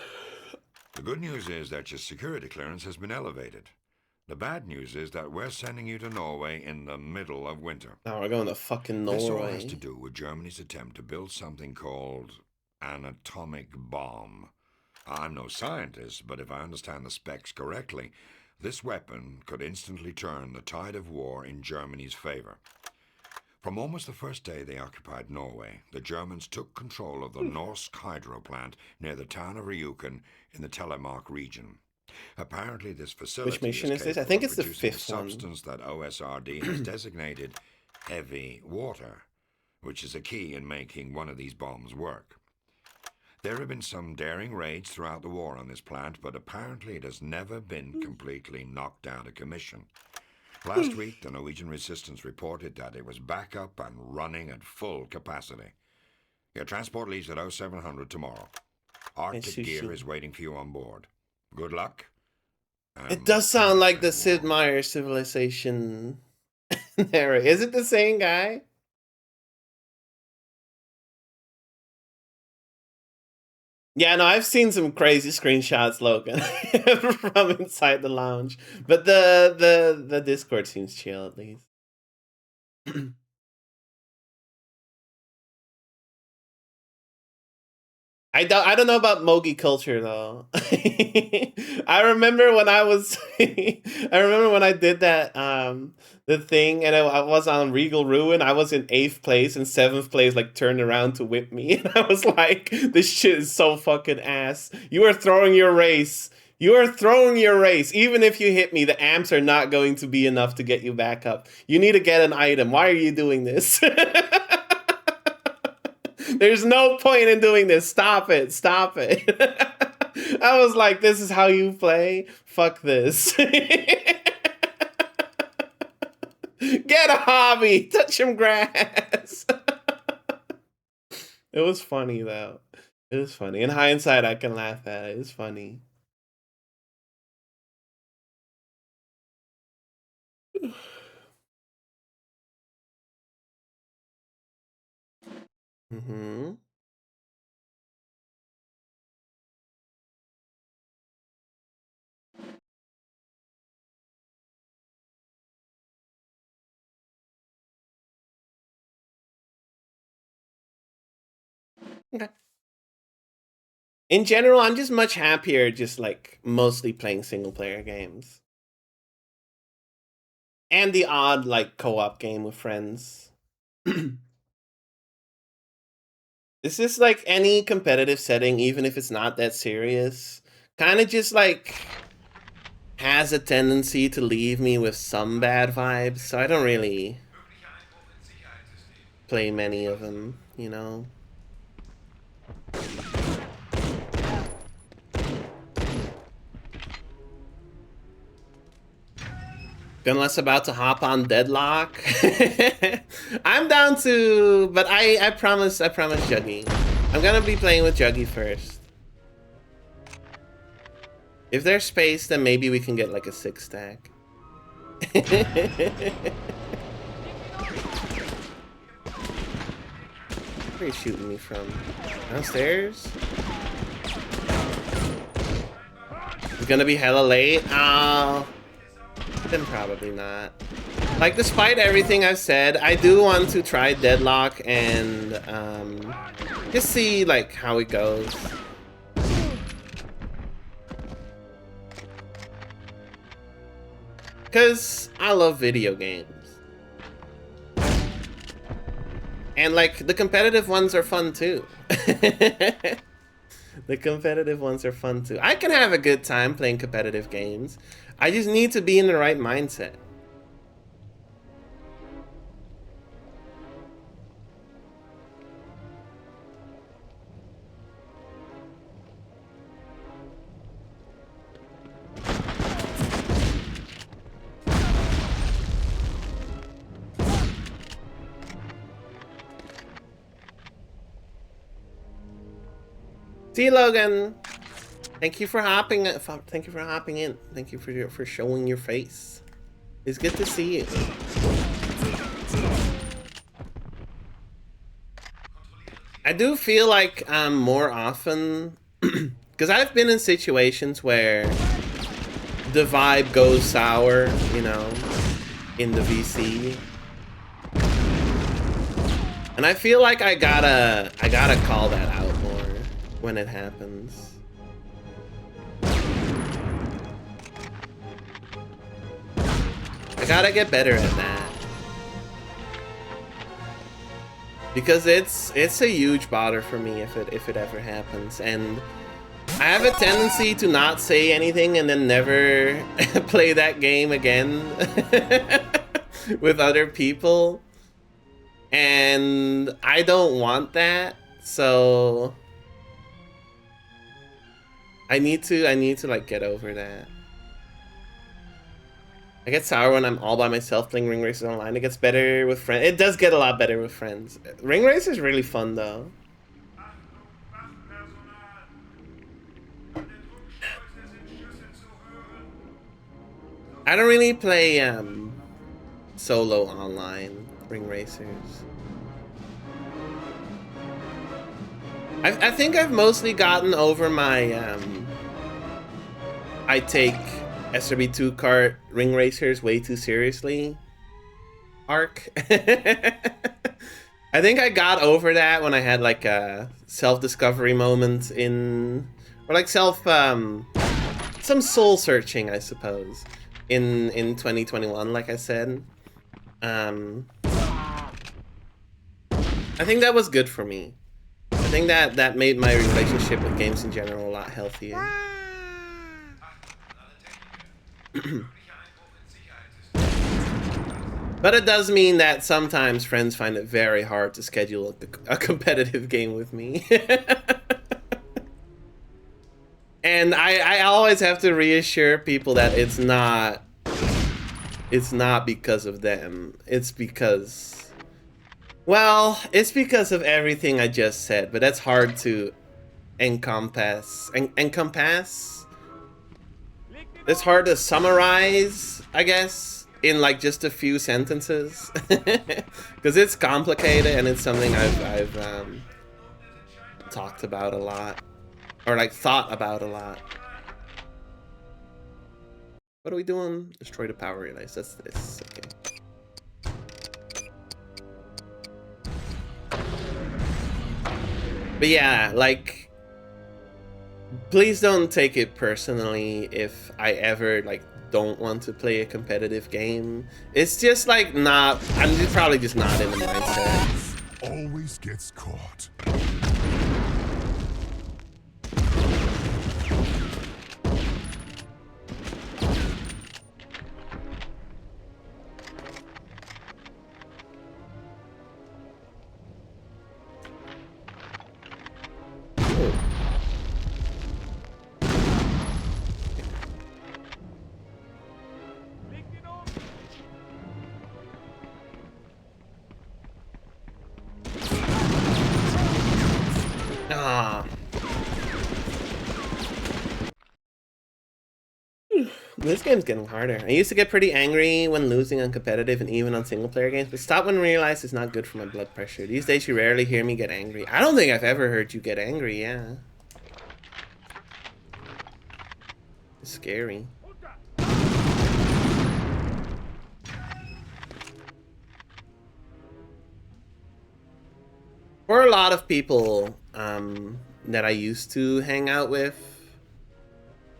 The good news is that your security clearance has been elevated. The bad news is that we're sending you to Norway in the middle of winter. Now we're going to fucking Norway. This all has to do with Germany's attempt to build something called an atomic bomb. I'm no scientist, but if I understand the specs correctly, this weapon could instantly turn the tide of war in Germany's favor. From almost the first day they occupied Norway, the Germans took control of the Norsk hydro plant near the town of Ryukin in the Telemark region. Apparently, this facility Which mission is this? I think it's the fifth one. Substance that OSRD has designated heavy water, which is a key in making one of these bombs work. There have been some daring raids throughout the war on this plant, but apparently it has never been completely knocked out of commission. Last week, the Norwegian resistance reported that it was back up and running at full capacity. Your transport leaves at 0700 tomorrow. Arctic gear is waiting for you on board. Good luck. It does sound like the Sid Meier's Civilization era. Is it the same guy? Yeah, no, I've seen some crazy screenshots, Logan, from inside the lounge. But the Discord seems chill at least. I don't know about Mogi culture though. I remember when I was I remember when I did that the thing and I was on Regal Ruin. I was in 8th place and 7th place like turned around to whip me and I was like, this shit is so fucking ass. You are throwing your race. You are throwing your race. Even if you hit me, the amps are not going to be enough to get you back up. You need to get an item. Why are you doing this? There's no point in doing this. Stop it. Stop it. I was like, this is how you play? Fuck this. Get a hobby. Touch some grass. It was funny, though. It was funny. In hindsight, I can laugh at it. It's funny. Mm-hmm. Okay. In general, I'm just much happier just like mostly playing single player games. And the odd like co-op game with friends. This is like any competitive setting, even if it's not that serious. Kind of just like has a tendency to leave me with some bad vibes, so I don't really play many of them, you know? Unless about to hop on Deadlock. I'm down to, but I promise Juggy. I'm gonna be playing with Juggy first. If there's space, then maybe we can get like a 6-stack. Where are you shooting me from? Downstairs? It's gonna be hella late? Oh. Then probably not. Like, despite everything I've said, I do want to try Deadlock and just see like how it goes. Cause I love video games. And like the competitive ones are fun too. The competitive ones are fun too. I can have a good time playing competitive games. I just need to be in the right mindset. See, Logan. Thank you for hopping. Thank you for hopping in. Thank you for showing your face. It's good to see you. I do feel like more often, because I've been in situations where the vibe goes sour, you know, in the VC, and I feel like I gotta call that out more when it happens. I gotta get better at that. Because it's a huge bother for me if it ever happens, and I have a tendency to not say anything and then never play that game again with other people, and I don't want that, so I need to like get over that. I get sour when I'm all by myself playing Ring Racers online. It gets better with friends. It does get a lot better with friends. Ring Racer is really fun though. I don't really play solo online Ring Racers. I think I've mostly gotten over my I take SRB2 kart Ring Racers way too seriously arc. I I think I got over that when I had like a self-discovery moment in, or like some soul searching, I suppose, in 2021. Like I said, I think that was good for me. I think that made my relationship with games in general a lot healthier. But it does mean that sometimes friends find it very hard to schedule a competitive game with me. And I always have to reassure people that it's not because of them. It's because, well, it's because of everything I just said, but that's hard to encompass. It's hard to summarize, I guess, in like just a few sentences, because it's complicated and it's something I've talked about a lot, or like thought about a lot. What are we doing? Destroy the power relays. That's this. Okay. But yeah, like, please don't take it personally if I ever like don't want to play a competitive game. It's just like not, I'm just probably just not in the mindset. Always gets caught. This game's getting harder. I used to get pretty angry when losing on competitive and even on single player games, but stopped when I realized it's not good for my blood pressure. These days you rarely hear me get angry. I don't think I've ever heard you get angry, yeah. It's scary. For a lot of people that I used to hang out with,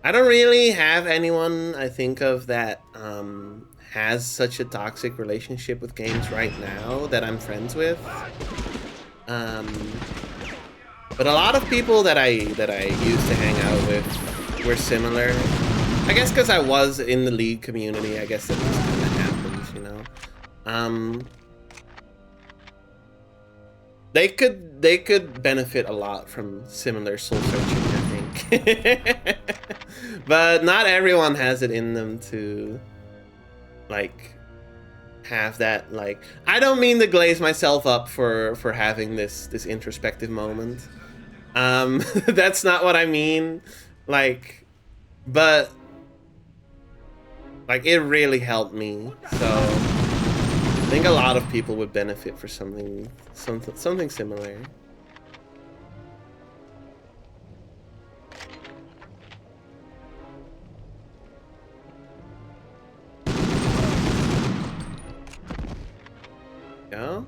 I don't really have anyone I think of that has such a toxic relationship with games right now that I'm friends with. But a lot of people that I used to hang out with were similar. I guess because I was in the League community, I guess that just kind of happens, you know. They could benefit a lot from similar soul searching, I think. But not everyone has it in them to like have that, like, I don't mean to glaze myself up for having this introspective moment. That's not what I mean. Like, but like it really helped me. So I think a lot of people would benefit for something similar. Yeah.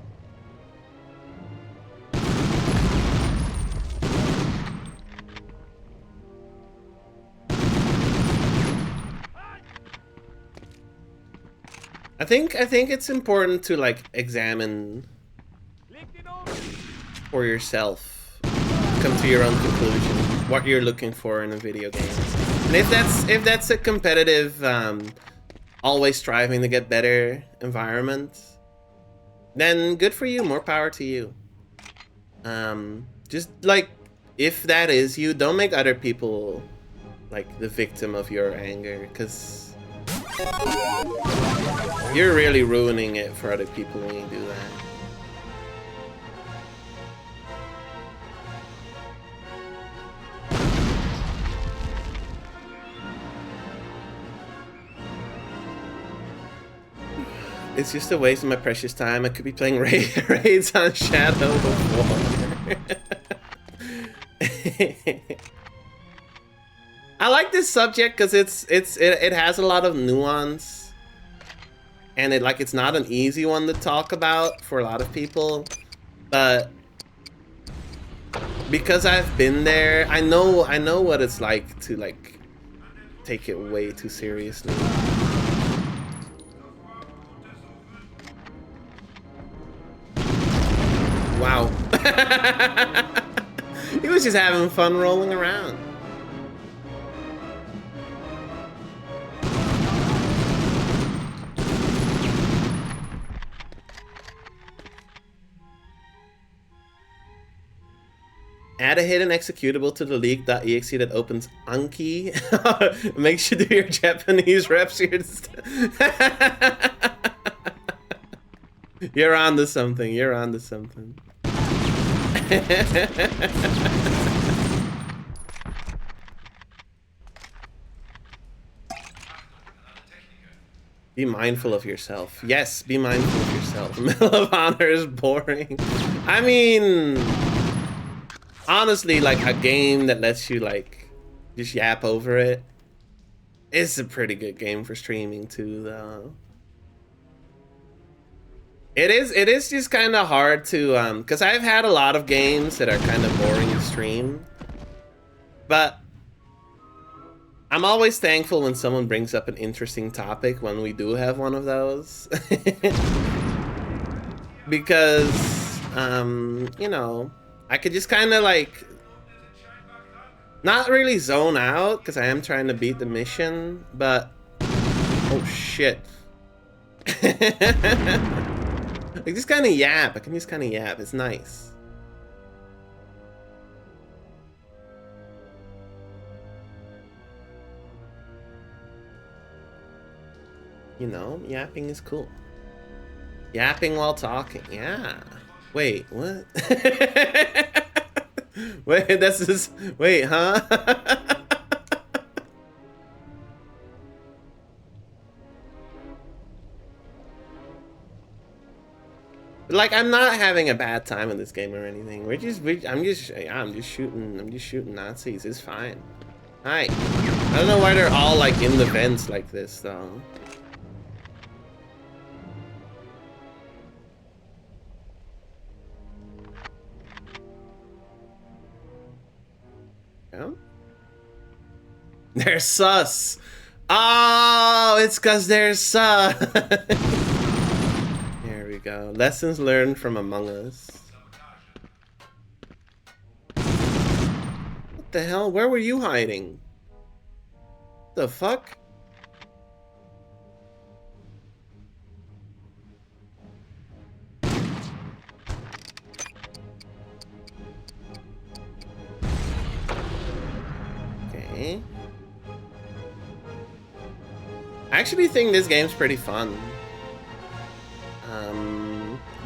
I think it's important to like examine for yourself, come to your own conclusion, what you're looking for in a video game. And if that's a competitive, always striving to get better environment, then good for you, more power to you. Just like, if that is you, don't make other people like the victim of your anger, because you're really ruining it for other people when you do that. It's just a waste of my precious time. I could be playing raids on Shadow of War. I like this subject because it has a lot of nuance, and it's not an easy one to talk about for a lot of people. But because I've been there, I know what it's like to like take it way too seriously. Wow. He was just having fun rolling around. Add a hidden executable to the leak.exe that opens Anki. Makes you do your Japanese reps here. You're on to something. You're on to something. Be mindful of yourself. Yes, be mindful of yourself. Medal of Honor is boring. I mean, honestly, like a game that lets you like just yap over it. It's a pretty good game for streaming too, though. It is just kind of hard to because I've had a lot of games that are kind of boring to stream, but I'm always thankful when someone brings up an interesting topic when we do have one of those. Because you know, I could just kind of like not really zone out because I am trying to beat the mission, but oh shit. Like just kind of yap. I can just kind of yap. It's nice. You know, yapping is cool. Yapping while talking. Yeah. Wait, what? Wait, that's just. Wait, huh? Like I'm not having a bad time in this game or anything. I'm just shooting Nazis. It's fine. Hi. I don't know why they're all like in the vents like this though. Yeah. They're sus. Oh, it's because they're sus. There we go. Lessons learned from Among Us. What the hell? Where were you hiding? The fuck? Okay. I actually think this game's pretty fun.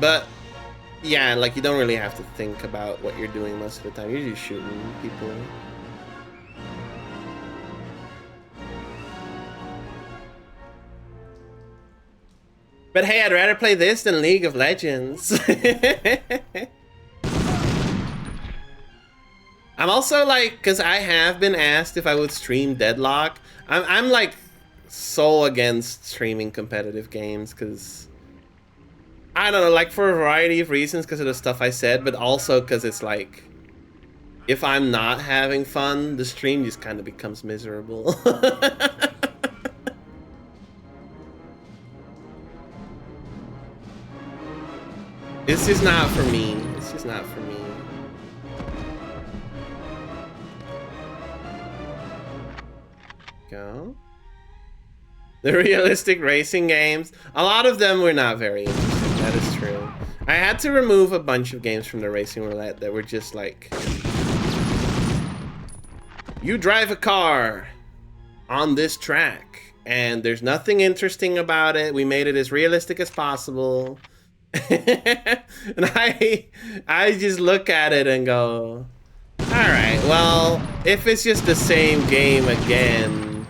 But yeah, like you don't really have to think about what you're doing most of the time. You're just shooting people. But hey, I'd rather play this than League of Legends. I'm also like, because I have been asked if I would stream Deadlock. I'm like so against streaming competitive games because I don't know, like for a variety of reasons because of the stuff I said, but also because it's like if I'm not having fun, the stream just kind of becomes miserable. It's just not for me. It's just not for me. Go. The realistic racing games, a lot of them were not very interesting. That is true. I had to remove a bunch of games from the racing roulette that were just like, you drive a car on this track and there's nothing interesting about it. We made it as realistic as possible. And I just look at it and go, all right, well, if it's just the same game again,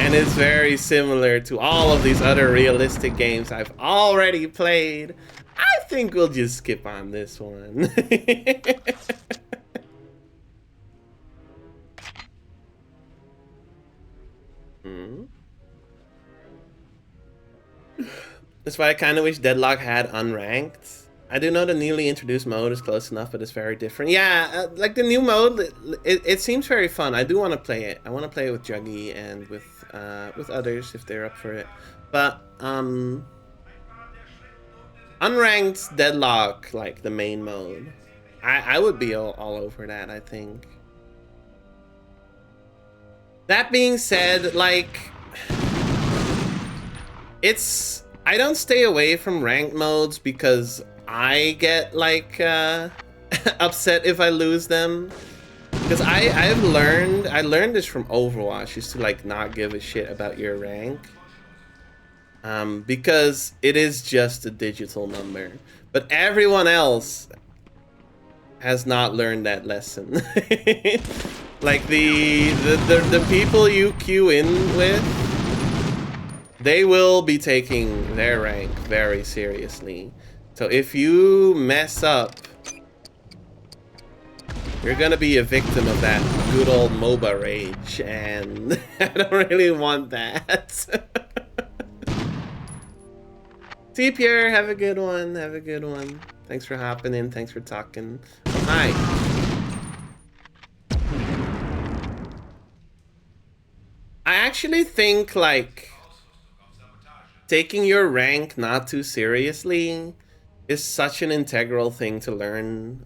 and it's very similar to all of these other realistic games I've already played, I think we'll just skip on this one. That's why I kind of wish Deadlock had unranked. I do know the newly introduced mode is close enough, but it's very different. Yeah, like the new mode, it seems very fun. I do want to play it. I want to play it with Juggy and with others if they're up for it. But unranked Deadlock, like the main mode, I would be all over that. I think. That being said, like, I don't stay away from ranked modes because I get like upset if I lose them. Because I learned this from Overwatch, is to like not give a shit about your rank. Because it is just a digital number. But everyone else has not learned that lesson. Like the people you queue in with, they will be taking their rank very seriously. So if you mess up, you're gonna be a victim of that good old MOBA rage, and I don't really want that. See, Pierre, have a good one. Have a good one. Thanks for hopping in. Thanks for talking. Oh, hi. I actually think, like, taking your rank not too seriously is such an integral thing to learn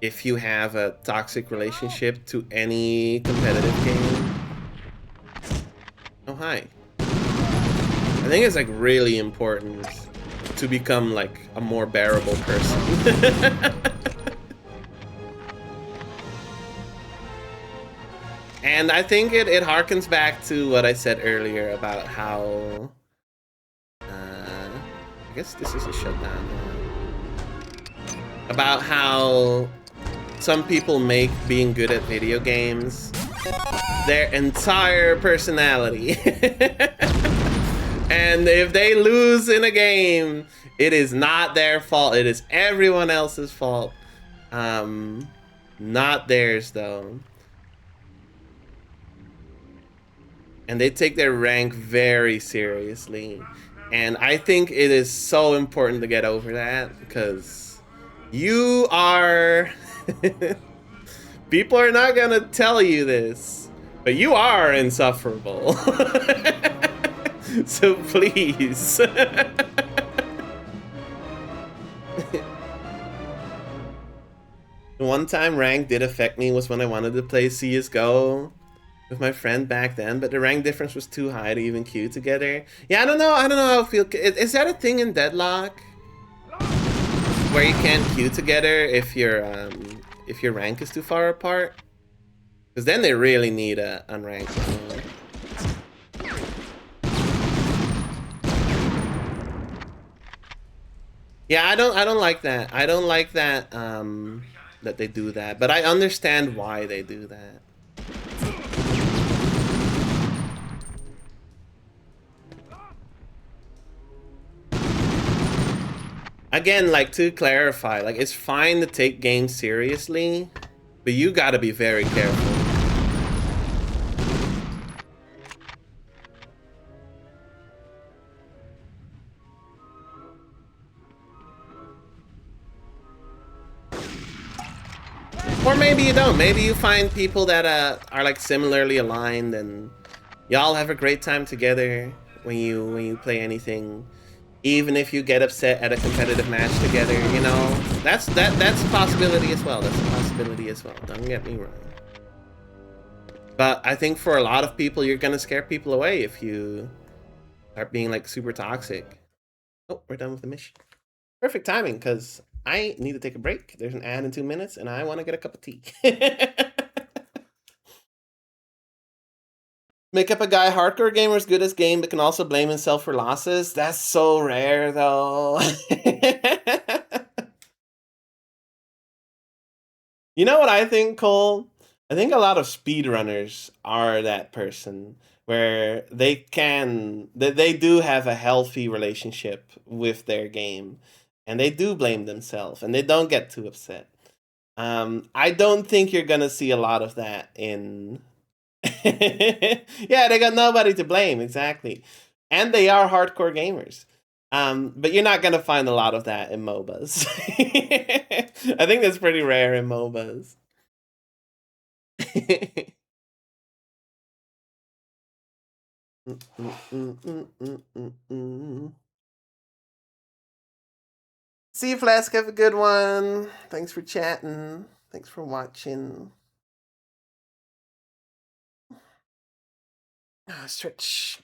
if you have a toxic relationship to any competitive game. Oh, hi. I think it's like really important to become like a more bearable person. And I think it harkens back to what I said earlier about how I guess this is a shutdown. About how some people make being good at video games their entire personality. And if they lose in a game, it is not their fault. It is everyone else's fault. Not theirs, though. And they take their rank very seriously. And I think it is so important to get over that, because you are... People are not gonna tell you this, but you are insufferable. So please. One time rank did affect me was when I wanted to play CSGO with my friend back then, but the rank difference was too high to even queue together. Yeah, I don't know how I feel. Is that a thing in Deadlock? Where you can't queue together if your rank is too far apart? Because then they really need a unranked. Yeah, I don't like that. I don't like that that they do that, but I understand why they do that. Again, like, to clarify, like, it's fine to take games seriously, but you gotta be very careful. Or maybe you don't. Maybe you find people that are like similarly aligned, and y'all have a great time together when you play anything. Even if you get upset at a competitive match together, you know, that's a possibility as well. That's a possibility as well. Don't get me wrong. But I think for a lot of people, you're gonna scare people away if you start being like super toxic. Oh, we're done with the mission. Perfect timing, because I need to take a break. There's an ad in 2 minutes, and I want to get a cup of tea. Make up a guy hardcore gamer is good as game, but can also blame himself for losses. That's so rare, though. You know what I think, Cole? I think a lot of speedrunners are that person where they do have a healthy relationship with their game, and they do blame themselves, and they don't get too upset. I don't think you're gonna see a lot of that in. Yeah, they got nobody to blame, exactly. and they are hardcore gamers. But you're not gonna find a lot of that in MOBAs. I think that's pretty rare in MOBAs. See you, Flask. Have a good one. Thanks for chatting. Thanks for watching. Stretch.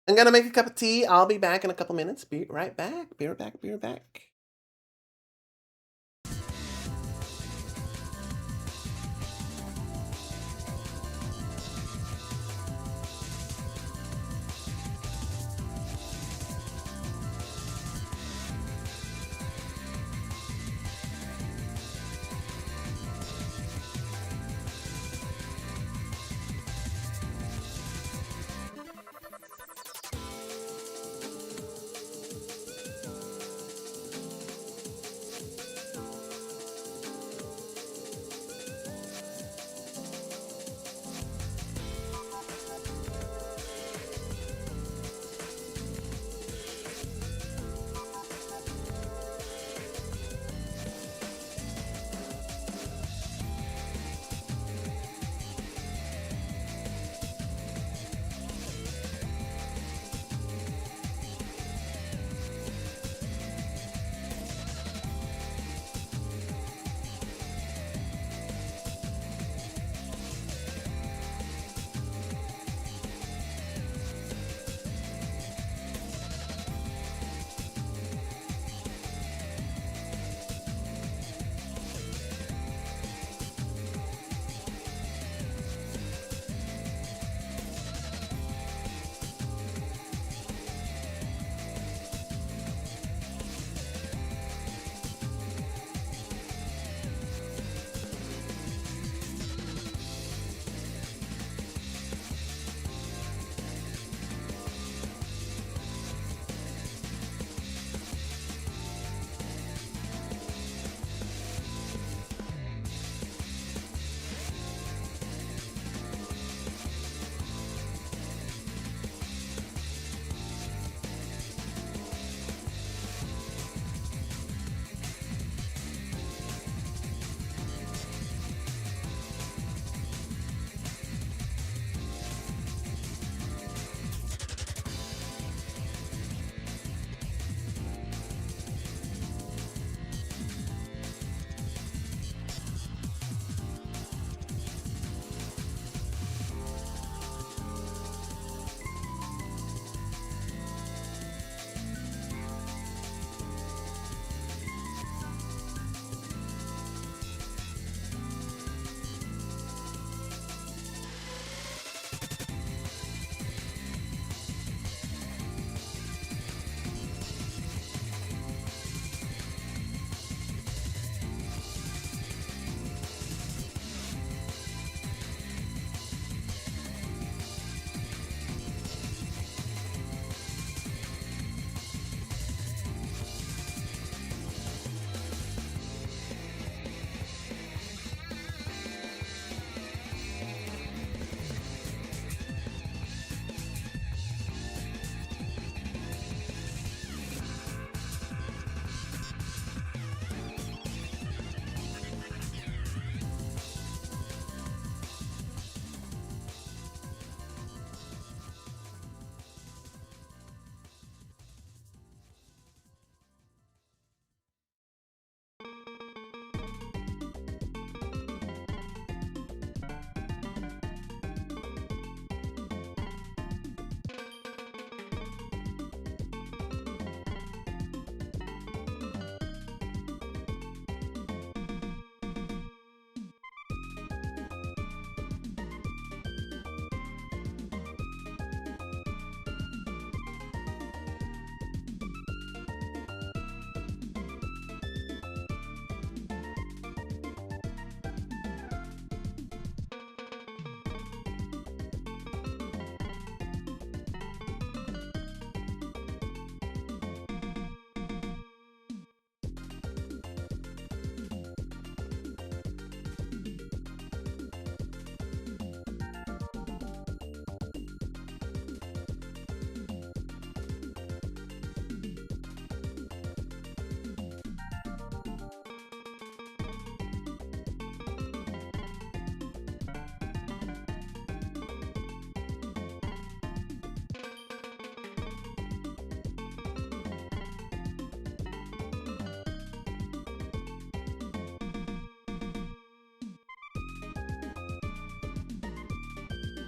I'm gonna make a cup of tea. I'll be back in a couple minutes. Be right back. Be right back. Be right back.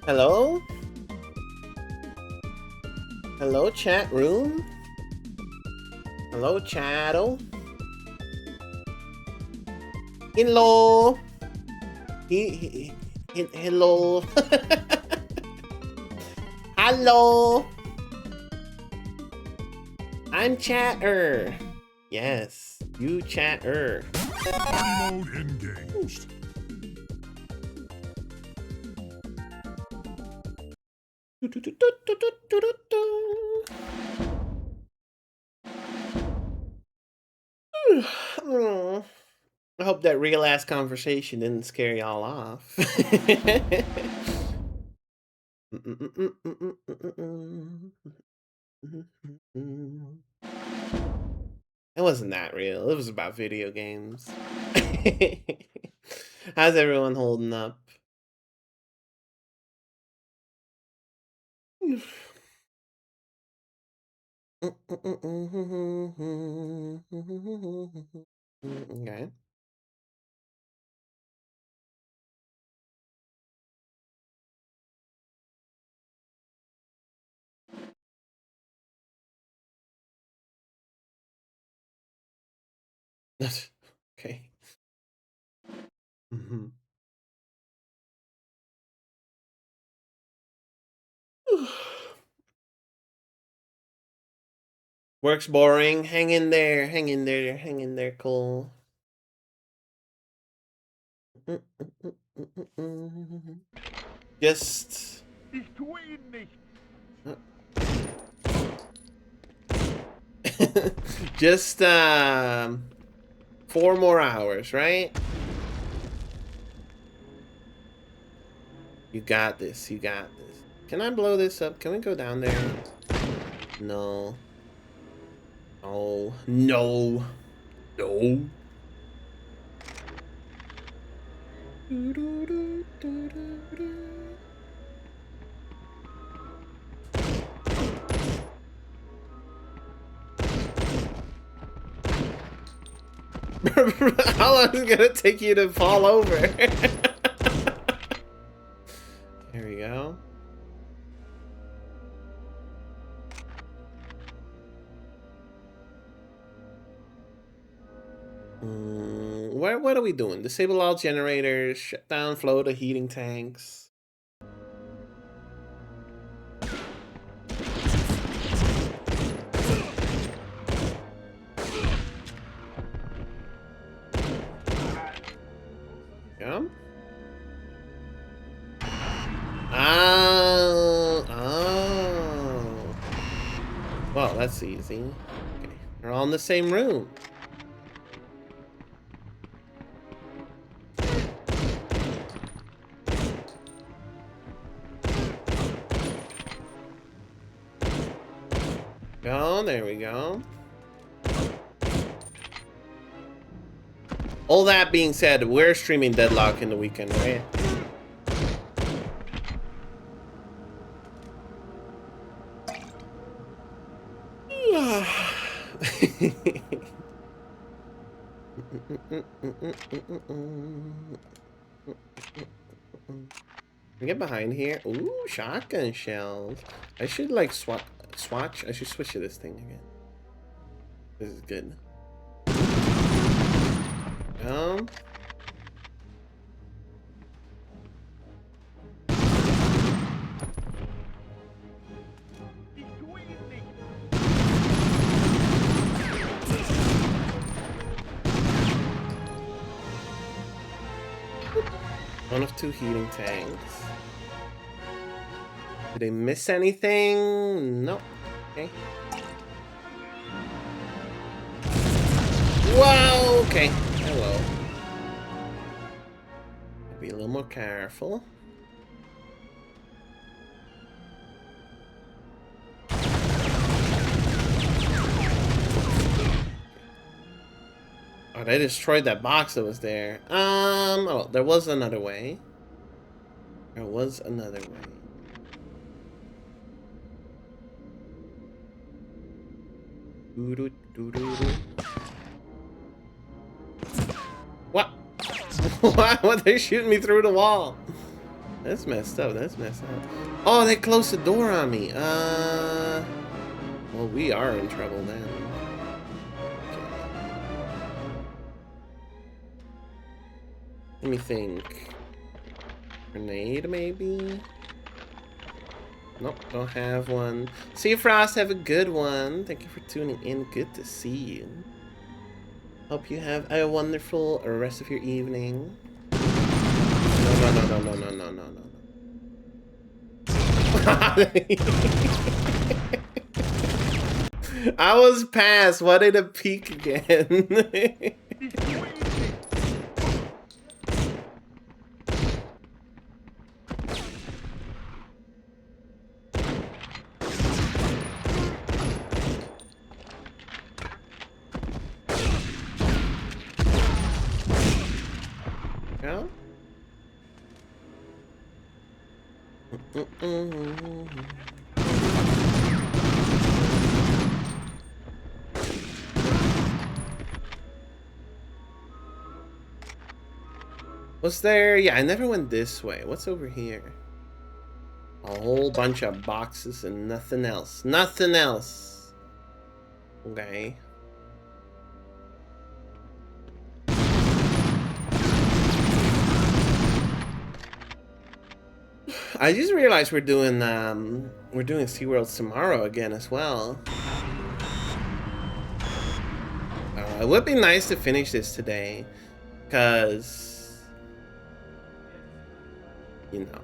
Hello? Hello, chat room? Hello, chattel? Hello? Hello? Hello? I'm chatter. Yes, you chatter. Party mode engaged. I hope that real ass conversation didn't scare y'all off. It wasn't that real. It was about video games. How's everyone holding up? Okay. Okay. Mhm. Work's boring. Hang in there. Hang in there. Hang in there, Cole. Just. Ich tue ihn nicht. Just 4 more hours, right? You got this. You got this. Can I blow this up? Can we go down there? No. Oh, no. No. How long is it gonna take you to fall over? There we go. What are we doing? Disable all generators, shut down flow to heating tanks. Yeah. Oh. Well, that's easy. Okay. They're all in the same room. Oh, there we go. All that being said, we're streaming Deadlock in the weekend, right? Get behind here. Ooh, shotgun shells. I should like swatch. I should switch to this thing again. This is good. Um. Ich tue ihn nicht. 1 of 2 heating tanks. Did they miss anything? No. Okay. Whoa! Okay. Hello. Be a little more careful. Oh, they destroyed that box that was there. Oh, there was another way. There was another way. What? What? They're shooting me through the wall. That's messed up. That's messed up. Oh, they closed the door on me. Well, we are in trouble then. Okay. Let me think. Grenade, maybe? Nope, don't have one. See you, Frost. Have a good one. Thank you for tuning in. Good to see you. Hope you have a wonderful rest of your evening. No, no, no, no, no, no, no, no, no. I was past. What did it peak again? No? Was there? Yeah, I never went this way. What's over here? A whole bunch of boxes and nothing else. Nothing else. Okay. I just realized we're doing SeaWorlds tomorrow again as well. It would be nice to finish this today, cause you know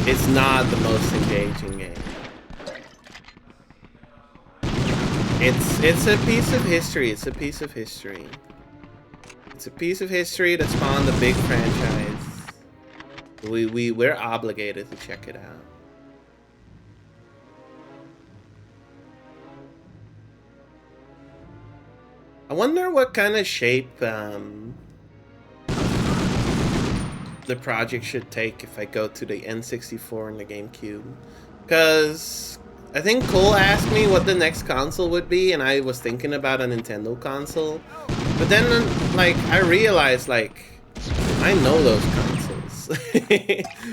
it's not the most engaging game. It's a piece of history. It's a piece of history. It's a piece of history that spawned a big franchise. We're obligated to check it out. I wonder what kind of shape the project should take if I go to the N64 and the GameCube. Because I think Cole asked me what the next console would be, and I was thinking about a Nintendo console. But then, like, I realized, like, I know those consoles.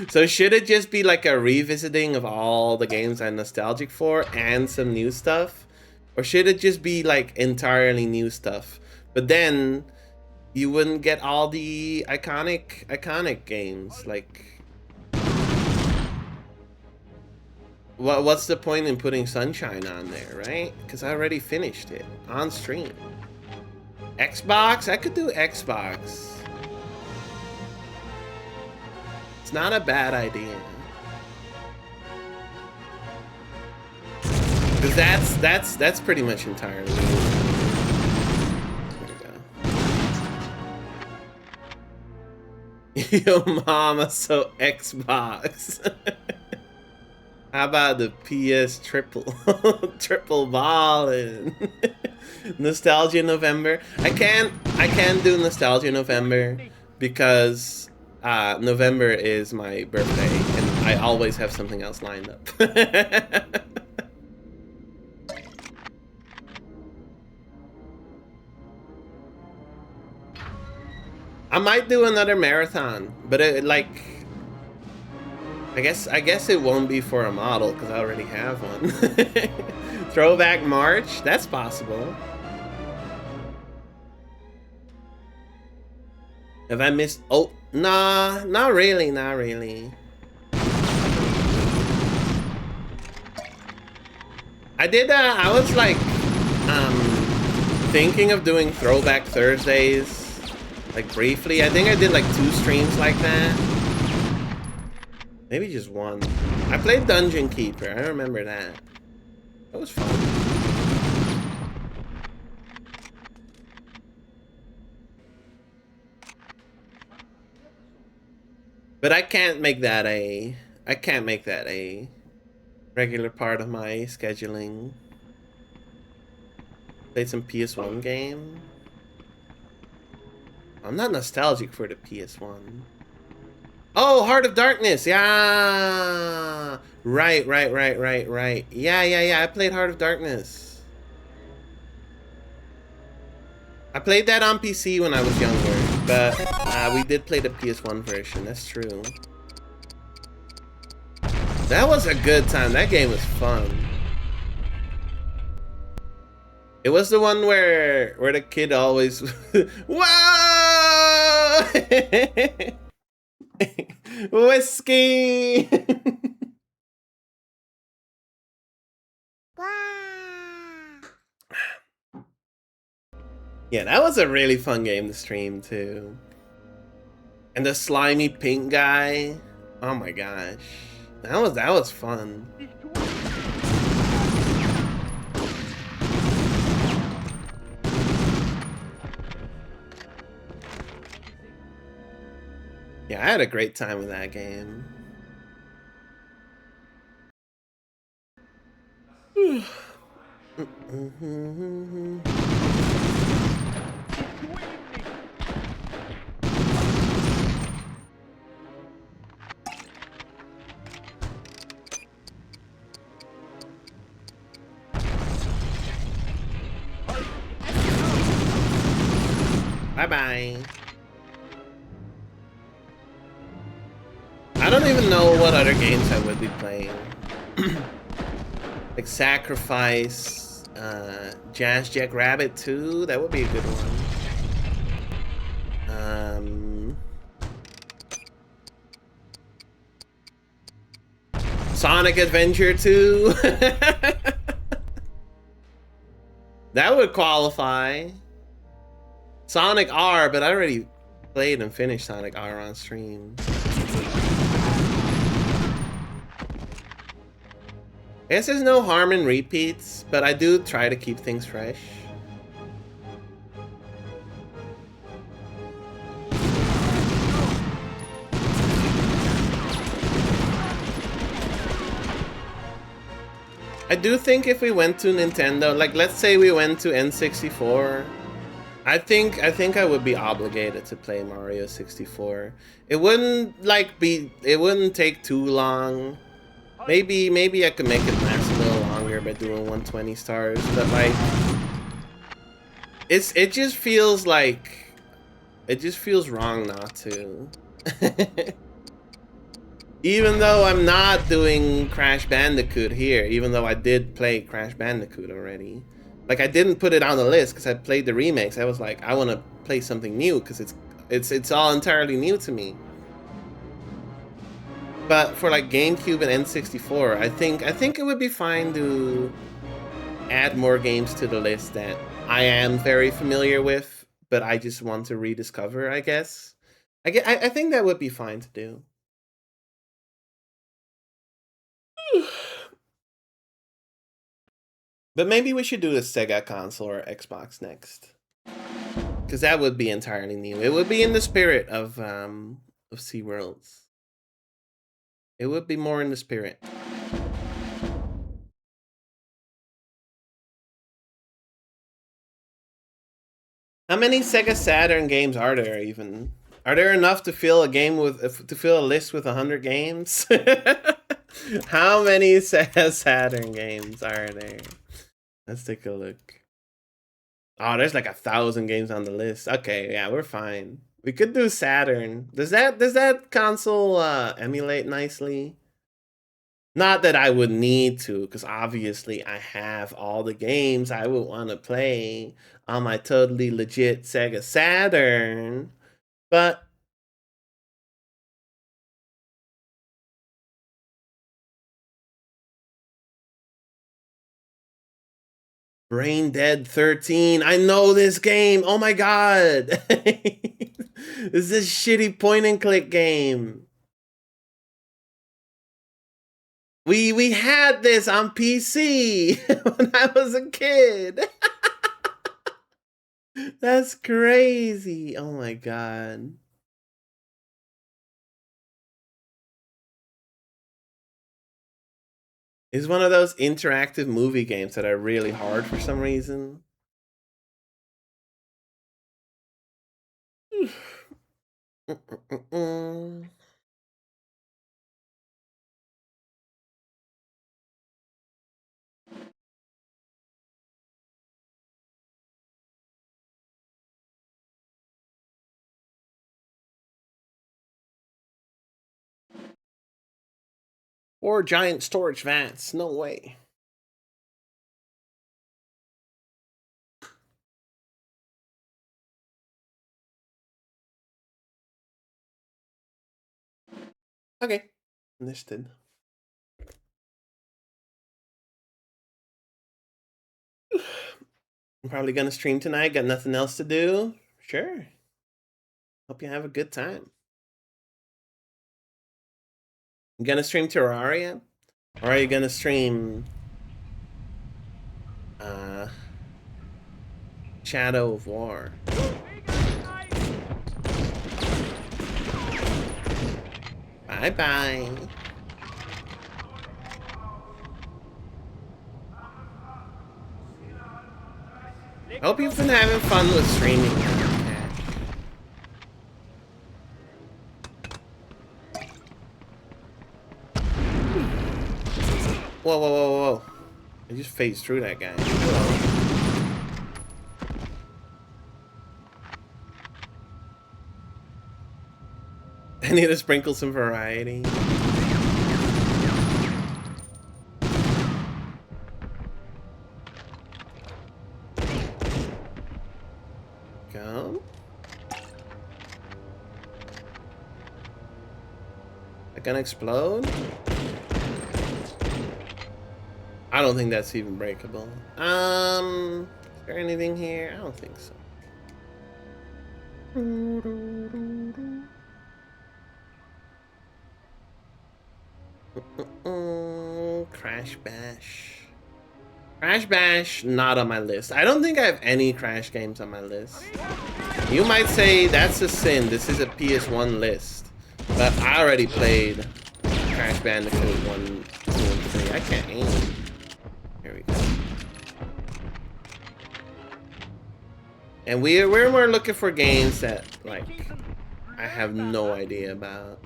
So should it just be like a revisiting of all the games I'm nostalgic for and some new stuff? Or should it just be like entirely new stuff? But then you wouldn't get all the iconic games. Like, what's the point in putting Sunshine on there, right? Because I already finished it on stream. Xbox? I could do Xbox. It's not a bad idea. Because that's pretty much entirely new. There we go. Yo, mama, so Xbox. How about the PS triple ballin'? Nostalgia November. I can't do Nostalgia November because November is my birthday and I always have something else lined up. I might do another marathon, but I guess it won't be for a model because I already have one. Throwback March, that's possible. Have I missed? Oh, nah, not really, not really. I did. I was like, thinking of doing Throwback Thursdays, like briefly. I think I did like 2 streams like that. Maybe just 1. I played Dungeon Keeper. I remember that. That was fun. But I can't make that a regular part of my scheduling. Played some PS1 game. I'm not nostalgic for the PS1. Oh, Heart of Darkness. Yeah. Right. Yeah. I played Heart of Darkness. I played that on PC when I was younger. But we did play the PS1 version, that's true. That was a good time. That game was fun. It was the one where the kid always whoa whiskey. Yeah, that was a really fun game to stream too. And the slimy pink guy. Oh my gosh. That was fun. Yeah, I had a great time with that game. Bye-bye. I don't even know what other games I would be playing. Like Sacrifice, Jazz Jack Rabbit 2, that would be a good one. Sonic Adventure 2. That would qualify. Sonic R, but I already played and finished Sonic R on stream. I guess there's no harm in repeats, but I do try to keep things fresh. I do think if we went to Nintendo, like let's say we went to N64, I think I would be obligated to play Mario 64. It wouldn't it wouldn't take too long. Maybe I could make it last a little longer by doing 120 stars, but like it just feels wrong not to. Even though I'm not doing Crash Bandicoot here, even though I did play Crash Bandicoot already. Like I didn't put it on the list because I played the remakes. I was like, I want to play something new because it's all entirely new to me. But for like GameCube and N64, I think it would be fine to add more games to the list that I am very familiar with, but I just want to rediscover, I guess. I think that would be fine to do. But maybe we should do a Sega console or Xbox next. Because that would be entirely new. It would be in the spirit of SeaWorlds. It would be more in the spirit. How many Sega Saturn games are there even? Are there enough to fill a game with to fill a list with 100 games? How many Sega Saturn games are there? Let's take a look. Oh, there's like 1,000 games on the list. Okay, yeah, we're fine. We could do Saturn. Does that console emulate nicely? Not that I would need to, because obviously I have all the games I would want to play on my totally legit Sega Saturn. But Brain Dead 13. I know this game. Oh my god. This is a shitty point and click game. We had this on PC when I was a kid. That's crazy. Oh my god. It's one of those interactive movie games that are really hard for some reason. 4 giant storage vats. No way. Okay. Understood. I'm probably gonna stream tonight. Got nothing else to do. Sure. Hope you have a good time. You gonna stream Terraria? Or are you gonna stream Shadow of War? Bye bye. Hope you've been having fun with streaming. Whoa, whoa, whoa, whoa. I just phased through that guy. I need to sprinkle some variety. Go. That gonna explode? I don't think that's even breakable. Is there anything here? I don't think so. Crash Bash. Crash Bash, not on my list. I don't think I have any Crash games on my list. You might say that's a sin. This is a PS1 list. But I already played Crash Bandicoot 1, 2, and 3. I can't aim. Here we go. And we're more looking for games that, like, I have no idea about.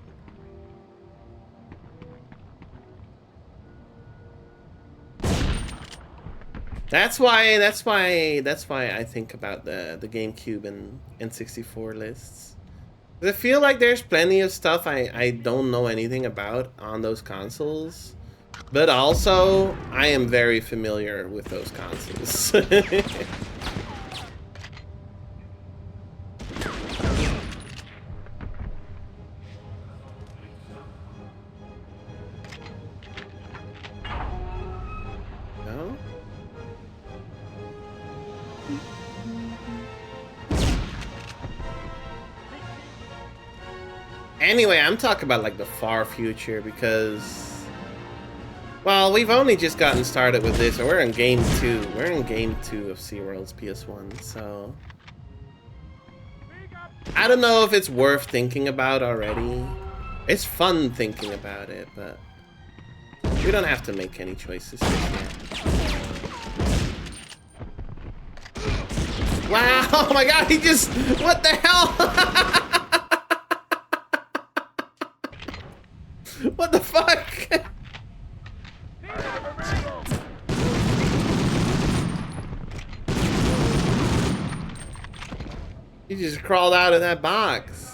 That's why I think about the GameCube and N64 lists. I feel like there's plenty of stuff I don't know anything about on those consoles, but also I am very familiar with those consoles. No? Anyway, I'm talking about like the far future because, well, we've only just gotten started with this, and we're in game 2. We're in game 2 of SeaWorld's PS1, so I don't know if it's worth thinking about already. It's fun thinking about it, but we don't have to make any choices yet. Wow, oh my god, he just, what the hell? What the fuck? He just crawled out of that box.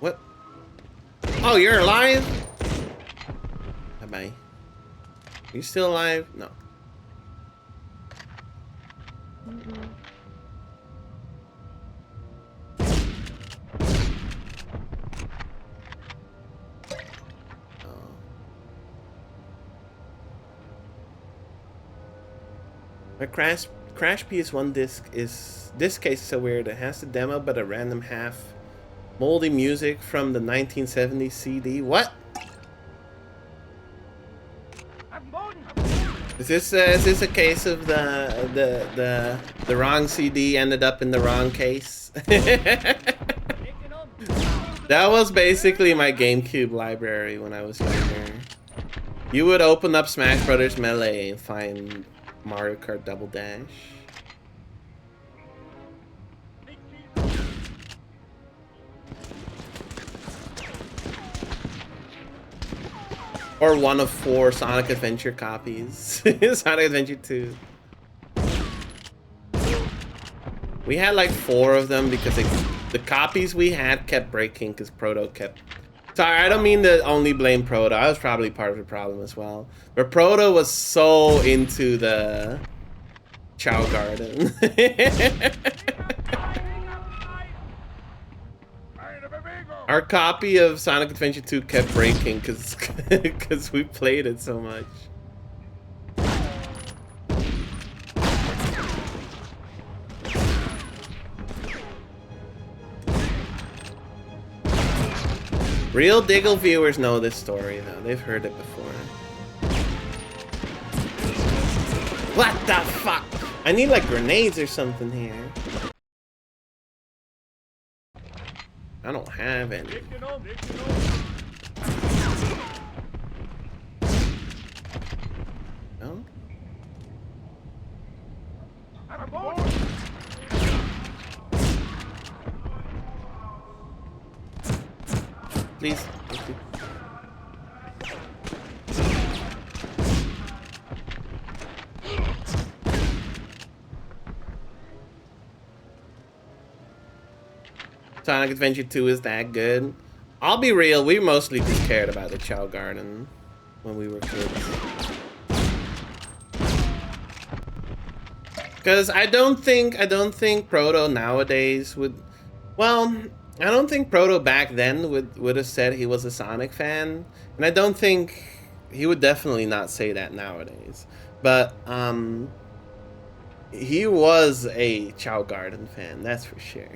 What? Oh, you're alive? Bye-bye. Are you still alive? No. My Crash PS1 disc case is so weird. It has the demo, but a random half moldy music from the 1970s CD. What? Is this a case of the wrong CD ended up in the wrong case? That was basically my GameCube library when I was younger. You would open up Smash Brothers Melee and find Mario Kart Double Dash. Or one of 4 Sonic Adventure copies. Sonic Adventure 2. We had like 4 of them because the copies we had kept breaking because Proto kept... Sorry, I don't mean to only blame Proto. I was probably part of the problem as well. But Proto was so into the Chow Garden. Our copy of Sonic Adventure 2 kept breaking because we played it so much. Real Diggle viewers know this story though. They've heard it before. What the fuck? I need like grenades or something here. I don't have any. No? Please. Thank you. Sonic Adventure 2 is that good? I'll be real, we mostly just cared about the Chow Garden when we were kids. Because I don't think Proto nowadays would... Well, I don't think Proto back then would have said he was a Sonic fan. And I don't think... He would definitely not say that nowadays. But, he was a Chow Garden fan, that's for sure.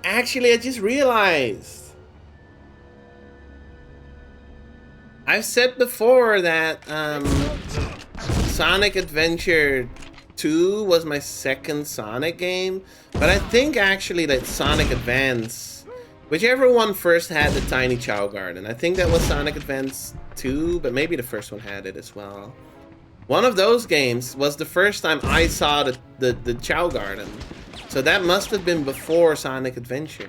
Actually, I just realized. I've said before that Sonic Adventure 2 was my second Sonic game, but I think actually that Sonic Advance, whichever one first had the tiny Chow Garden, I think that was Sonic Advance 2, but maybe the first one had it as well. One of those games was the first time I saw the Chow Garden. So that must have been before Sonic Adventure.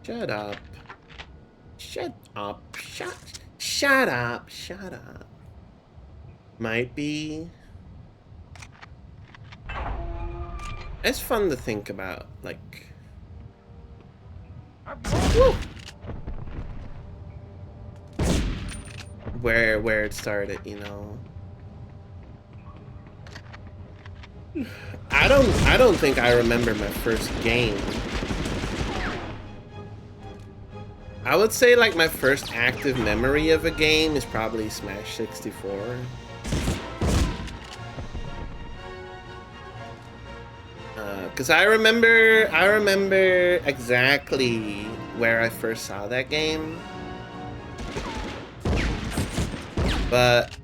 Shut up. Shut up. Shut up. Shut up. Might be... It's fun to think about, like... Woo! Where it started, you know. I don't think I remember my first game. I would say like my first active memory of a game is probably Smash 64. Cause I remember exactly where I first saw that game. But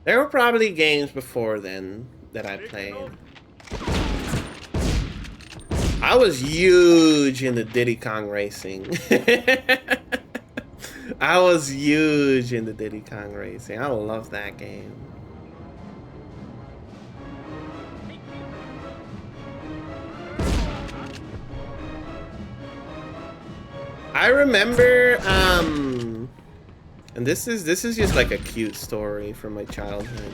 there were probably games before then that I played. I was huge into Diddy Kong Racing. I was huge into Diddy Kong Racing. I love that game. I remember, and this is just like a cute story from my childhood.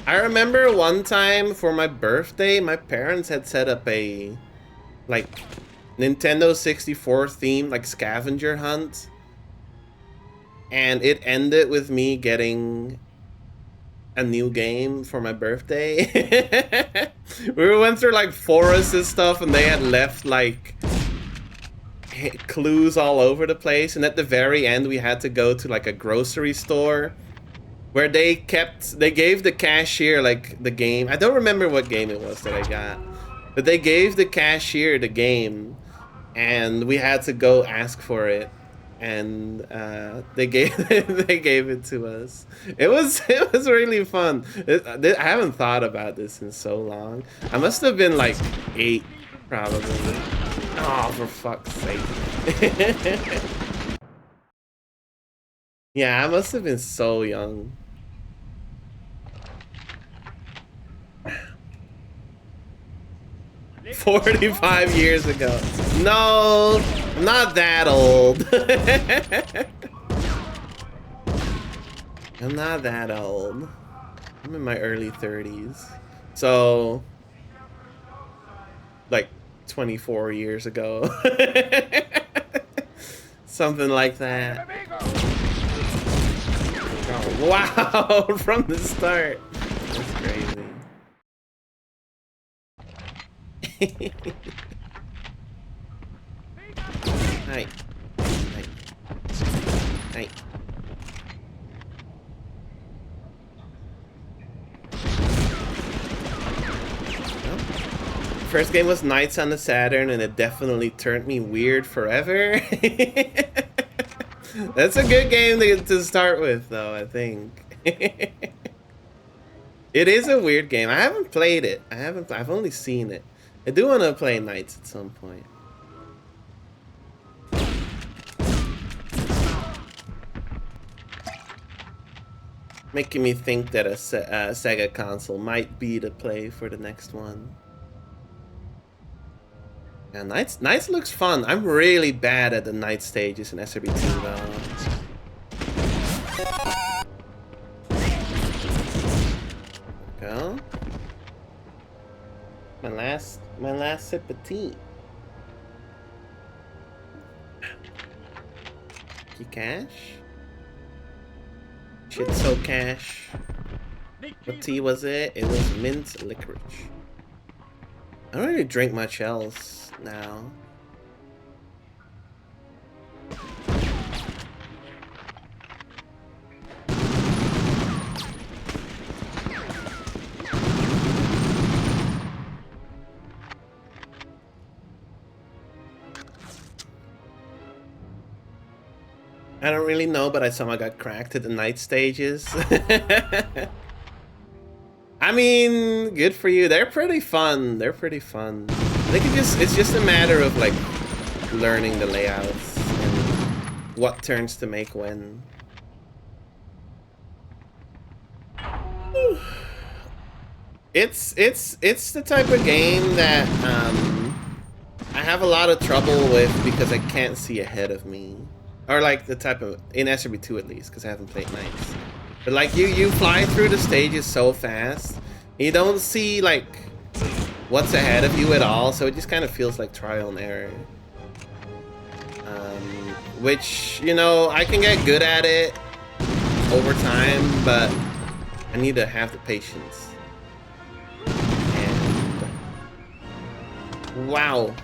I remember one time for my birthday, my parents had set up a like Nintendo 64 themed like scavenger hunt, and it ended with me getting a new game for my birthday. We went through like forests and stuff, and they had left like clues all over the place, and at the very end we had to go to like a grocery store where they gave the cashier like the game. I don't remember what game it was that I got, but they gave the cashier the game and we had to go ask for it. and they gave they gave it to us. It was really fun. I haven't thought about this in so long. I must have been like 8, probably. Oh, for fuck's sake! Yeah, I must have been so young. $45 years ago. No, I'm not that old. I'm not that old. I'm in my early 30s. So, like 24 years ago. Something like that. Oh, wow, from the start. That's crazy. Hi. Hi. Hi. First game was Knights on the Saturn, and it definitely turned me weird forever. That's a good game to start with, though, I think. It is a weird game. I haven't played it. I've only seen it. I do want to play Knights at some point. Making me think that a Sega console might be the play for the next one. Yeah, Knights looks fun. I'm really bad at the Knight stages in SRB2 though. Go. My last sip of tea. Key cash. Shit so cash. What tea was it? It was mint licorice. I don't really drink much else now. I don't really know, but I somehow got cracked at the night stages. I mean, good for you. They're pretty fun. They're pretty fun. I think it's just a matter of like learning the layouts and what turns to make when. It's the type of game that I have a lot of trouble with because I can't see ahead of me. Or like the type of, in SRB2 at least, because I haven't played Knights. But like you fly through the stages so fast, you don't see like what's ahead of you at all, so it just kind of feels like trial and error. Which, you know, I can get good at it over time, but I need to have the patience. And wow.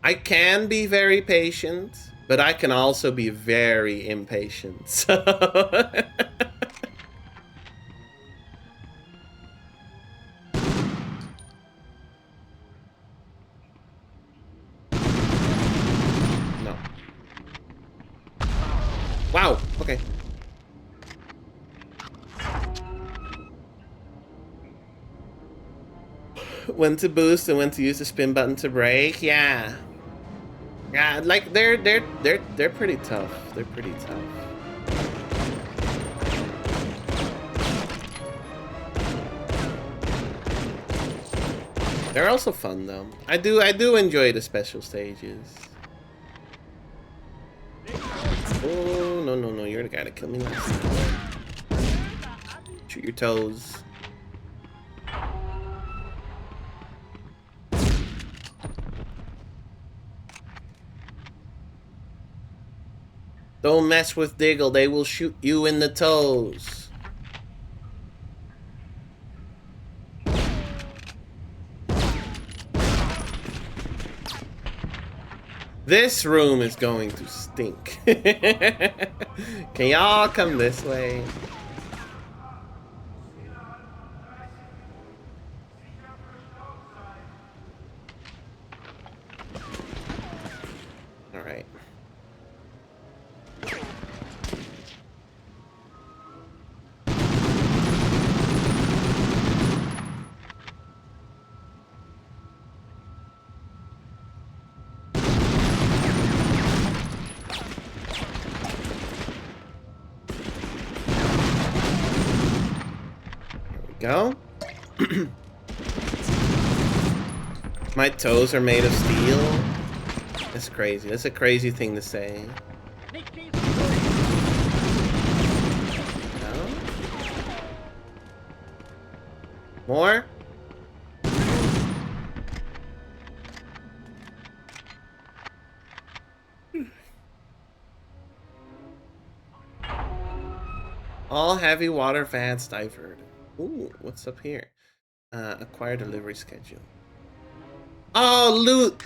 I can be very patient, but I can also be very impatient. So no. Wow, okay. When to boost and when to use the spin button to brake, yeah. Yeah, like they're pretty tough. They're pretty tough. They're also fun though. I do enjoy the special stages. Oh no, you're the guy that killed me last time. Shoot your toes. Don't mess with Diggle, they will shoot you in the toes. This room is going to stink. Can y'all come this way? Go. My toes are made of steel. That's crazy. That's a crazy thing to say. No? More? All heavy water fans diverted. Ooh, what's up here? Acquire delivery schedule. Oh, loot!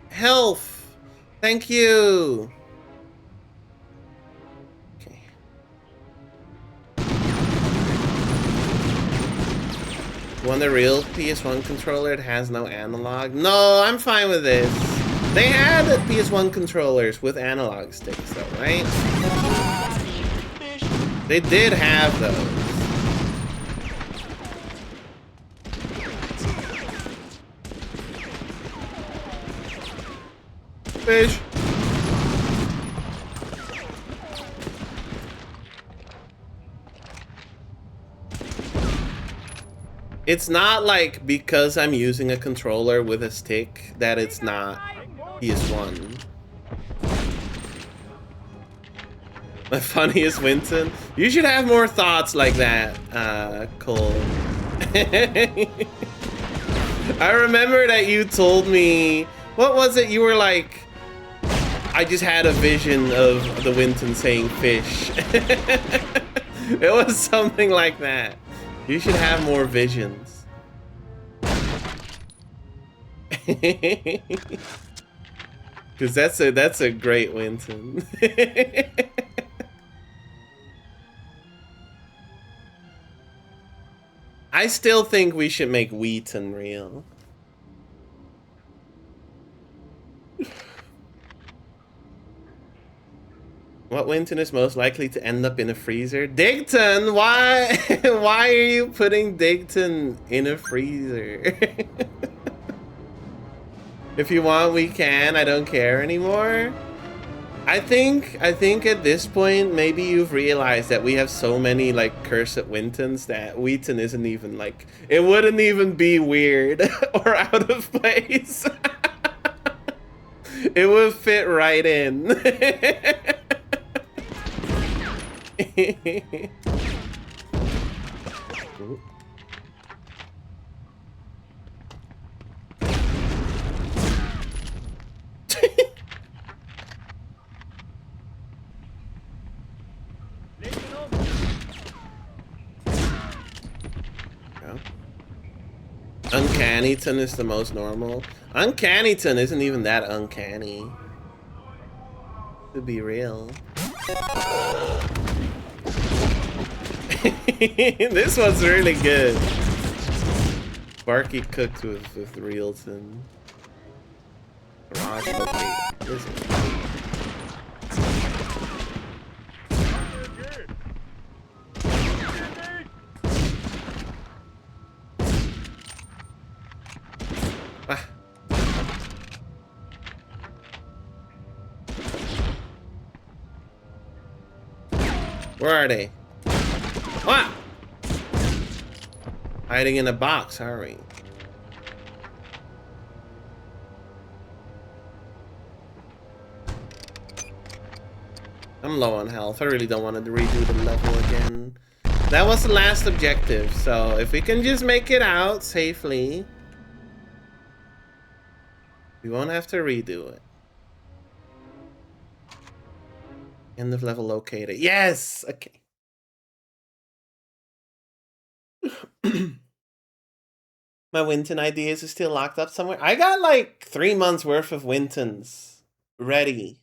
Health! Thank you! Okay. Want the real PS1 controller? It has no analog. No, I'm fine with this. They had PS1 controllers with analog sticks though, right? They did have those. Fish. It's not like because I'm using a controller with a stick that it's not PS1. The funniest Winton? You should have more thoughts like that, Cole. I remember that you told me, what was it? You were like, I just had a vision of the Winton saying fish. It was something like that. You should have more visions. Cause that's a great Winton. I still think we should make Wheaton real. What Winton is most likely to end up in a freezer? Digton, why why are you putting Digton in a freezer? If you want, we can. I don't care anymore. I think at this point maybe you've realized that we have so many like cursed Wintons that Wheaton isn't even like, it wouldn't even be weird or out of place. It would fit right in. Uncannyton is the most normal. Uncannyton isn't even that uncanny. To be real. This one's really good. Barky cooked with Realton. Garage located. Listen. Ah. Where are they? What? Hiding in a box, are we? I'm low on health. I really don't want to redo the level again. That was the last objective, so if we can just make it out safely, we won't have to redo it. End of level located. Yes! Okay. My Winton ideas are still locked up somewhere. I got like 3 months worth of Wintons ready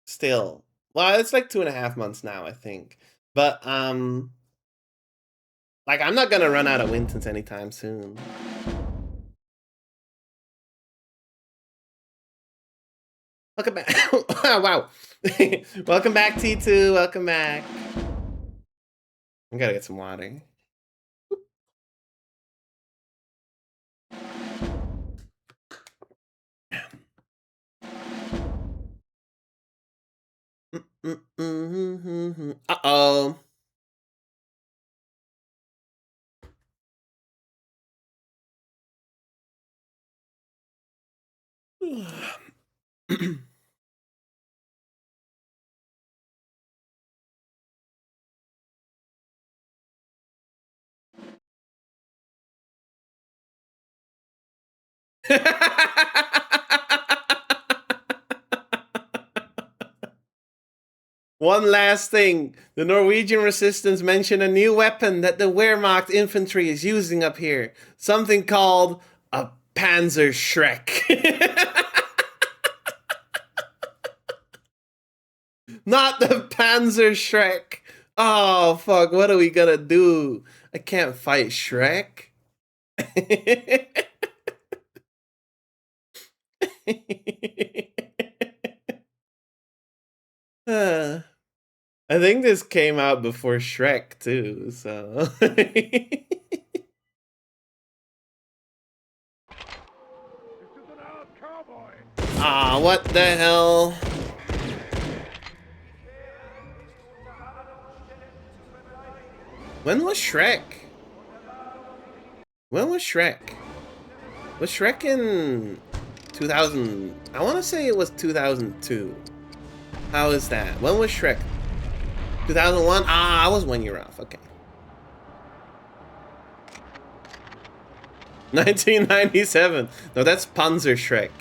still. Well, it's like 2.5 months now, I think. But like I'm not gonna run out of Wintons anytime soon. Welcome back. Wow. Welcome back, T2. Welcome back. I gotta get some water. Uh-oh. One last thing. The Norwegian resistance mentioned a new weapon that the Wehrmacht infantry is using up here. Something called a Panzer Shrek. Not the Panzer Shrek. Oh, fuck. What are we gonna do? I can't fight Shrek. I think this came out before Shrek too, so. Ah, what the hell? When was Shrek? When was Shrek? Was Shrek in 2000? I want to say it was 2002. How is that? When was Shrek? 2001? Ah, I was 1 year off. Okay. 1997. No, that's Panzer Shrek.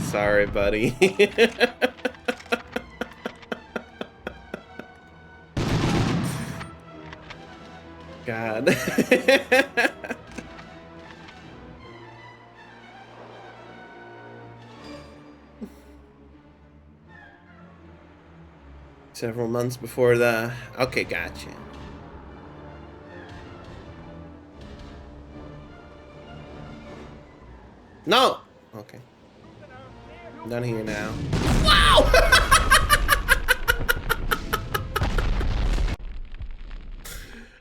Sorry, buddy. God. Several months before the... Okay, gotcha. No! Okay. I'm done here now. Wow!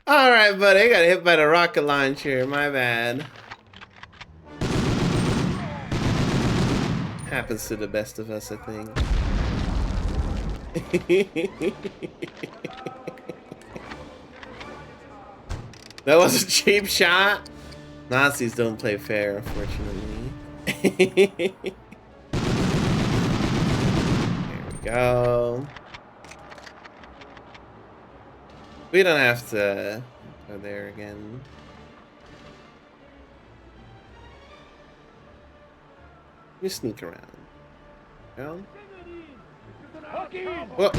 Alright, buddy. I got hit by the rocket launcher. My bad. Happens to the best of us, I think. That was a cheap shot. Nazis don't play fair, unfortunately. There we go. We don't have to go there again. We sneak around. Go. Whoa.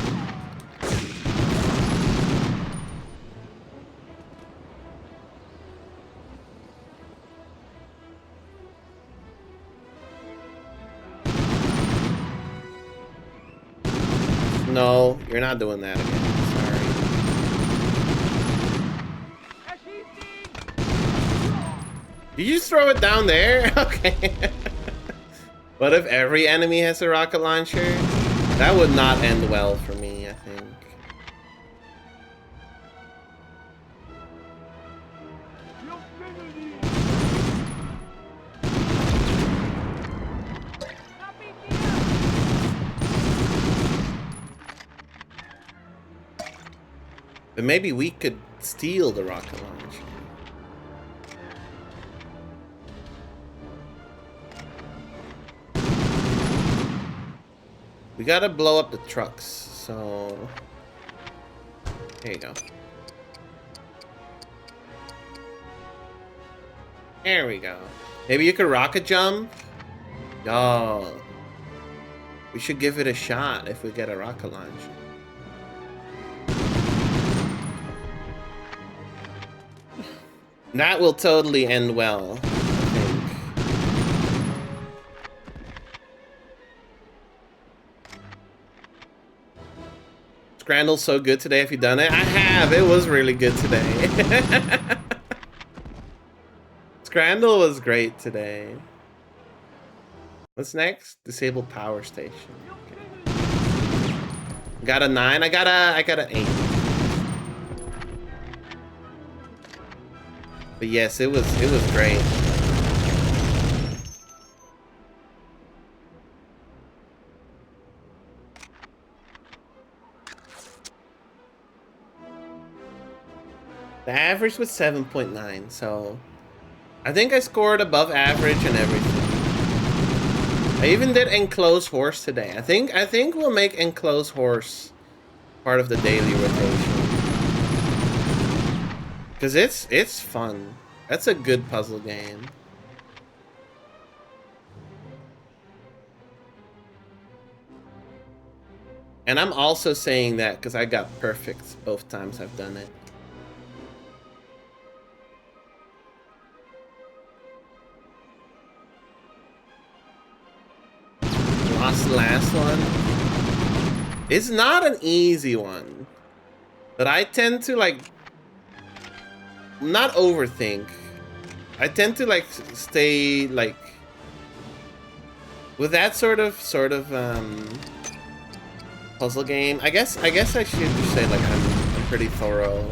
No, you're not doing that again. Sorry. Did you just throw it down there? Okay. What if every enemy has a rocket launcher? That would not end well for me, I think. But maybe we could steal the rocket launcher. We gotta blow up the trucks, so... There you go. There we go. Maybe you could rocket jump? Yo. We should give it a shot if we get a rocket launcher. That will totally end well, I think. Scrandle's so good today. Have you done it? I have. It was really good today. Scrandle was great today. What's next? Disable power station. Okay. Got a 9. I got an 8. But yes, it was great. The average was 7.9, so I think I scored above average and everything. I even did enclosed horse today. I think we'll make enclosed horse part of the daily rotation. Cause it's fun. That's a good puzzle game. And I'm also saying that because I got perfects both times I've done it. Lost the last one. It's not an easy one. But I tend to like not overthink. I tend to like stay like with that sort of puzzle game. I guess I should say like I'm pretty thorough.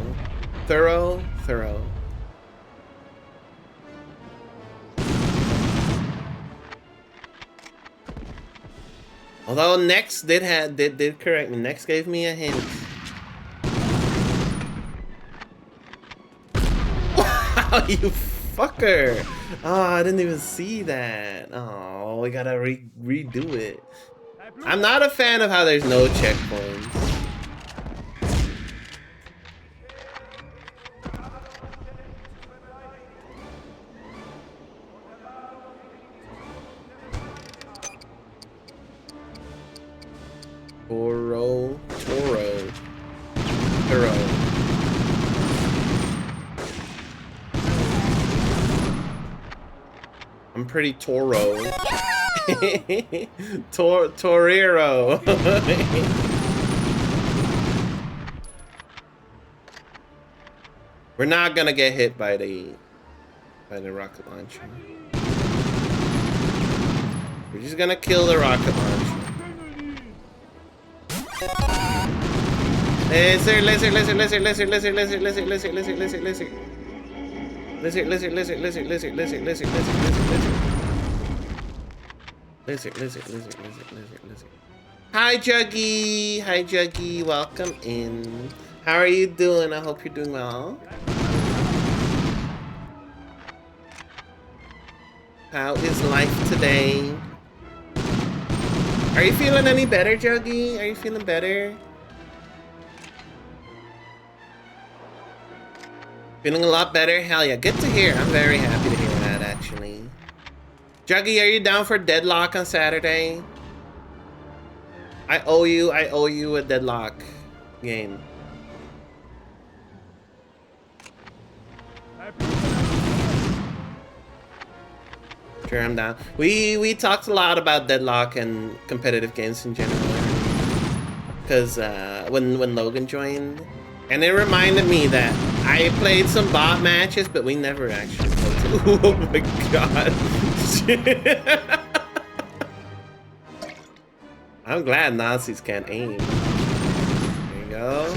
Although Nex did correct me. Nex gave me a hint. Wow, you fucker! Oh, I didn't even see that. Oh, we gotta redo it. I'm not a fan of how there's no checkpoints. Toro. I'm pretty Toro. Torero. We're not gonna get hit by the rocket launcher. We're just gonna kill the rocket launcher. Lizard. Hi Juggy, welcome in. How are you doing? I hope you're doing well. How is life today? Are you feeling any better, Juggy? Are you feeling better? Feeling a lot better? Hell yeah, good to hear. I'm very happy to hear that, actually. Juggy, are you down for Deadlock on Saturday? I owe you a Deadlock game. Sure, I'm down. We talked a lot about Deadlock and competitive games in general. Because when Logan joined, and it reminded me that I played some bot matches, but we never actually played. Oh my god. I'm glad Nazis can't aim. There you go.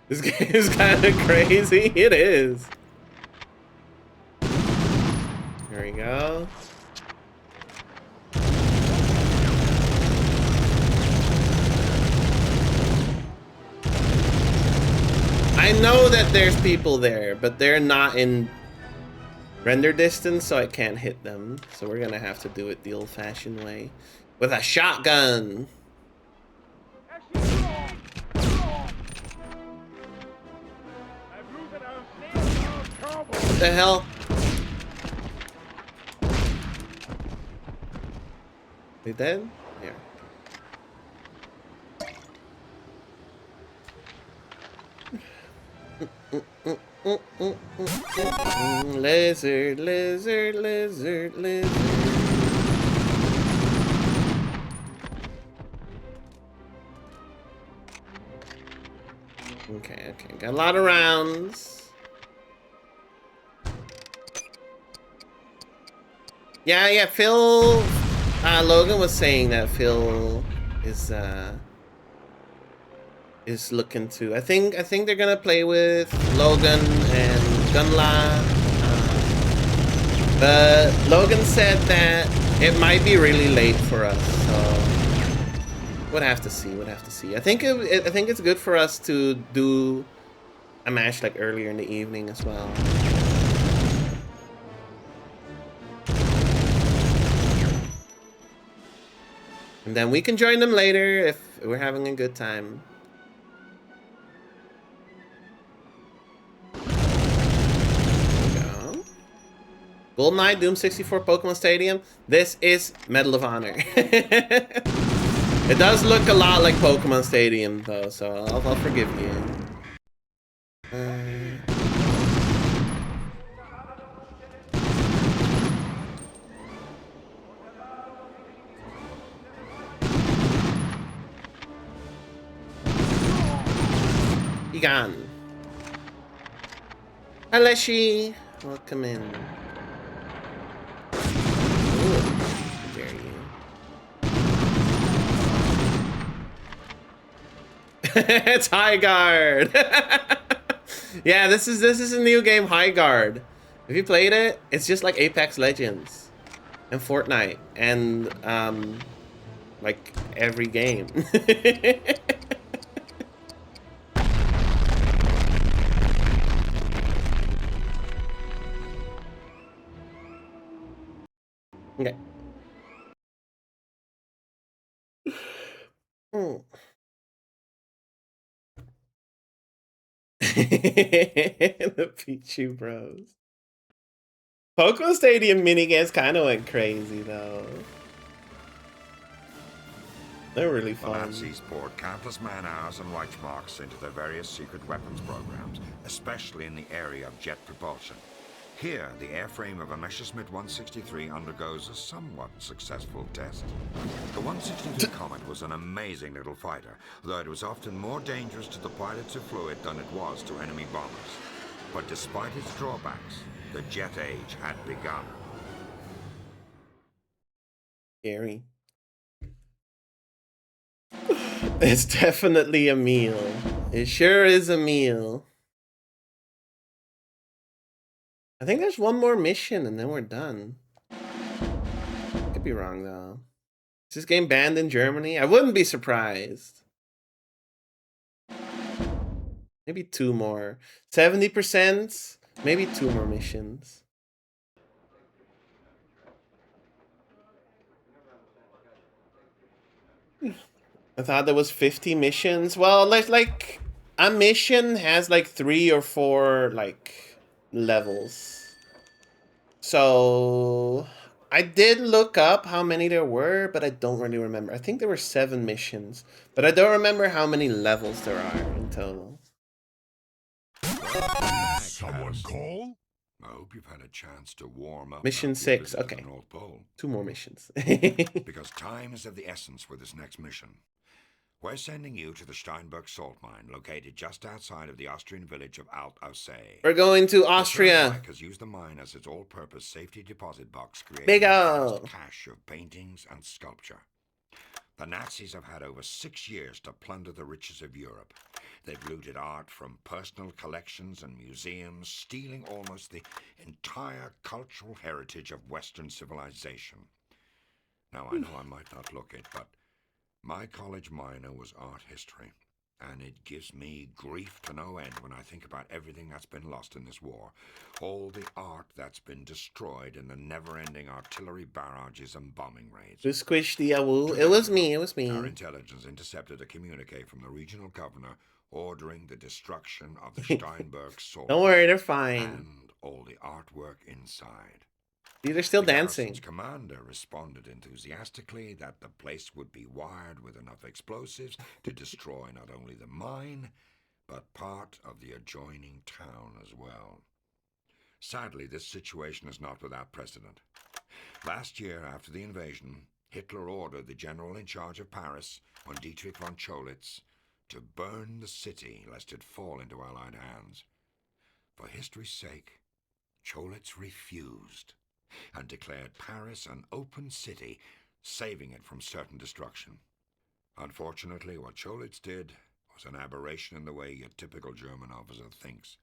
This game is kind of crazy. It is. There we go. I know that there's people there, but they're not in render distance, so I can't hit them. So we're gonna have to do it the old-fashioned way with a shotgun. What the hell? They dead? Yeah. Lizard, lizard, lizard, lizard. Okay, okay. Got a lot of rounds. Yeah, Phil... Logan was saying that Phil is looking to... I think they're gonna play with Logan and Gunla. But Logan said that it might be really late for us, so... We'd have to see, I think it's good for us to do a match like earlier in the evening as well. And then we can join them later if we're having a good time. There we go. GoldenEye, Doom 64, Pokemon Stadium. This is Medal of Honor. It does look a lot like Pokemon Stadium though, so I'll forgive you. Egon. Hi, Leshy. Welcome in. Ooh, how dare you. It's High Guard. Yeah, this is a new game, High Guard. Have you played it? It's just like Apex Legends and Fortnite and like every game. Okay. Mm. The Pichu Bros. Pokemon Stadium minigames kind of went crazy though. They're really The fun. Nazis poured countless man-hours and Weichmarks into their various secret weapons programs, especially in the area of jet propulsion. Here, the airframe of a Messerschmitt 163 undergoes a somewhat successful test. The 163 Comet was an amazing little fighter, though it was often more dangerous to the pilots who flew it than it was to enemy bombers. But despite its drawbacks, the jet age had begun. Scary. It's definitely a meal. It sure is a meal. I think there's one more mission and then we're done. Could be wrong though. Is this game banned in Germany? I wouldn't be surprised. Maybe 2 more. 70%? Maybe 2 more missions. I thought there was 50 missions. Well, like a mission has like 3 or 4 like levels. So I did look up how many there were, but I don't really remember. I think there were 7 missions, but I don't remember how many levels there are in total. Someone call? I hope you've had a chance to warm up. Mission 6, okay. The North Pole. 2 more missions. Because time is of the essence for this next mission. We're sending you to the Steinberg salt mine, located just outside of the Austrian village of Alt Aussee. We're going to The Austria. Third Reich has used the mine as its all-purpose safety deposit box, creating Big a O. vast cache of paintings and sculpture. The Nazis have had over 6 years to plunder the riches of Europe. They've looted art from personal collections and museums, stealing almost the entire cultural heritage of Western civilization. Now, I know I might not look it, but my college minor was art history, and it gives me grief to no end when I think about everything that's been lost in this war. All the art that's been destroyed in the never-ending artillery barrages and bombing raids. Who squished the awoo? It was me, Our intelligence intercepted a communique from the regional governor ordering the destruction of the Steinberg salt. Don't worry, they're fine. And all the artwork inside. See, they're still The dancing. garrison's commander responded enthusiastically that the place would be wired with enough explosives to destroy not only the mine, but part of the adjoining town as well. Sadly, this situation is not without precedent. Last year, after the invasion, Hitler ordered the general in charge of Paris, von Dietrich von Cholitz, to burn the city lest it fall into Allied hands. For history's sake, Cholitz refused and declared Paris an open city, saving it from certain destruction. Unfortunately, what Cholitz did was an aberration in the way a typical German officer thinks.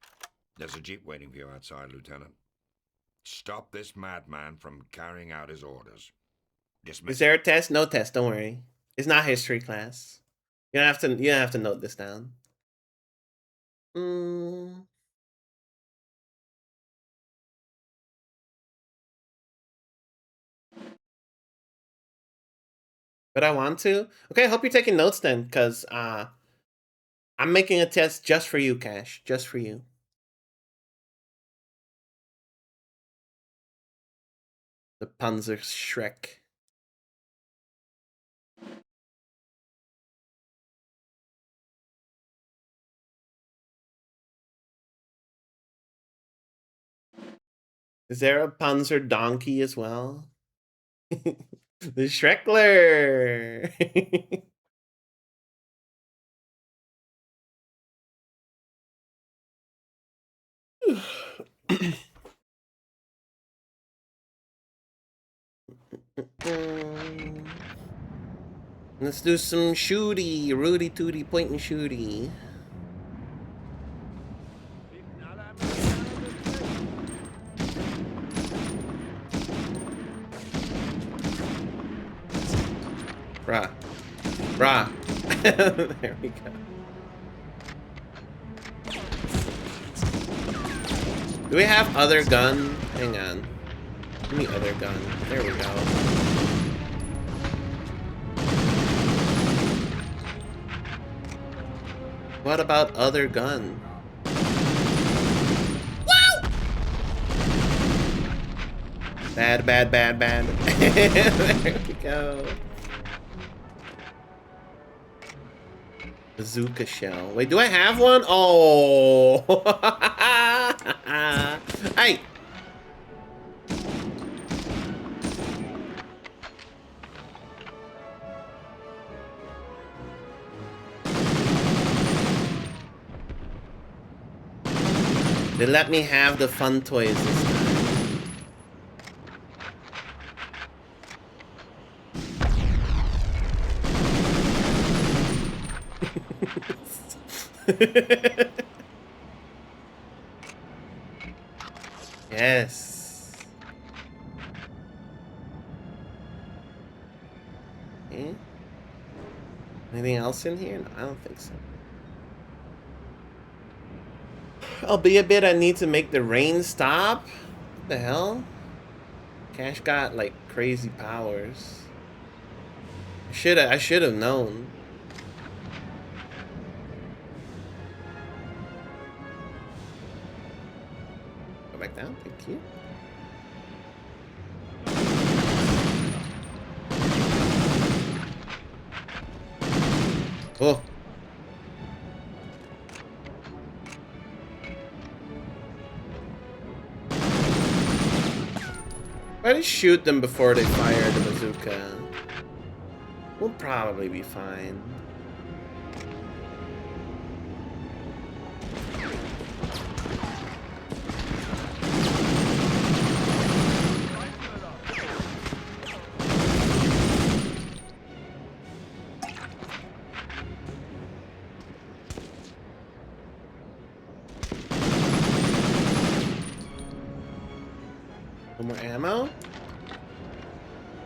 There's a jeep waiting for you outside, Lieutenant. Stop this madman from carrying out his orders. Dismiss. Is there a test? No test. Don't worry. It's not history class. You don't have to. You don't have to note this down. But I want to. Okay, I hope you're taking notes then, because I'm making a test just for you, Cash. Just for you. The Panzer Shrek. Is there a Panzer Donkey as well? The Shrekler. Let's do some shooty, Rudy Tooty point and shooty. Bruh. Bruh. There we go. Do we have other gun? Hang on. Give me other gun. There we go. What about other gun? Wow! Bad, bad, bad, bad. There we go. Bazooka shell. Wait, do I have one? Oh! Hey! They let me have the fun toys this time. Yes. Okay. Anything else in here? No, I don't think so. Albeit I need to make the rain stop. What the hell? Cash got like crazy powers. I should have known. Go back down, thank you. Oh. Why did shoot them before they fire the bazooka? We'll probably be fine. No more ammo?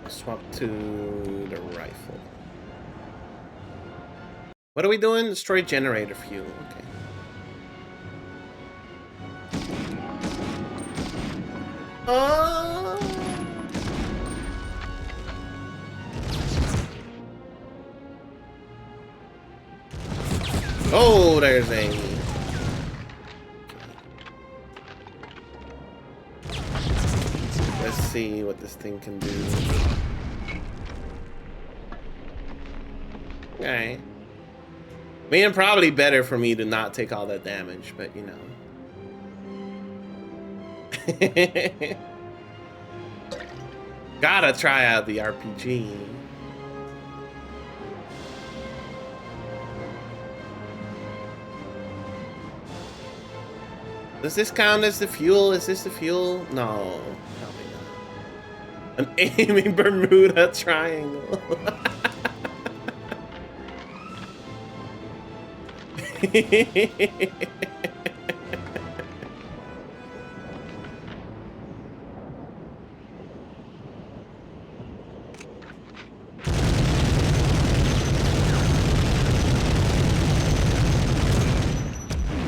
Swap to the rifle. What are we doing? Destroy generator fuel. Okay. Oh! Oh, there's Amy. Let's see what this thing can do. Okay. I mean, probably better for me to not take all that damage, but you know. Gotta try out the RPG. Does this count as the fuel? Is this the fuel? No, probably not. An aiming Bermuda Triangle.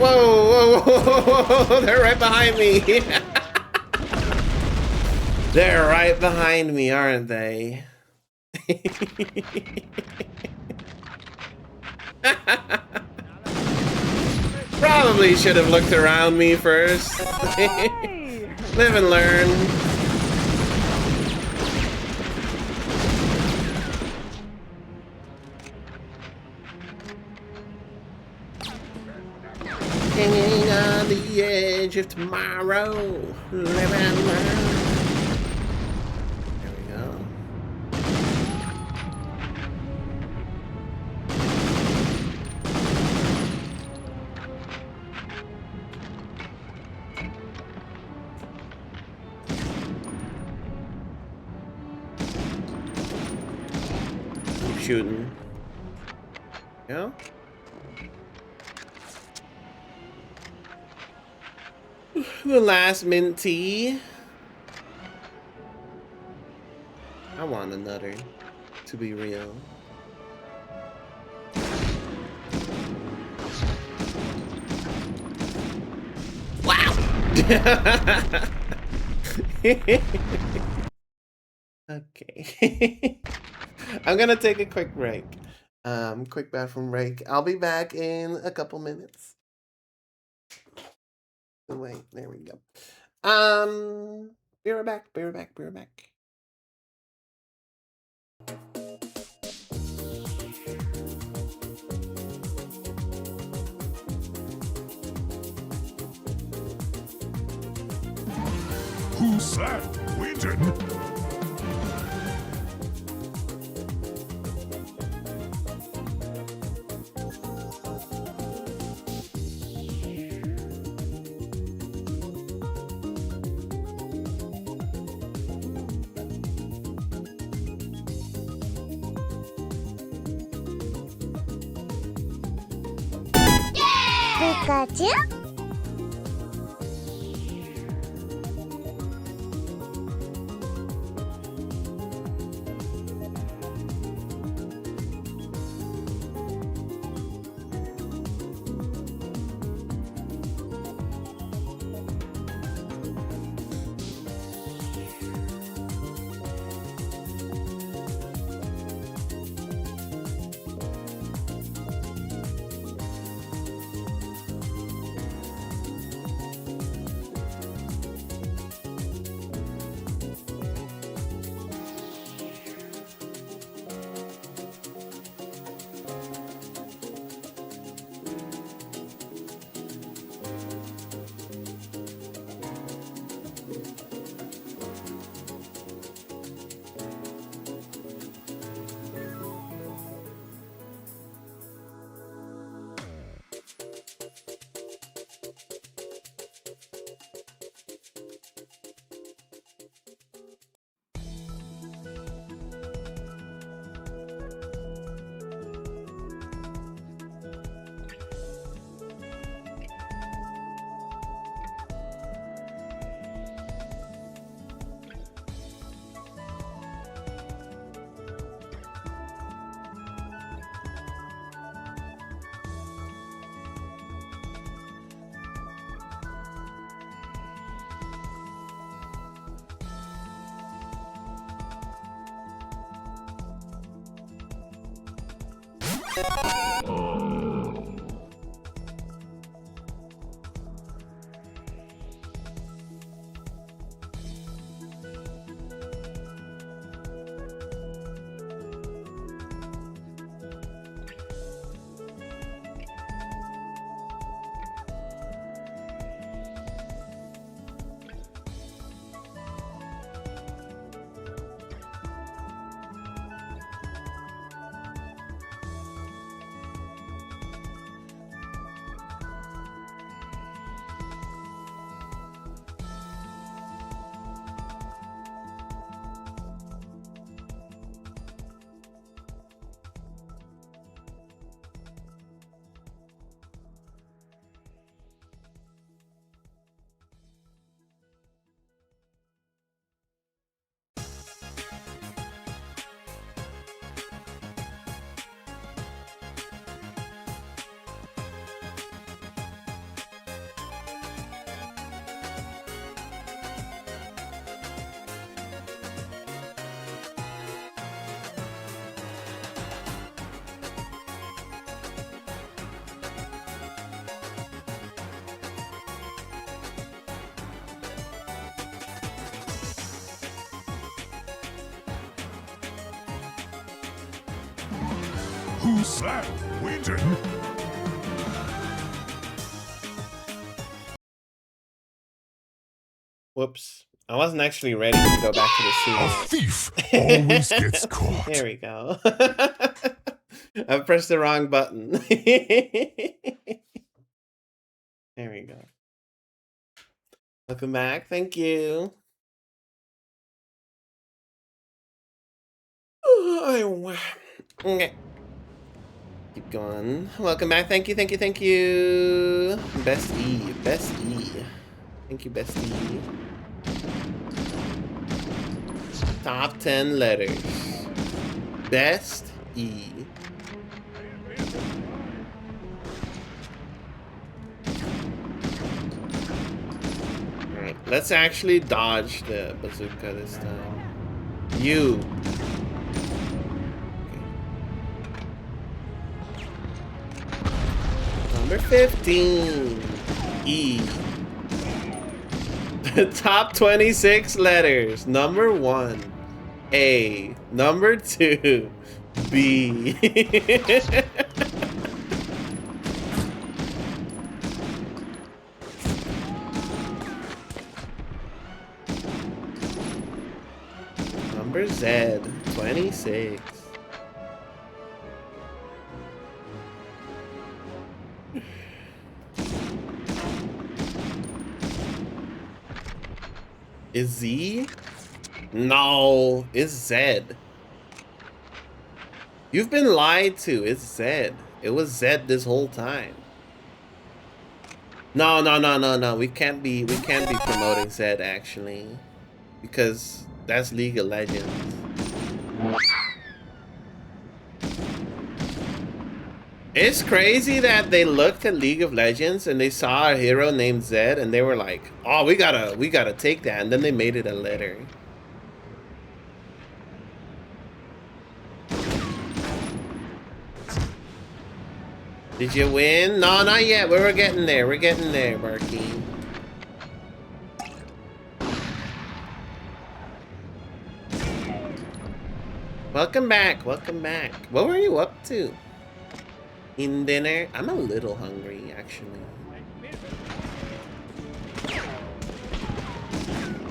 Whoa, whoa, whoa, whoa, they're right behind me. They're right behind me, aren't they? Probably should have looked around me first. Live and learn. Hanging on the edge of tomorrow. Live and learn. There we go. Keep shooting. Yeah. The last mint tea. I want another, to be real. Wow. Okay. I'm gonna take a quick break. Quick bathroom break. I'll be back in a couple minutes. Wait, there we go. Be right back, be right back, be right back. Who's that? We didn't. Pikachu? Who's that? Winton? Whoops. I wasn't actually ready to go back to the A scene. thief always gets caught. There we go. I pressed the wrong button. There we go. Welcome back. Thank you. Okay. Keep going. Welcome back. Thank you, thank you, thank you. Best E. Best E. Thank you, Best E. Top 10 letters. Best E. Alright, let's actually dodge the bazooka this time. You. Number 15. E. The top 26 letters. Number 1. A. Number 2. B. Number Z. 26. Is Z? No, it's Z. You've been lied to. It's Z. It was Z this whole time. No. We can't be promoting Z actually, because that's League of Legends. It's crazy that they looked at League of Legends and they saw a hero named Zed and they were like, "Oh, we gotta take that," and then they made it a letter. Did you win? No, not yet. We're getting there. We're getting there, Marky. Welcome back. Welcome back. What were you up to? In dinner? I'm a little hungry, actually.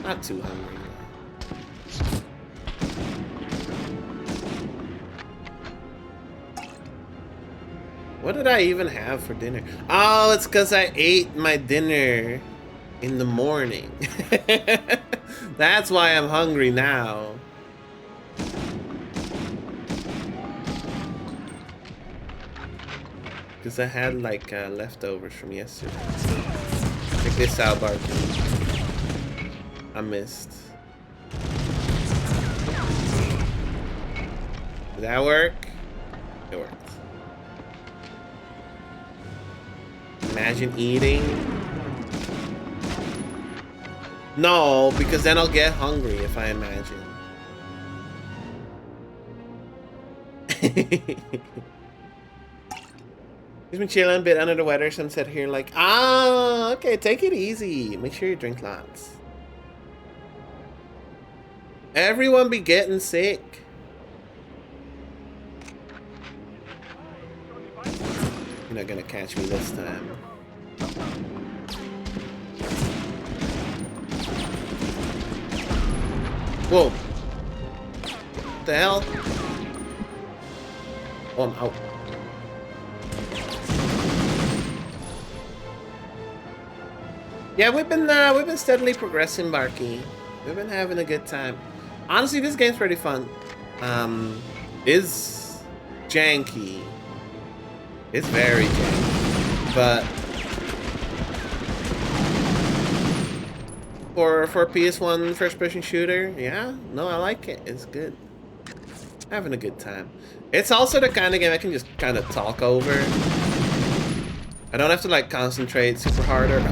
Not too hungry. What did I even have for dinner? Oh, it's because I ate my dinner in the morning. That's why I'm hungry now. Because I had like leftovers from yesterday. Check this out, Barky. I missed. Did that work? It worked. Imagine eating. No, because then I'll get hungry if I imagine. He's been chilling a bit under the weather. Some said here like, ah, okay, take it easy. Make sure you drink lots. Everyone be getting sick. You're not gonna catch me this time. Whoa. What the hell? Oh, I'm out. Yeah, we've been steadily progressing, Barky. We've been having a good time. Honestly, this game's pretty fun. It's janky. It's very janky, but for PS1 first-person shooter, yeah, no, I like it. It's good. Having a good time. It's also the kind of game I can just kind of talk over. I don't have to like concentrate super hard or.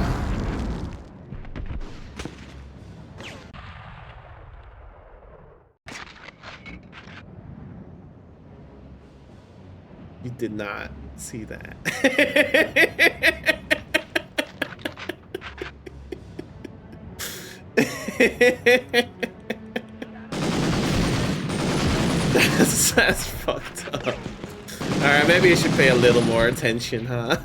You did not see that. That's fucked up. Alright, maybe you should pay a little more attention, huh?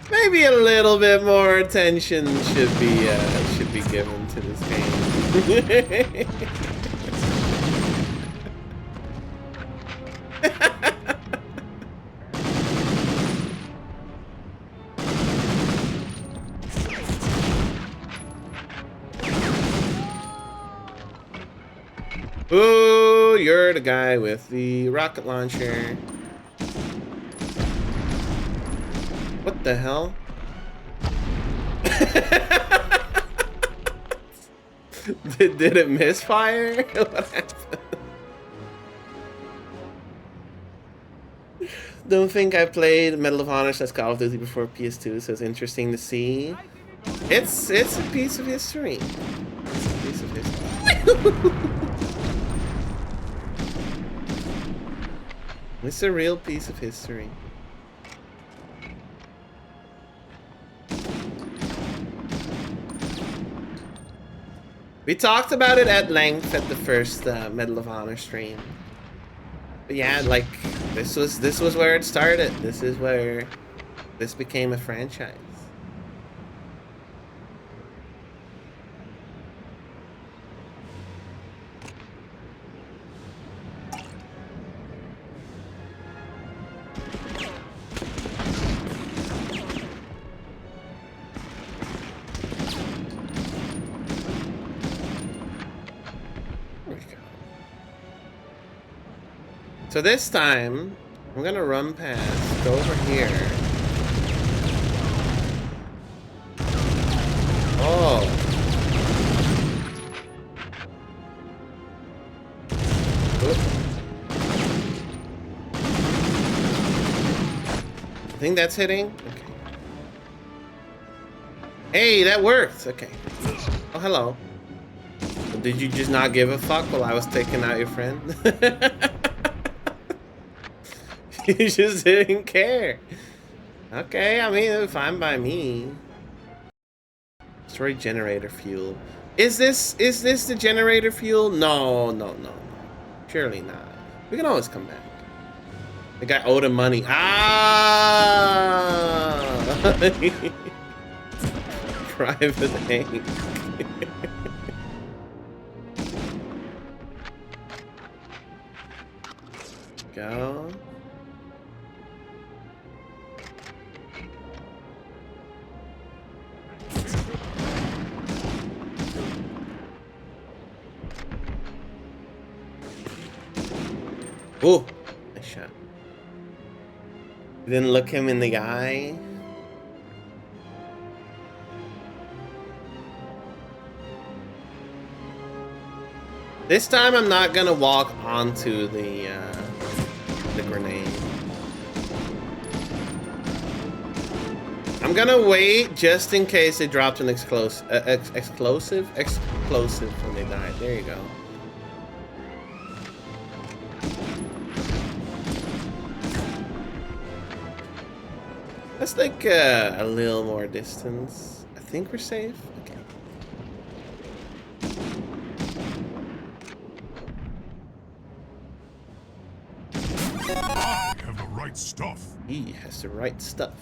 Maybe a little bit more attention should be given to this game. Ooh, you're the guy with the rocket launcher. What the hell? Did it misfire? What happened? Don't think I played Medal of Honor / Call of Duty before PS2, so it's interesting to see. It's a piece of history. It's a piece of history. It's a real piece of history. We talked about it at length at the first Medal of Honor stream. But yeah, like this was where it started. This is where this became a franchise. So this time, I'm gonna run past, go over here. Oh. Oop. I think that's hitting. Okay. Hey, that worked. Okay. Oh, hello. Did you just not give a fuck while I was taking out your friend? You just didn't care. Okay, I mean, it's fine by me. Destroy generator fuel. Is this the generator fuel? No. Surely not. We can always come back. The guy owed him money. Ah! Private Hank. Go. Ooh, nice shot. Didn't look him in the eye. This time I'm not gonna walk onto the grenade. I'm gonna wait just in case they dropped an explosive when they died. There you go. Let's like a little more distance. I think we're safe. Okay. I have the right stuff. He has the right stuff.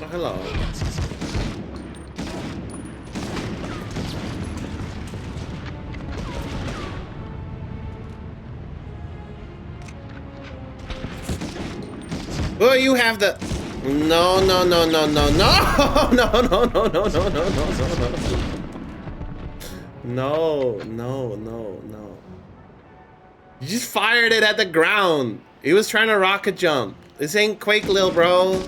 Oh, hello. Oh, you have the... No. No. You just fired it at the ground. He was trying to rocket jump. This ain't Quake, lil bro.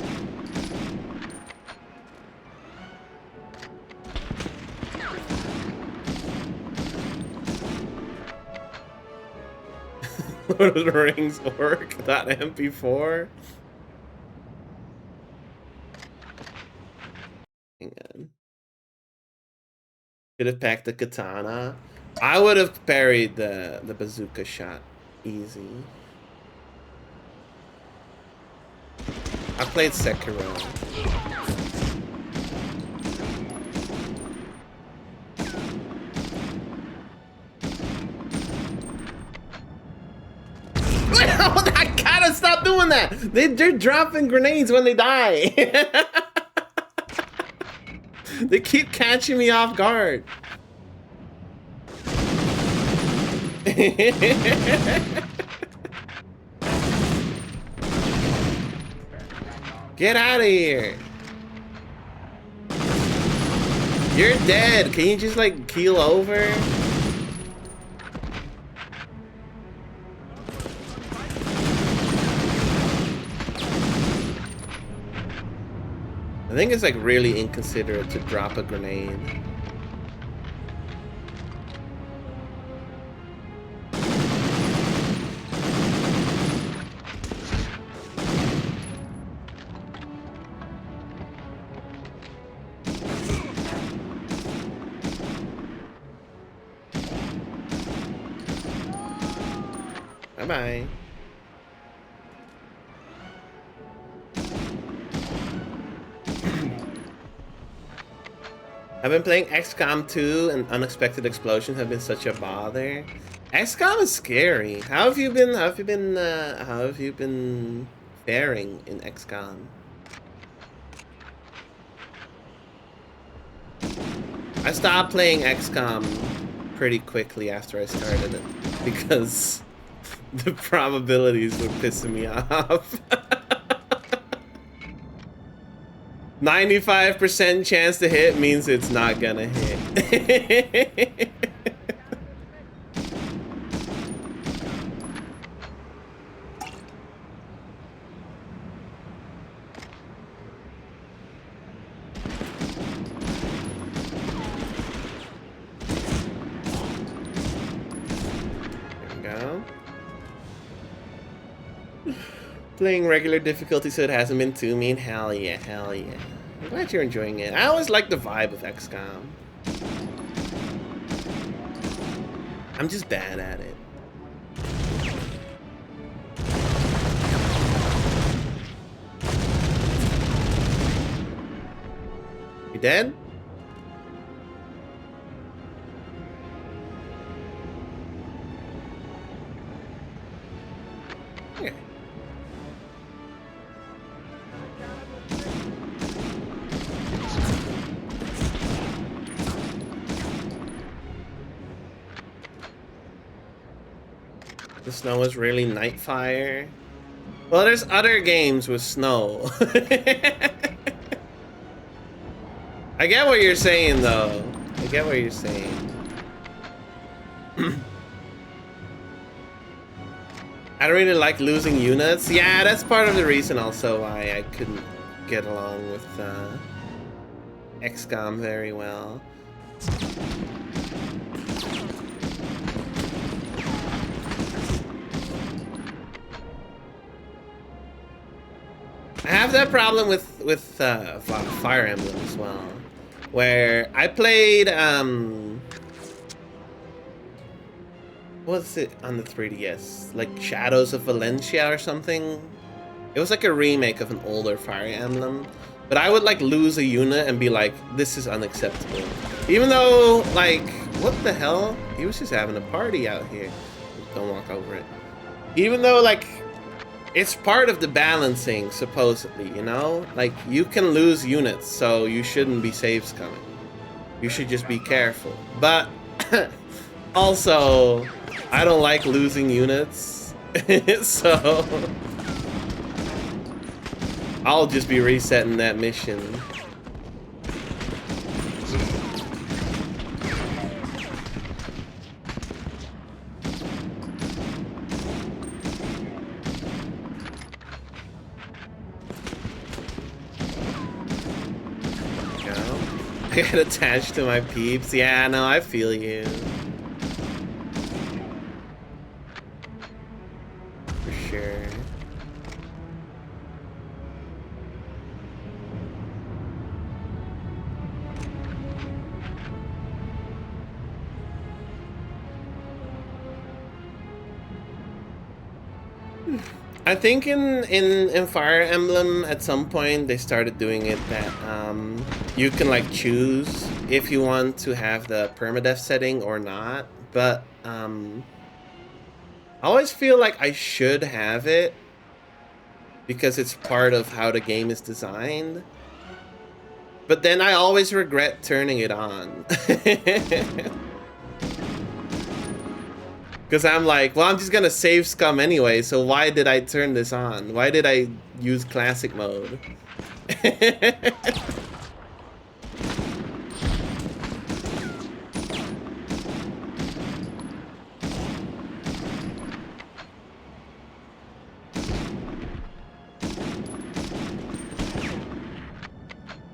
Lord of the Rings orc, that MP4. Hang on. Could have packed the katana. I would have parried the bazooka shot easy. I played Sekiro. I gotta stop doing that. They're dropping grenades when they die. They keep catching me off guard. Get out of here. You're dead. Can you just like keel over? I think it's like really inconsiderate to drop a grenade. Bye-bye. I've been playing XCOM 2 and unexpected explosions have been such a bother. XCOM is scary. How have you been faring in XCOM? I stopped playing XCOM pretty quickly after I started it because the probabilities were pissing me off. 95% chance to hit means it's not gonna hit. Playing regular difficulty so it hasn't been too mean. Hell yeah, hell yeah. I'm glad you're enjoying it. I always like the vibe of XCOM. I'm just bad at it. You dead? Okay. The snow is really Nightfire. Well, there's other games with snow. I get what you're saying, though. I get what you're saying. I don't really like losing units. Yeah, that's part of the reason also why I couldn't get along with XCOM very well. I have that problem with Fire Emblem as well, where I played what's it on the 3DS, like Shadows of Valencia or something. It was like a remake of an older Fire Emblem, but I would like lose a unit and be like, this is unacceptable, even though like, what the hell, he was just having a party out here. Don't walk over it. Even though like it's part of the balancing, supposedly, you know? Like, you can lose units, so you shouldn't be save scumming. You should just be careful. But, also, I don't like losing units, so I'll just be resetting that mission. I got attached to my peeps. Yeah, no, I feel you. For sure. I think in Fire Emblem at some point they started doing it that you can like choose if you want to have the permadeath setting or not, but I always feel like I should have it because it's part of how the game is designed. But then I always regret turning it on. Because I'm like, well, I'm just gonna save scum anyway, so why did I turn this on? Why did I use classic mode?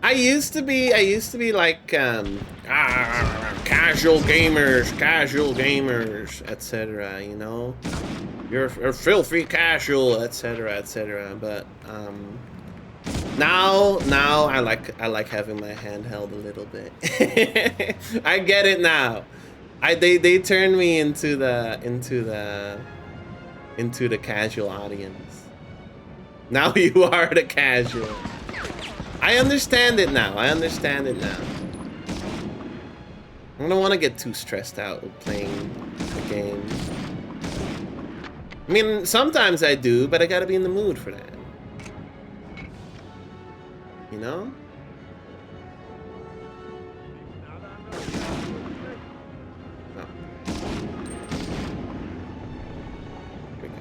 I used to be like casual gamers, etc. You know, you're filthy casual, etc., etc. But now I like having my handheld a little bit. I get it now. They turned me into the casual audience. Now you are the casual. I understand it now. I understand it now. I don't want to get too stressed out with playing the game. I mean, sometimes I do, but I gotta be in the mood for that. You know? No. Here we go.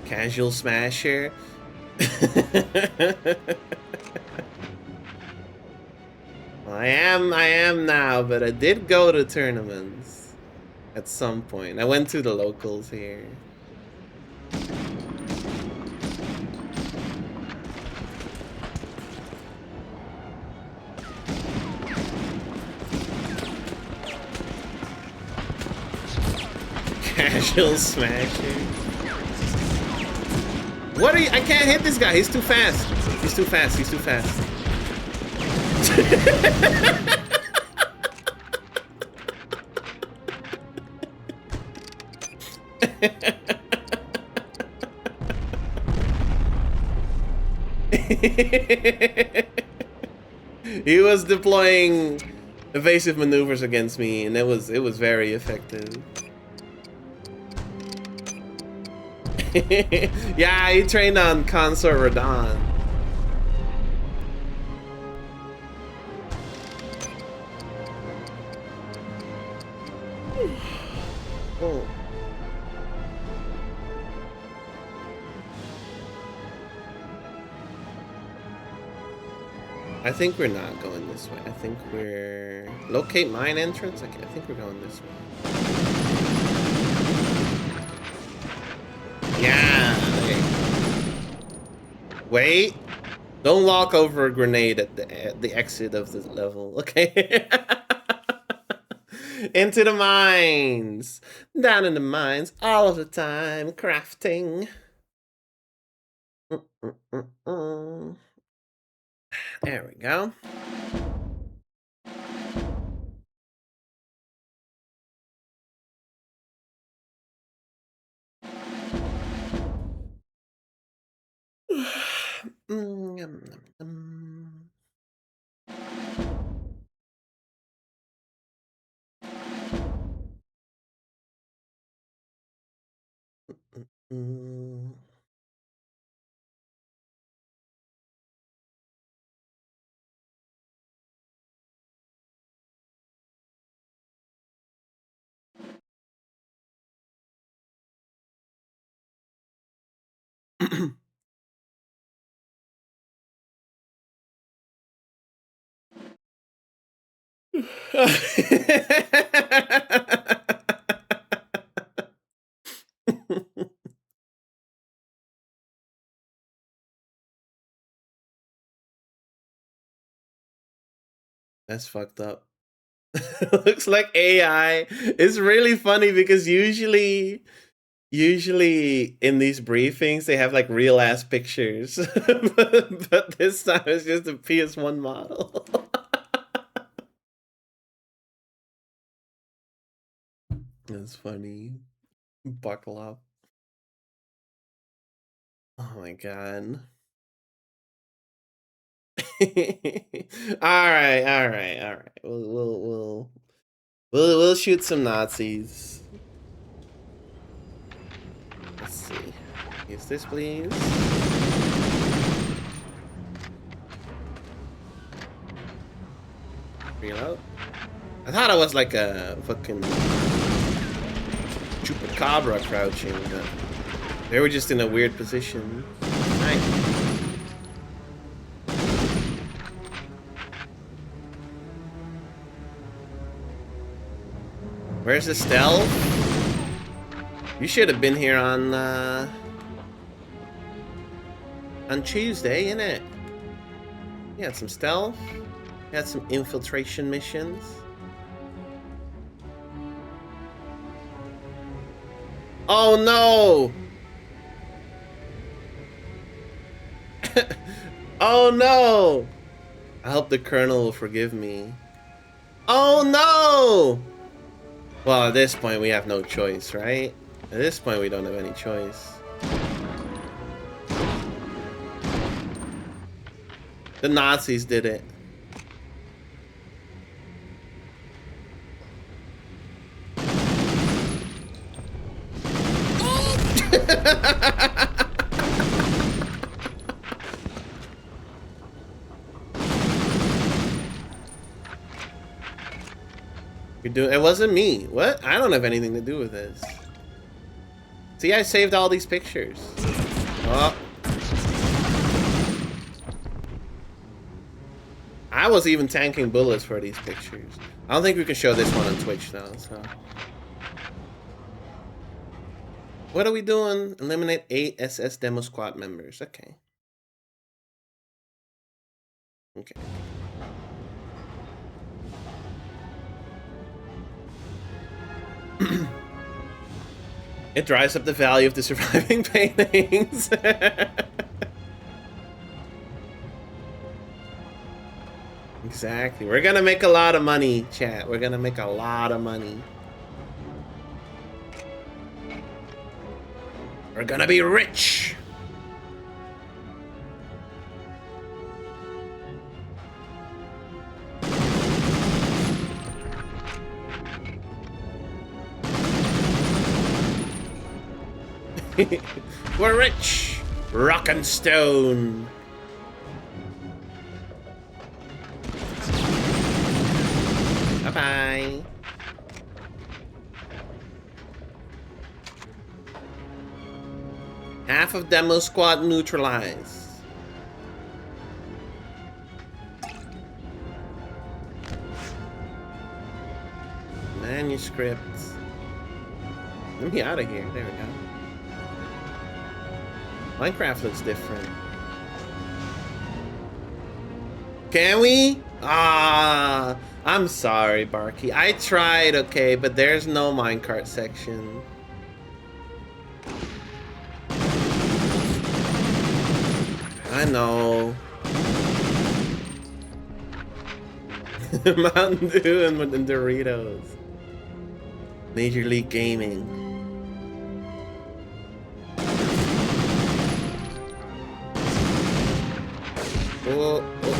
Casual smasher. Well, I am now, but I did go to tournaments at some point. I went to the locals here. Casual smasher. What are you? I can't hit this guy. He's too fast. He's too fast. He's too fast. He was deploying evasive maneuvers against me, and it was very effective. Yeah, he trained on Consort Radon. Oh. I think we're not going this way. I think we're... Locate mine entrance? I think we're going this way. Yeah! Wait! Don't walk over a grenade at the exit of the level, okay? Into the mines! Down in the mines all of the time, crafting. There we go. That's fucked up. Looks like AI. It's really funny because usually in these briefings they have like real ass pictures, but this time it's just a PS1 model. That's funny. Buckle up. Oh my god. All right. We'll shoot some Nazis. Let's see. Use this, please. Reload. I thought I was like a fucking chupacabra crouching, but they were just in a weird position. Nice. Where's the stealth? You should have been here on Tuesday, innit? You had some stealth. You had some infiltration missions. Oh no! Oh no! I hope the Colonel will forgive me. Oh no! Well, at this point we have no choice, right? At this point we don't have any choice. The Nazis did it. It wasn't me. What? I don't have anything to do with this. See, I saved all these pictures. Oh. I was even tanking bullets for these pictures. I don't think we can show this one on Twitch though, so. What are we doing? Eliminate 8 SS Demo Squad members. Okay. Okay. It dries up the value of the surviving paintings. Exactly. We're gonna make a lot of money, chat. We're gonna make a lot of money. We're gonna be rich. We're rich. Rock and stone. Bye-bye. Half of Demo Squad neutralized. Manuscripts. Let me out of here. There we go. Minecraft looks different. Can we? Ah, I'm sorry, Barky. I tried, okay, but there's no minecart section. I know. Mountain Dew and Doritos. Major League Gaming. Oh. There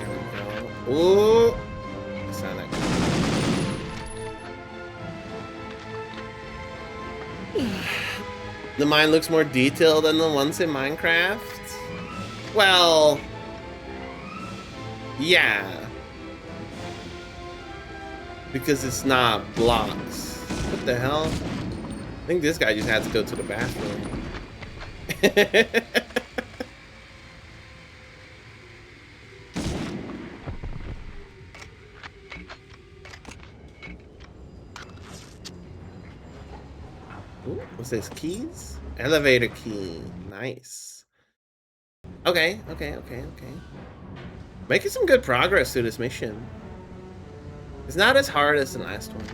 we go. Oh. That's not that good. The mine looks more detailed than the ones in Minecraft? Well, yeah. Because it's not blocks. What the hell? I think this guy just had to go to the bathroom. Ooh, what's this? Keys? Elevator key. Nice. Okay. Making some good progress through this mission. It's not as hard as the last one.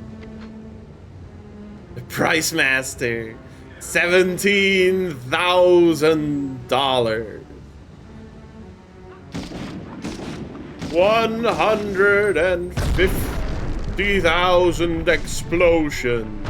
The Price Master. $17,000. 150,000 explosions.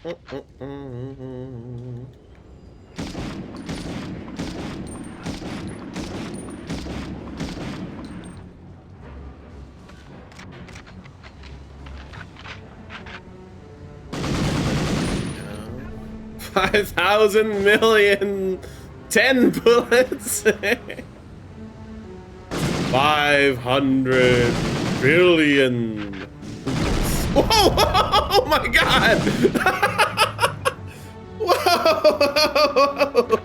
$5,000,000,000 10 bullets. 500 billion. Whoa! Oh my God! Whoa!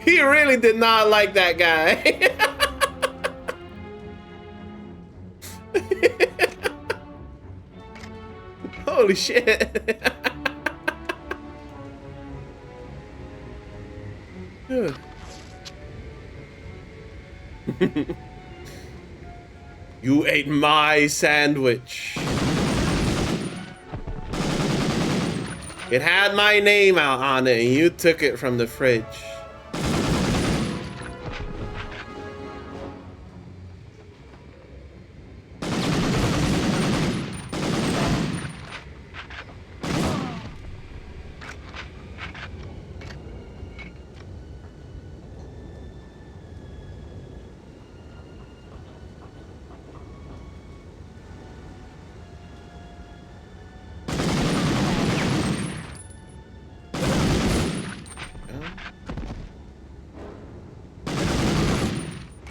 He really did not like that guy. Holy shit. You ate my sandwich. It had my name out on it and you took it from the fridge.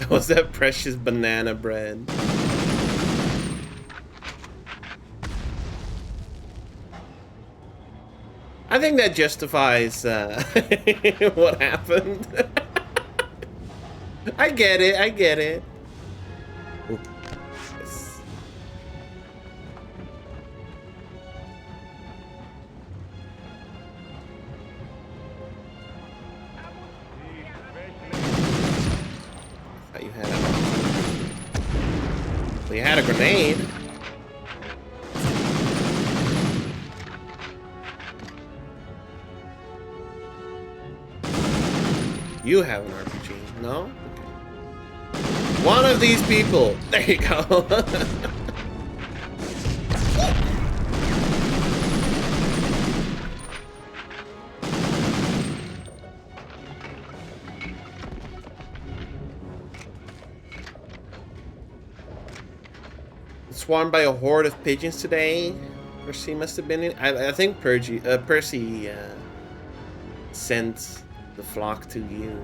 Was that precious banana bread? I think that justifies what happened. I get it, I get it. Ooh. Yes. I thought you had a... Well, you had a grenade. You have an RPG, no? Okay. One of these people. There you go. Swarmed by a horde of pigeons today. Percy must have been in. I think Percy sent the flock to you.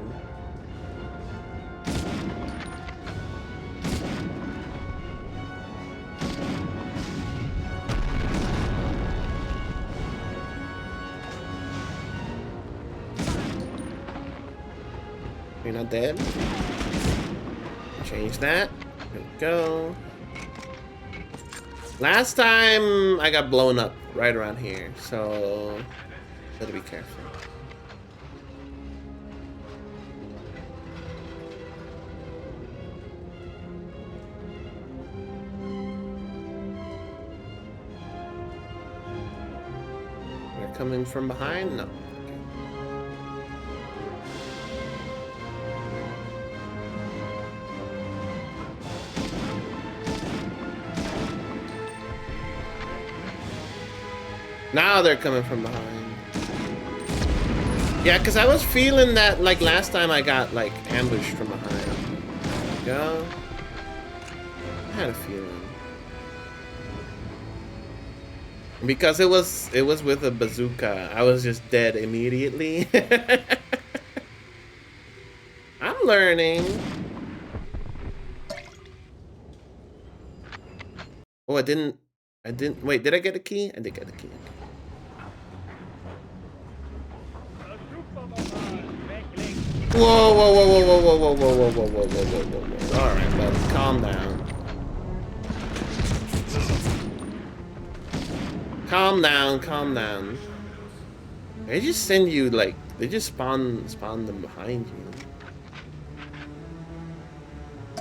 You're not dead. Change that. There we go. Last time I got blown up right around here, so gotta be careful. They're coming from behind? No. Now they're coming from behind. Yeah, because I was feeling that, like, last time I got, like, ambushed from behind. There we go. I had a feeling. Because it was with a bazooka, I was just dead immediately. I'm learning. Oh, I didn't, wait, did I get a key? I did get a key. Whoa, whoa, whoa, whoa, whoa, whoa, whoa, whoa, whoa, whoa, whoa, whoa, whoa, whoa. All right, buddy, calm down. Calm down, calm down. They just send you, like, they just spawn them behind you.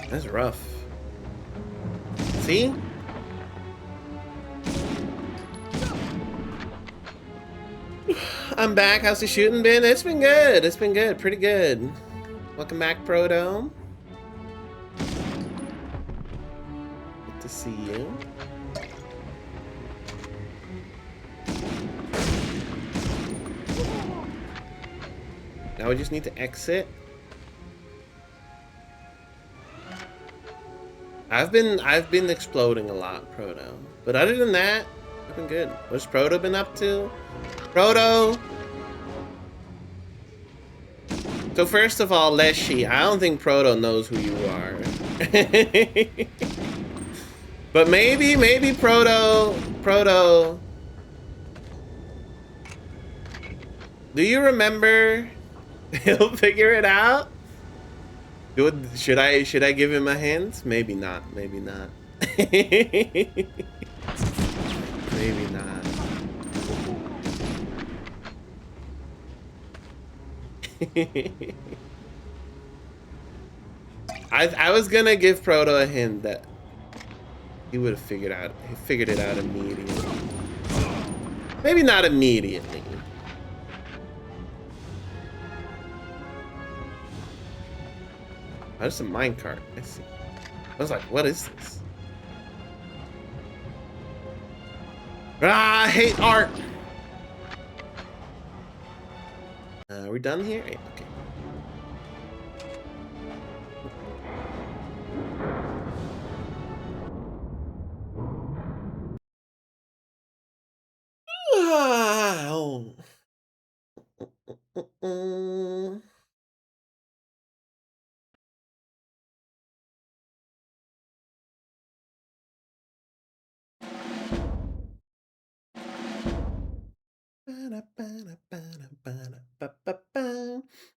That's rough. See? I'm back. How's the shooting been? It's been good. It's been good. Pretty good. Welcome back, Proto. Good to see you. Now we just need to exit. I've been exploding a lot, Proto. But other than that, I've been good. What's Proto been up to? Proto! So first of all, Leshy, I don't think Proto knows who you are. But maybe Proto. Do you remember? He'll figure it out. Should I give him a hint? Maybe not. Maybe not. Maybe not. I was gonna give Proto a hint that he would have figured it out immediately. Maybe not immediately. Oh, there's a minecart. I see. I was like, what is this? Ah, I hate art! Are we done here? Yeah, okay. Wow.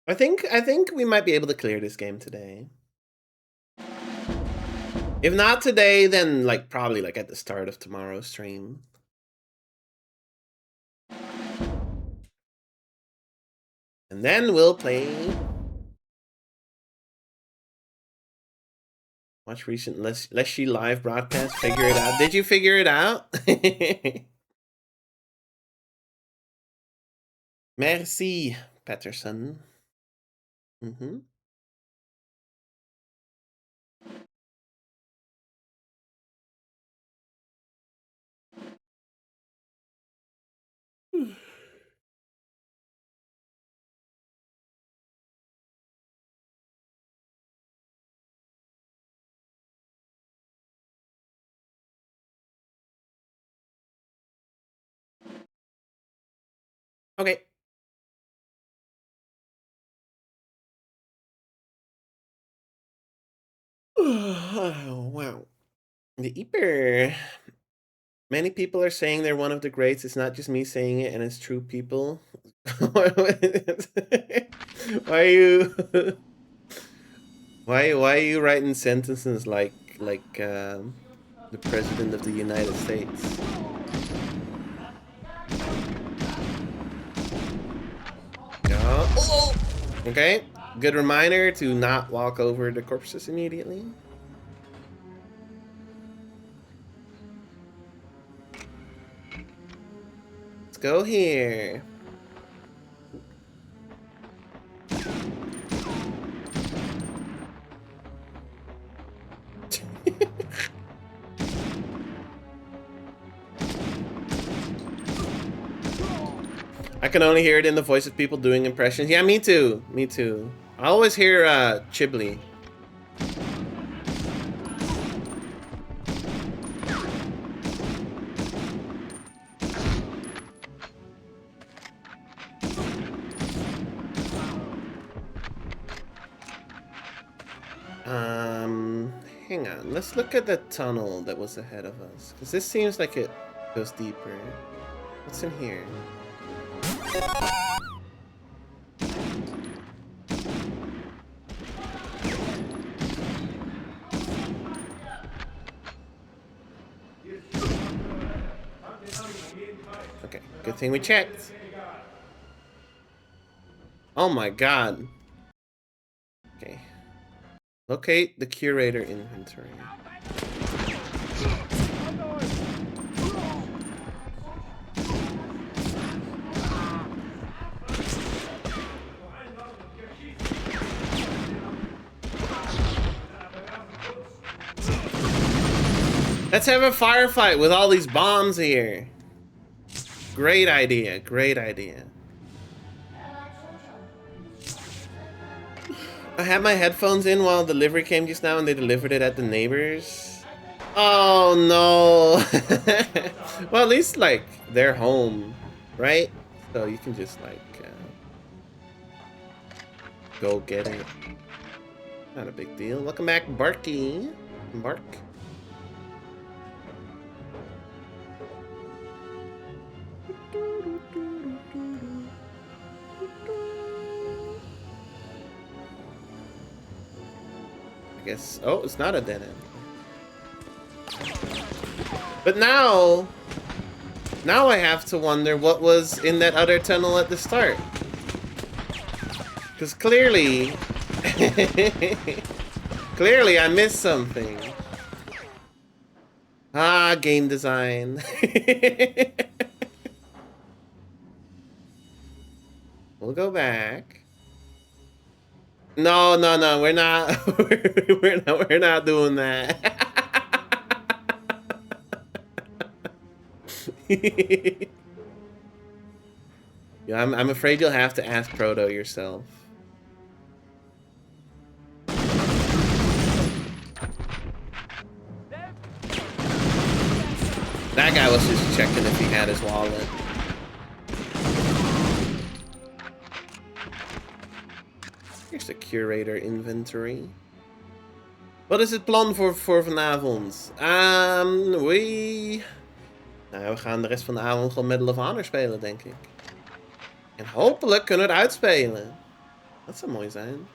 I think we might be able to clear this game today. If not today, then like probably like at the start of tomorrow's stream. And then we'll play. Watch recent Leshy live broadcast. Figure it out. Did you figure it out? Merci, Patterson. Mm-hmm. Okay. Oh, wow. The Eeper. Many people are saying they're one of the greats. It's not just me saying it, and it's true people. Why are you why are you writing sentences like the president of the United States? Yeah. Oh! Okay. Good reminder to not walk over the corpses immediately. Let's go here. I can only hear it in the voice of people doing impressions. Yeah, me too. Me too. I always hear Chibli. Hang on. Let's look at the tunnel that was ahead of us, because this seems like it goes deeper. What's in here? Okay, good thing we checked. Oh my god. Okay. Locate the curator inventory. Let's have a firefight with all these bombs here. Great idea, great idea. I had my headphones in while delivery came just now and they delivered it at the neighbors. Oh no. Well, at least like they're home, right? So you can just like go get it. Not a big deal. Welcome back, Barky. Bark. I guess. Oh, it's not a dead end. But now I have to wonder what was in that other tunnel at the start. Because clearly, clearly I missed something. Ah, game design. We'll go back. No, we're not. We're not doing that. Yeah, I'm afraid you'll have to ask Proto yourself. That guy was just checking if he had his wallet. Here's the curator inventory. Wat is het plan voor vanavond? Nou, we gaan de rest van de avond gewoon Medal of Honor spelen, denk ik. En hopelijk kunnen we het uitspelen. Dat zou mooi zijn.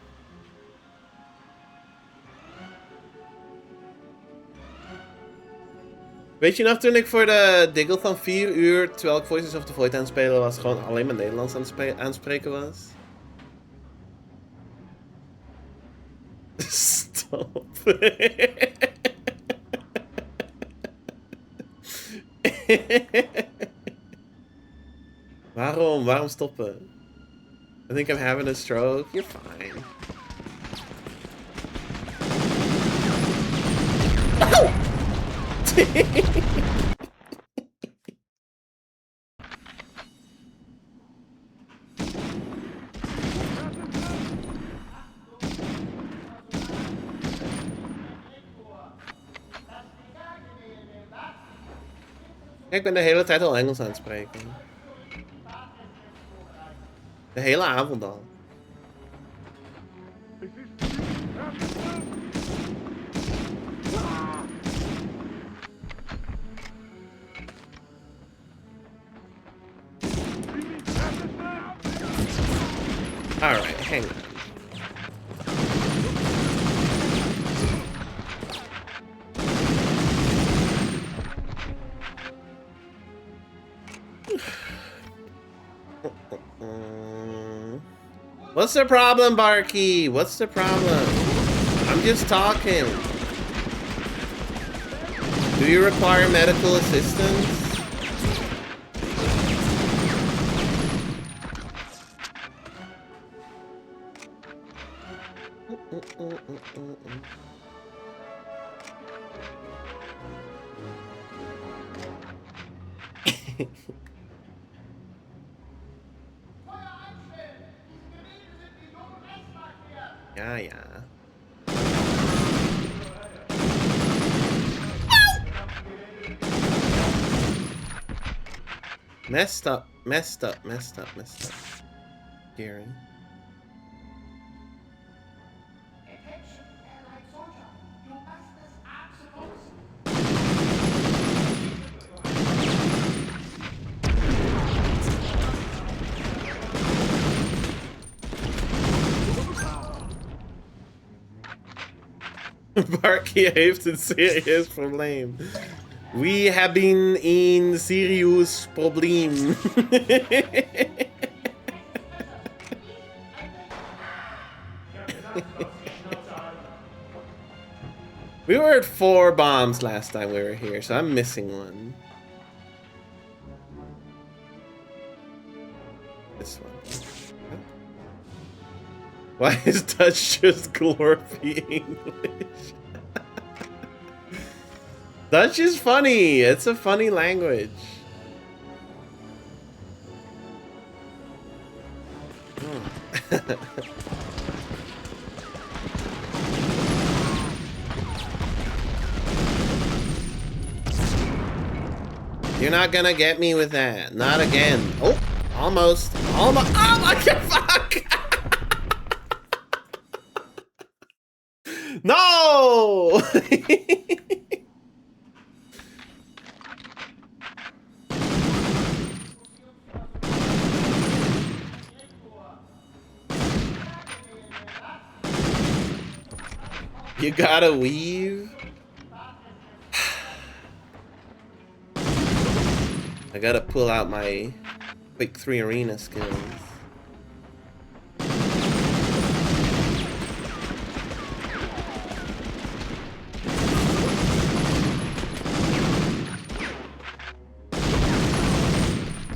Weet je nog, toen ik voor de diggle van 4 uur, terwijl ik Voices of the Void aan het spelen was, gewoon alleen maar Nederlands aan het spreken was? Stop. Waarom stoppen? I think I'm having a stroke. You're fine. Oh! Ja, ik ben de hele tijd al Engels aan het spreken. De hele avond al. Alright, hang on. What's the problem, Barky? What's the problem? I'm just talking. Do you require medical assistance? Ja. Messed up. Gary. Barky heeft een serieus probleem. We hebben een serieus probleem. We were at 4 bombs last time we were here, so I'm missing one. This one. Why is Dutch just glorpy English? Dutch is funny. It's a funny language. You're not gonna get me with that. Not again. Oh, almost. Almost. Oh my god, fuck! No! You gotta weave. I gotta pull out my quick 3 arena skills.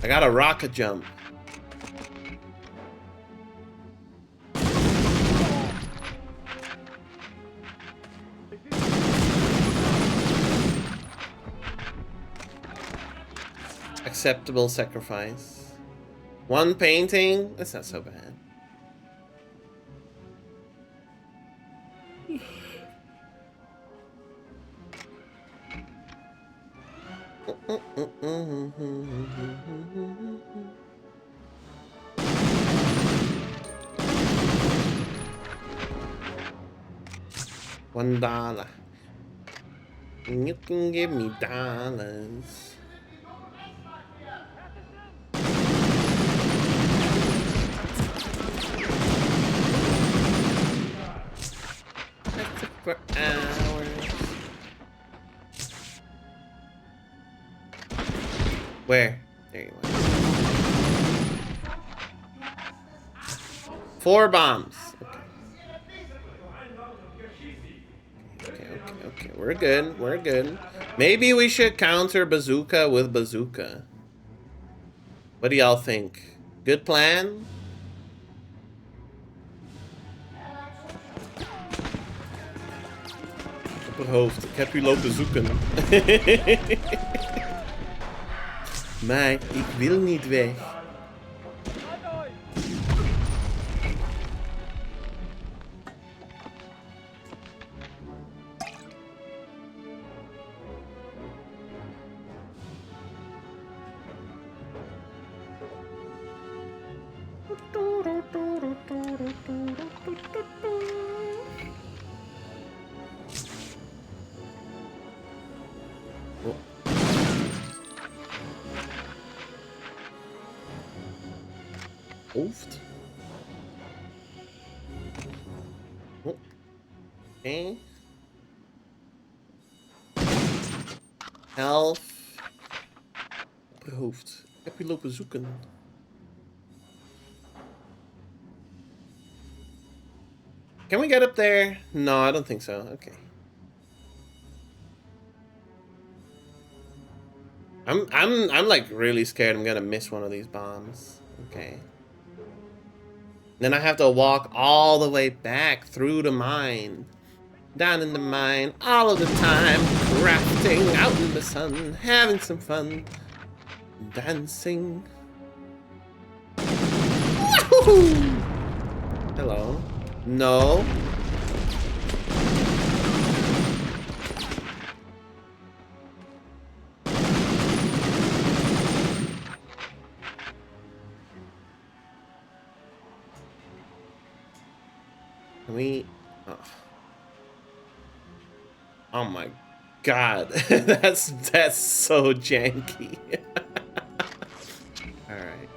I got a rocket jump. Acceptable sacrifice. 1 painting? That's not so bad. $1. You can give me dollars. For hours. Where? There you are. 4 bombs. Okay. We're good. We're good. Maybe we should counter bazooka with bazooka. What do y'all think? Good plan? Op het hoofd. Ik heb u lopen zoeken. Maar ik wil niet weg. Hoofd. Oh. Okay. Health. Op je hoofd. Ik heb je lopen zoeken. Can we get up there? No, I don't think so. Okay. I'm like really scared I'm gonna miss one of these bombs. Okay. Then I have to walk all the way back through the mine. Down in the mine all of the time. Crafting out in the sun. Having some fun. Dancing. Woohoo! Hello. No. Can we... Oh my god. that's so janky. Alright.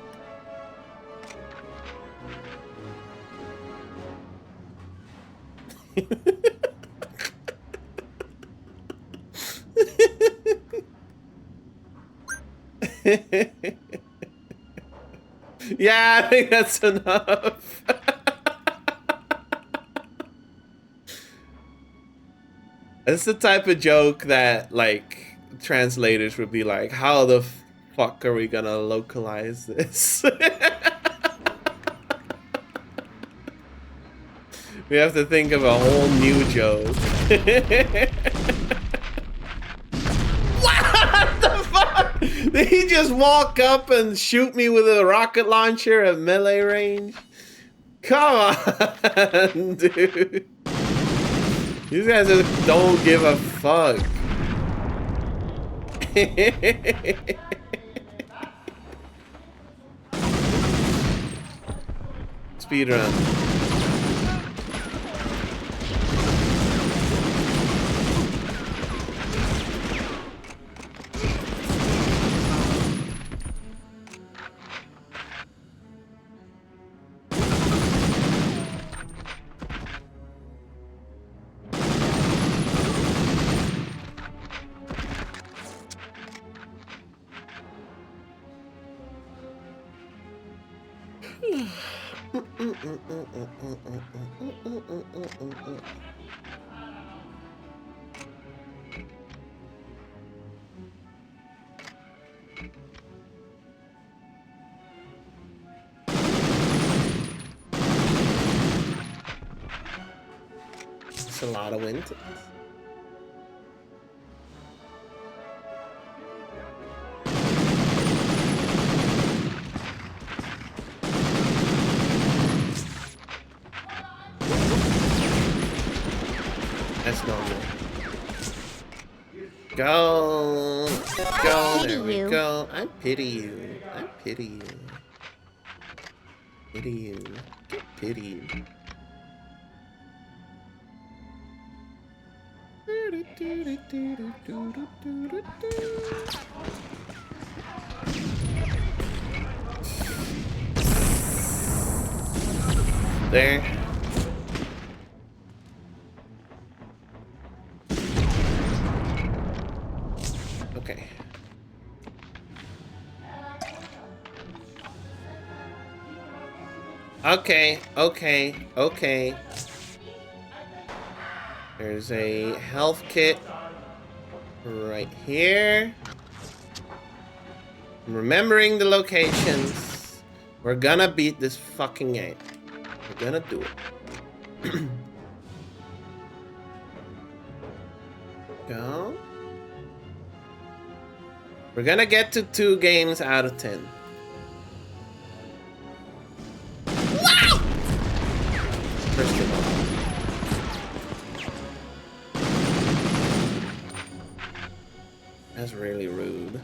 Yeah, I think that's enough. It's the type of joke that, like, translators would be like, how the fuck are we gonna localize this? We have to think of a whole new joke. What the fuck? Did he just walk up and shoot me with a rocket launcher at melee range? Come on, dude. These guys just don't give a fuck. Speed run. It's a lot of wind. That's normal. Go! Go! There we go. I pity you. I pity you. Pity you. Get pitied. There. Okay. Okay, okay, okay. There's a health kit right here. I'm remembering the locations. We're gonna beat this fucking game. We're gonna do it. Go. We're gonna get to 2 games out of 10. Wow! First of all. That's really rude.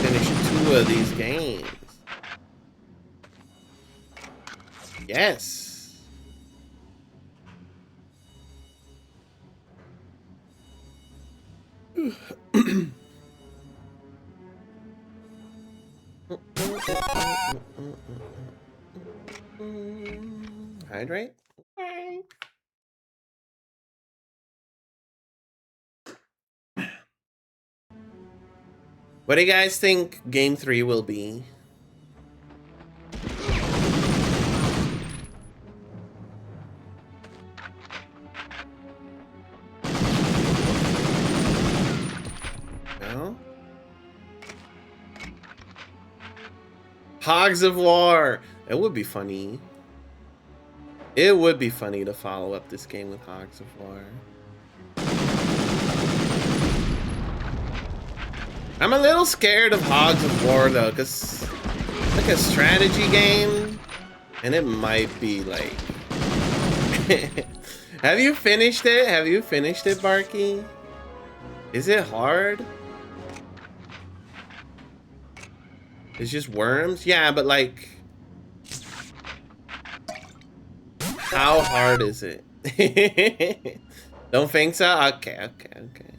Finish 2 of these games. Yes. Hydrate. What do you guys think game 3 will be? No? Hogs of War! It would be funny. It would be funny to follow up this game with Hogs of War. I'm a little scared of Hogs of War though, because it's like a strategy game, and it might be like... Have you finished it? Have you finished it, Barky? Is it hard? It's just worms? Yeah, but like... How hard is it? Don't think so? Okay, okay, okay.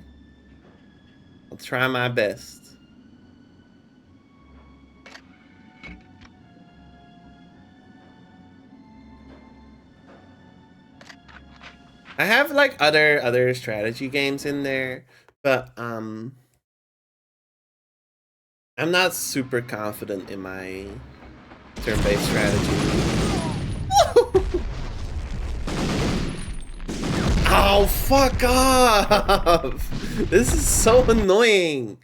I'll try my best. I have like other strategy games in there, but I'm not super confident in my turn-based strategy. Oh, fuck off! This is so annoying.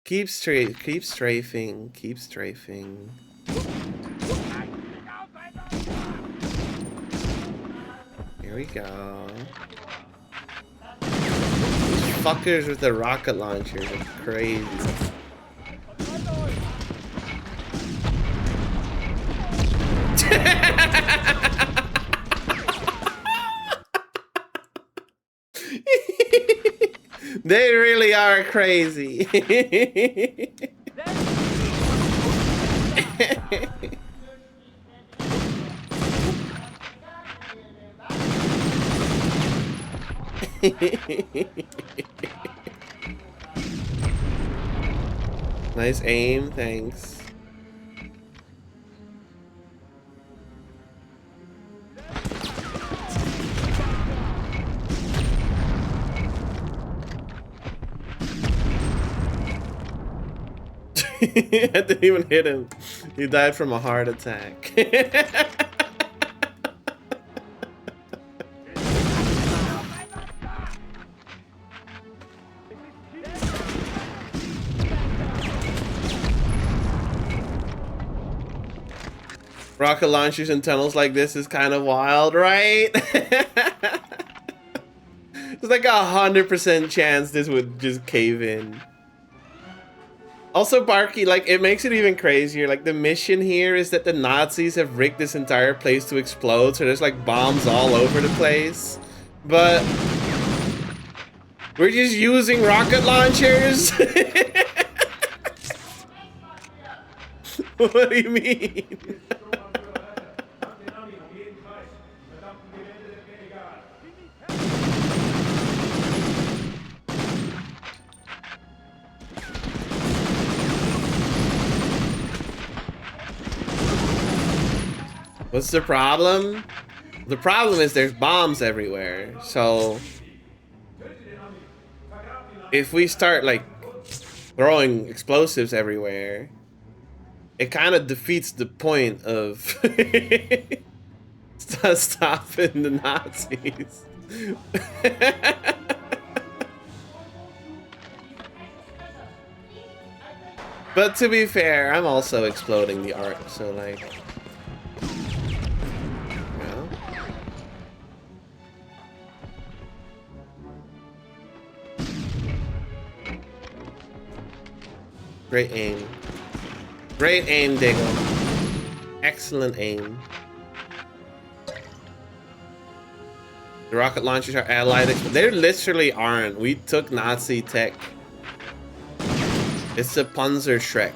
Keep strafing. Keep strafing. Here we go. These fuckers with the rocket launchers are crazy. They really are crazy. Nice aim, thanks. I didn't even hit him. He died from a heart attack. Rocket launchers in tunnels like this is kind of wild, right? There's like 100% chance this would just cave in. Also, Barky, like, it makes it even crazier. Like, the mission here is that the Nazis have rigged this entire place to explode, so there's like bombs all over the place. But we're just using rocket launchers. What do you mean? What's the problem? The problem is there's bombs everywhere. So if we start like throwing explosives everywhere, it kind of defeats the point of stopping the Nazis. But to be fair, I'm also exploding the arc, so like, great aim. Great aim, Diggle. Excellent aim. The rocket launchers are allied. They literally aren't. We took Nazi tech. It's a Panzer Shrek.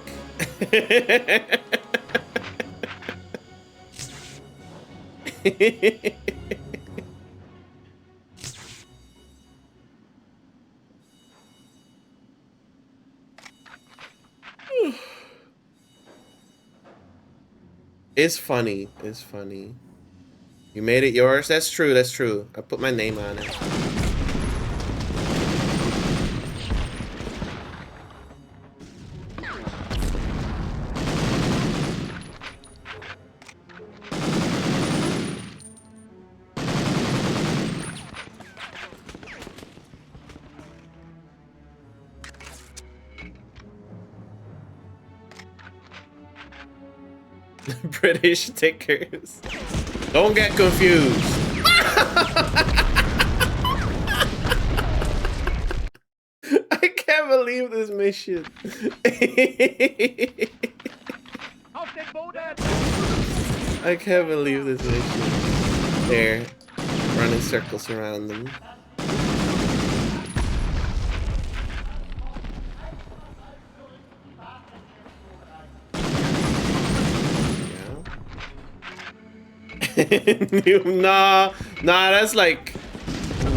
It's funny. It's funny. You made it yours? That's true. That's true. I put my name on it. British stickers. Don't get confused. I can't believe this mission. I can't believe this mission. There, running circles around them. Nah, that's like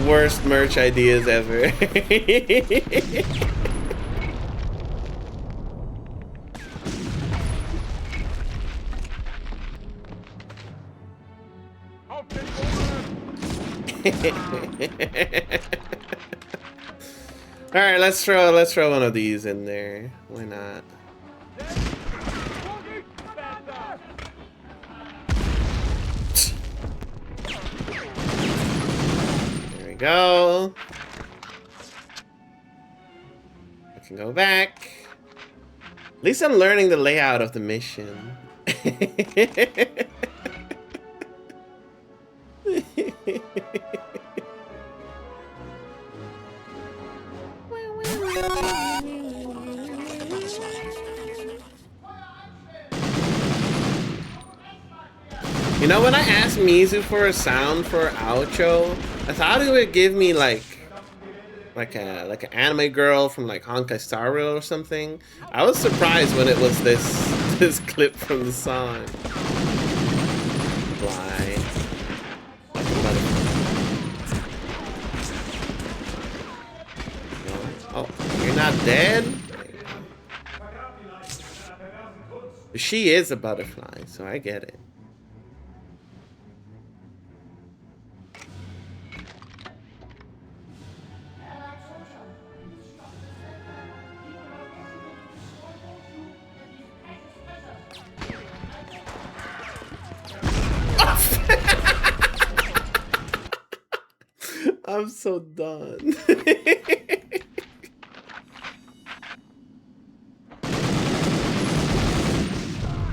worst merch ideas ever. All right, let's throw one of these in there. Why not? There we go. I can go back. At least I'm learning the layout of the mission. You know, when I asked Mizu for a sound for outro, I thought it would give me like an anime girl from like Honkai Star Rail or something. I was surprised when it was this clip from the song. Fly. Oh, you're not dead? She is a butterfly, so I get it. I'm so done.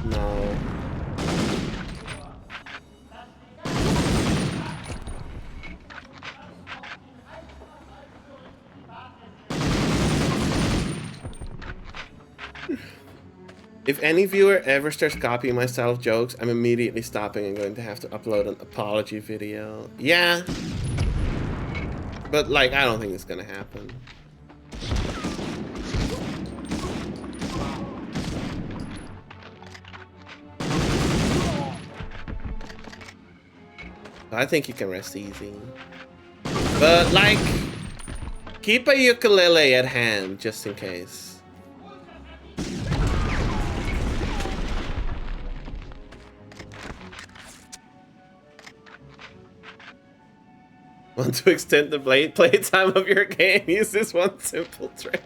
No. If any viewer ever starts copying my style of jokes, I'm immediately stopping and going to have to upload an apology video. Yeah. But, like, I don't think it's gonna happen. I think you can rest easy. But, like, keep a ukulele at hand, just in case. Want to extend the playtime of your game? Use this one simple trick.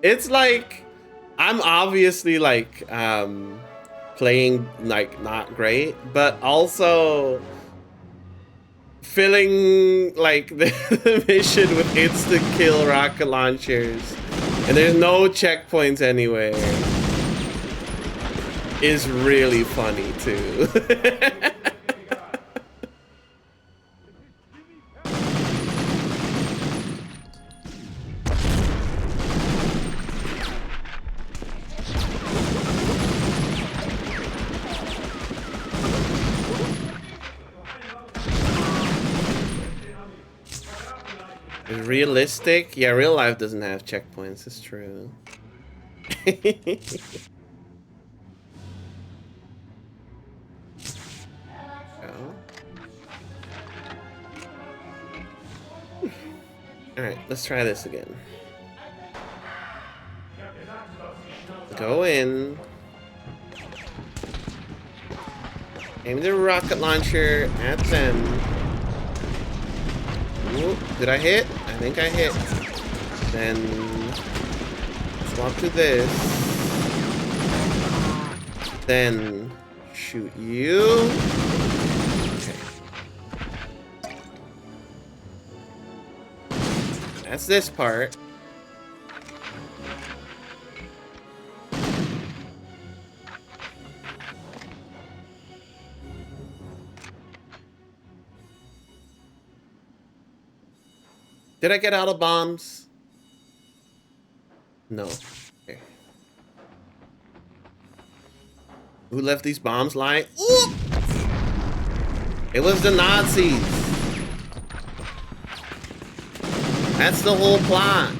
It's like, I'm obviously like playing like not great, but also filling like the mission with instant kill rocket launchers, and there's no checkpoints anywhere, is really funny too. Realistic? Yeah, real life doesn't have checkpoints, it's true. Oh. Alright, let's try this again. Go in. Aim the rocket launcher at them. Ooh, did I hit? I think I hit. Then swap to this. Then shoot you. Okay. That's this part. Did I get out of bombs? No. Okay. Who left these bombs lying? Ooh! It was the Nazis. That's the whole plot.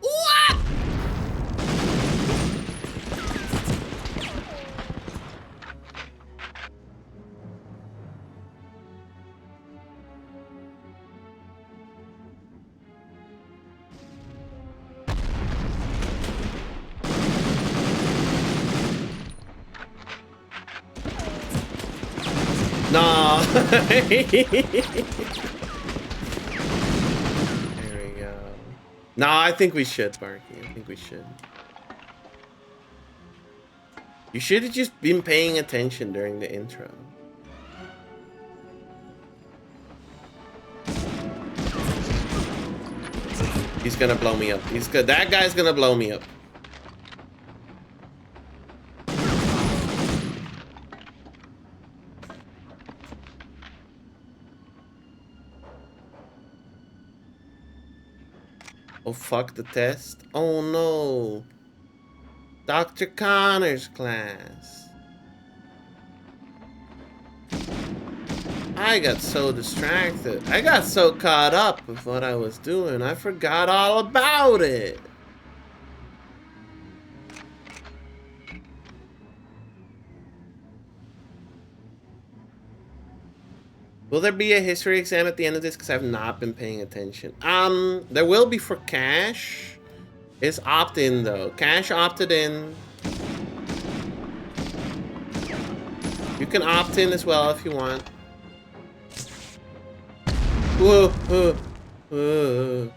What? No. There we go. No, I think we should, Barky. I think we should. You should have just been paying attention during the intro. He's gonna blow me up. He's good. That guy's gonna blow me up. Oh, fuck the test. Oh, no. Dr. Connor's class. I got so distracted. I got so caught up with what I was doing, I forgot all about it. Will there be a history exam at the end of this? Because I've not been paying attention. There will be for Cash. It's opt-in though. Cash opted in. You can opt in as well if you want. Whoa, whoa, whoa.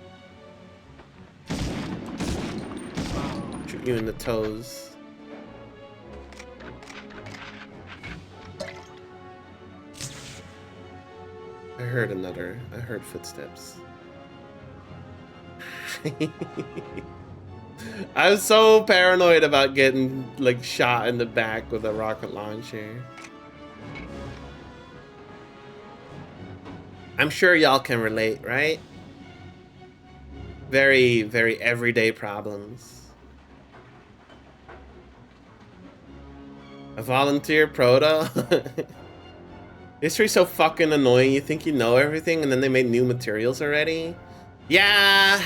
Shoot you in the toes. I heard footsteps. I was so paranoid about getting like shot in the back with a rocket launcher. I'm sure y'all can relate, right? Very, very everyday problems. A volunteer proto? History's so fucking annoying. You think you know everything and then they made new materials already? Yeah!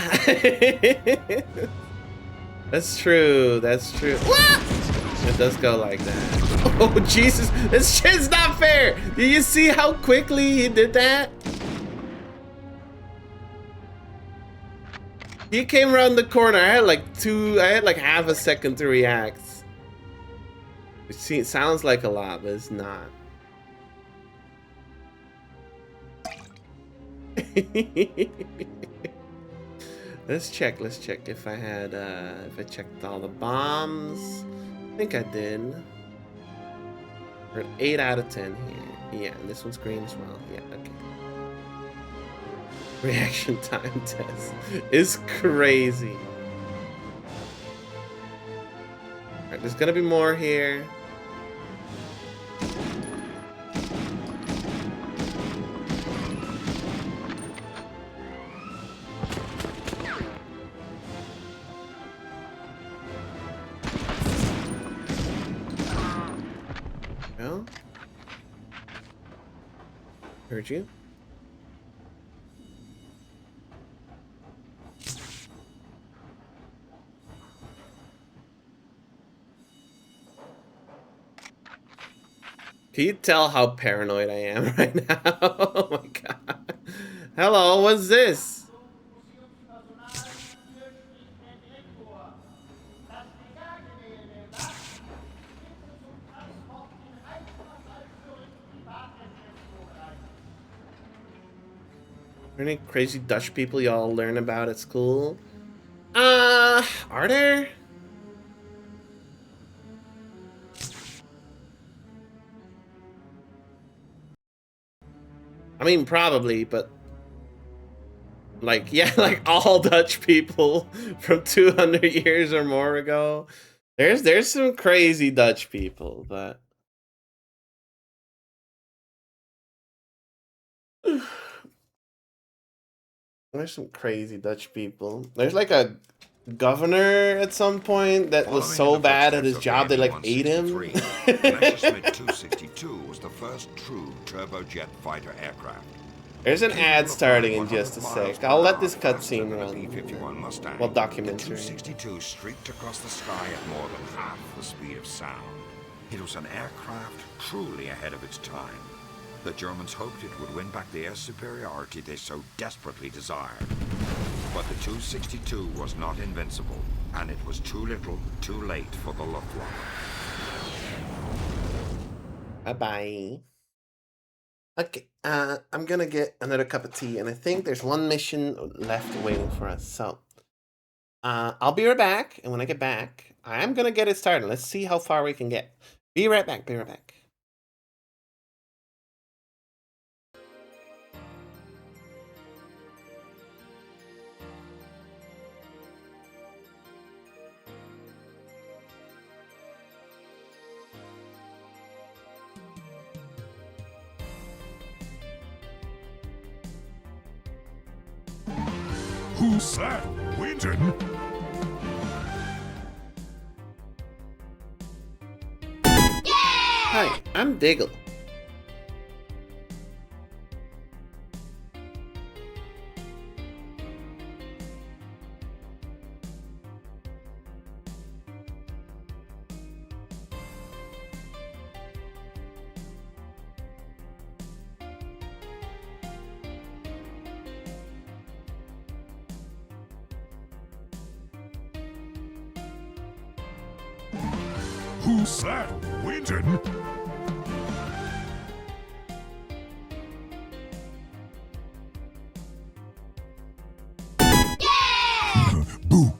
That's true, that's true. It does go like that. Oh, Jesus, this shit's not fair! Do you see how quickly he did that? He came around the corner. I had like half a second to react. It sounds like a lot, but it's not. Let's check if I had if I checked all the bombs. I think I did. We're at 8 out of 10 here. Yeah, and this one's green as well. Yeah, okay. Reaction time test is crazy. Alright, there's gonna be more here. Well, heard you. Can you tell how paranoid I am right now? Oh my god. Hello, what's this? Any crazy Dutch people y'all learn about at school? Are there? I mean, probably, but like, yeah, like all Dutch people from 200 years or more ago. There's some crazy Dutch people, but there's some crazy Dutch people. There's like a governor at some point that was so bad at his job they like ate him. Messerschmitt 262 was the first true turbojet fighter aircraft. There's an ad starting in just a sec. I'll let this cutscene run. E-51 Mustang. Well, documentary. The 262 streaked across the sky at more than half the speed of sound. It was an aircraft truly ahead of its time. The Germans hoped it would win back the air superiority they so desperately desired. But the 262 was not invincible, and it was too little, too late for the Luftwaffe. Bye-bye. Okay, I'm gonna get another cup of tea, and I think there's one mission left waiting for us, so I'll be right back, and when I get back, I'm gonna get it started. Let's see how far we can get. Be right back, be right back. Who's that? Winton. Hi, I'm Diggle. Who's that? Winton? Boo.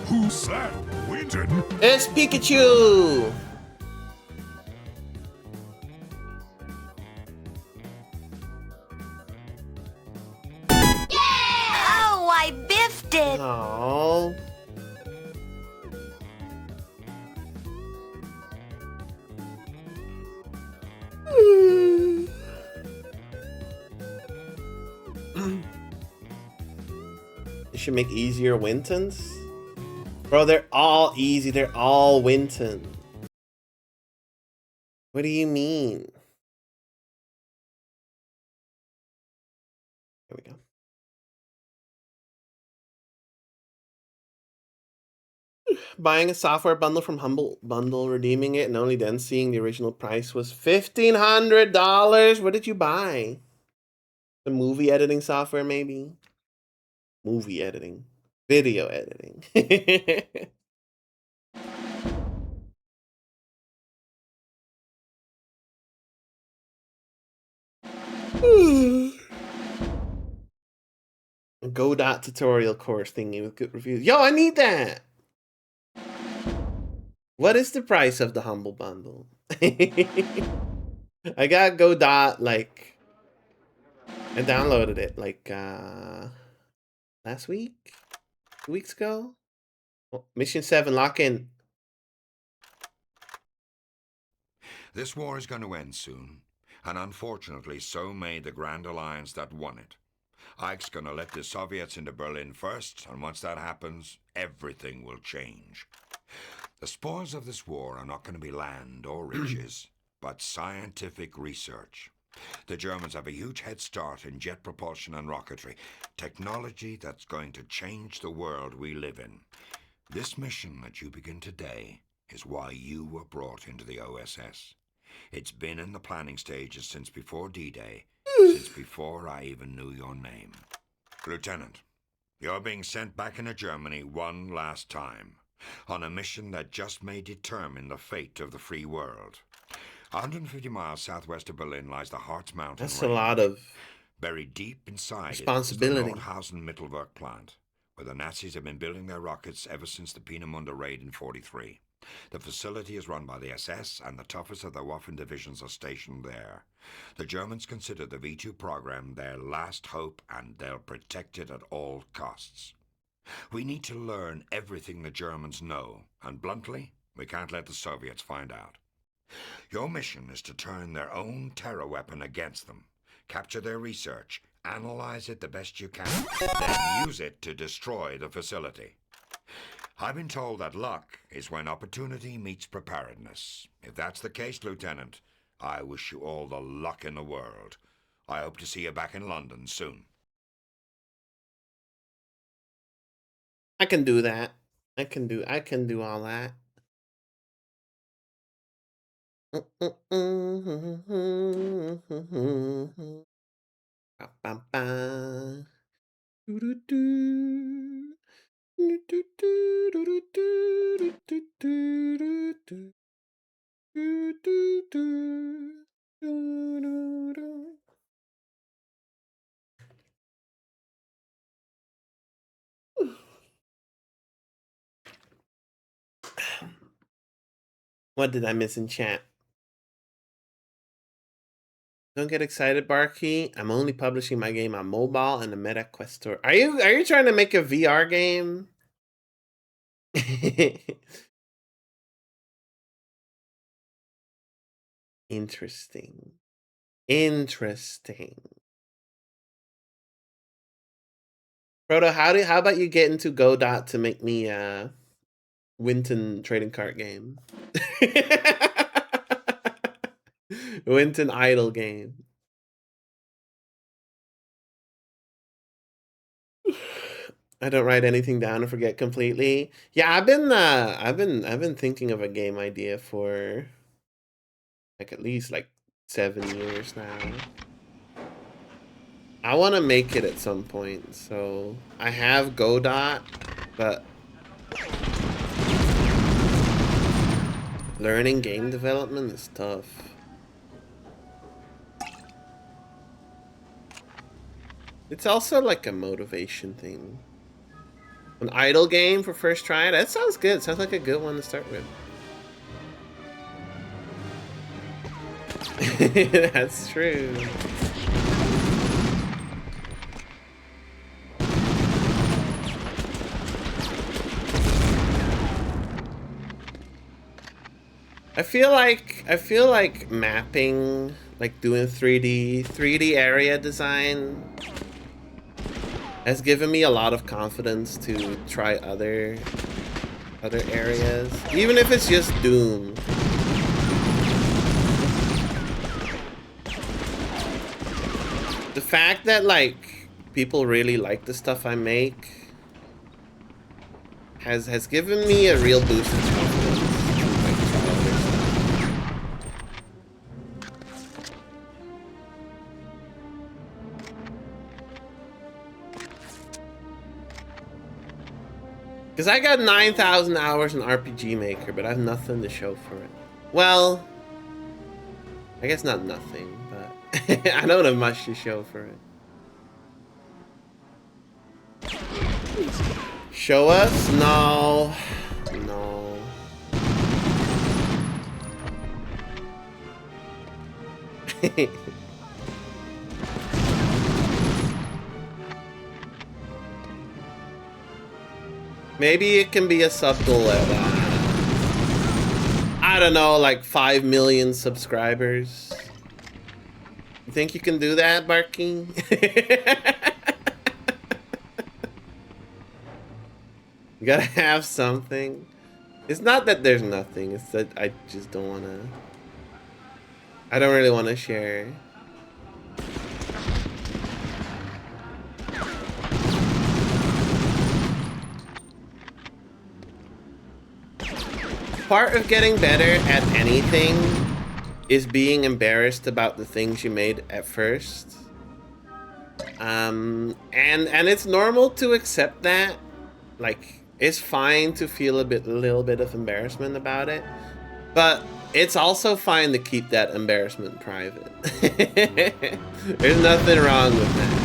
Who's that? Winton? It's Pikachu! Oh, I biffed it! Oh. It should make easier Wintons. Bro, they're all easy. They're all Winton. What do you mean? Here we go. Buying a software bundle from Humble Bundle, redeeming it, and only then seeing the original price was $1,500. What did you buy? The movie editing software, maybe? Movie editing. Video editing. A Godot tutorial course thingy with good reviews. Yo, I need that! What is the price of the Humble Bundle? I got Godot, like... I downloaded it, like, last week? 2 weeks ago? Oh, Mission 7, lock in. This war is going to end soon, and unfortunately so may the Grand Alliance that won it. Ike's gonna let the Soviets into Berlin first, and once that happens, everything will change. The spoils of this war are not going to be land or riches, but scientific research. The Germans have a huge head start in jet propulsion and rocketry, technology that's going to change the world we live in. This mission that you begin today is why you were brought into the OSS. It's been in the planning stages since before D-Day, since before I even knew your name. Lieutenant, you're being sent back into Germany one last time, on a mission that just may determine the fate of the free world. 150 miles southwest of Berlin lies the Harz Mountain That's Range. a lot of Buried deep inside responsibility. it is the Nordhausen Mittelwerk plant, where the Nazis have been building their rockets ever since the Peenemünde raid in '43. The facility is run by the SS, and the toughest of the Waffen divisions are stationed there. The Germans consider the V2 program their last hope, and they'll protect it at all costs. We need to learn everything the Germans know, and bluntly, we can't let the Soviets find out. Your mission is to turn their own terror weapon against them, capture their research, analyze it the best you can, then use it to destroy the facility. I've been told that luck is when opportunity meets preparedness. If that's the case, Lieutenant, I wish you all the luck in the world. I hope to see you back in London soon. I can do that. I can do all that. What did I miss in chat? Don't get excited, Barkey. I'm only publishing my game on mobile and the Meta Quest Store. Are you trying to make a VR game? Interesting. Proto, how about you get into Godot to make me a Winton trading card game? Winton idle game. I don't write anything down and forget completely. Yeah, I've been thinking of a game idea for like at least like 7 years now. I want to make it at some point, so I have Godot, but learning game development is tough. It's also like a motivation thing. An idle game for first try? That sounds good. Sounds like a good one to start with. That's true. I feel like mapping, like doing 3D area design has given me a lot of confidence to try other areas, even if it's just Doom. The fact that like people really like the stuff I make has given me a real boost in confidence. Because I got 9,000 hours in RPG Maker, but I have nothing to show for it. Well, I guess not nothing, but I don't have much to show for it. Show us? No. No. Maybe it can be a subtle at, I don't know, like 5 million subscribers. You think you can do that, Barking? You gotta have something. It's not that there's nothing. It's that I just don't wanna. I don't really wanna share. Part of getting better at anything is being embarrassed about the things you made at first. And it's normal to accept that. Like, it's fine to feel a little bit of embarrassment about it, but it's also fine to keep that embarrassment private. There's nothing wrong with that.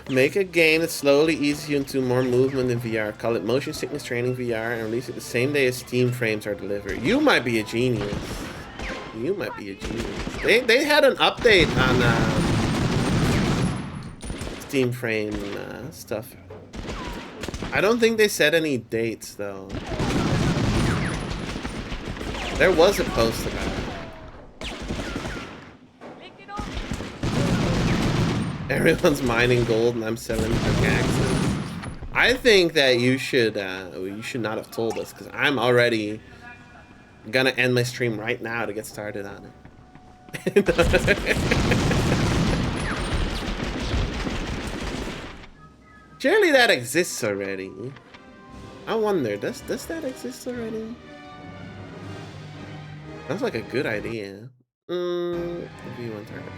Make a game that slowly eases you into more movement in VR. Call it Motion Sickness Training VR and release it the same day as Steam frames are delivered. You might be a genius. You might be a genius. They had an update on Steam frame stuff. I don't think they said any dates though. There was a post about it. Everyone's mining gold and I'm selling pickaxes. I think that you should not have told us, because I'm already gonna end my stream right now to get started on it. Surely that exists already. I wonder, does that exist already? Sounds like a good idea. V1 targets.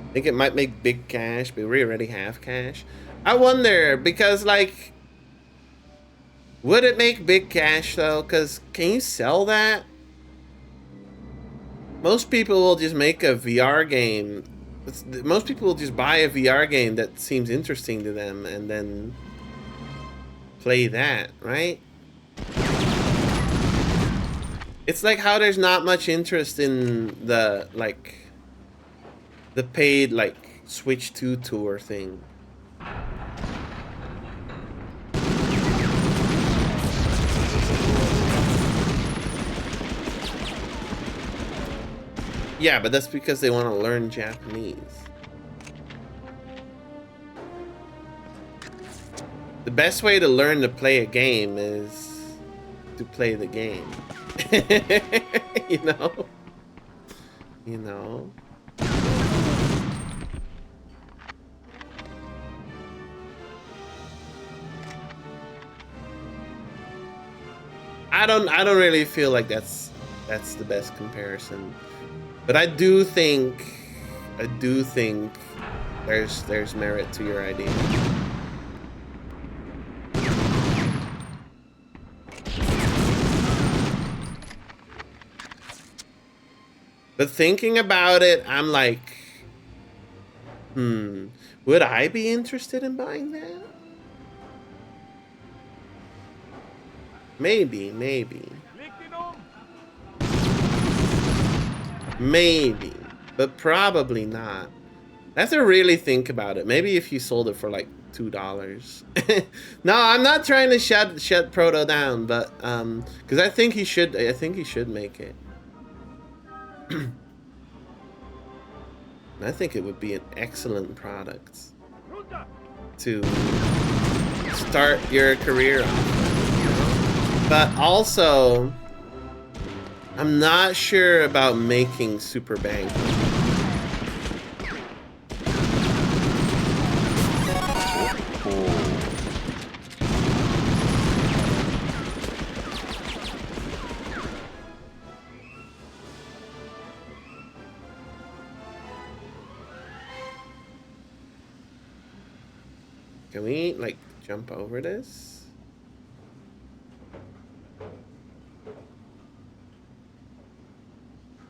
I think it might make big cash, but we already have cash. I wonder, because like, would it make big cash though? Because can you sell that? Most people will just make a VR game. Most people will just buy a VR game that seems interesting to them and then play that, right? It's like how there's not much interest in the paid like Switch 2 tour thing. Yeah, but that's because they want to learn Japanese. The best way to learn to play a game is to play the game. You know? You know? I don't really feel like that's the best comparison. But I do think there's merit to your idea. But thinking about it, I'm like, would I be interested in buying that? Maybe. Maybe, but probably not. I have to really think about it. Maybe if you sold it for like $2. No, I'm not trying to shut Proto down, but because I think he should make it. I think it would be an excellent product to start your career on. But also, I'm not sure about making super bank. Can we like jump over this?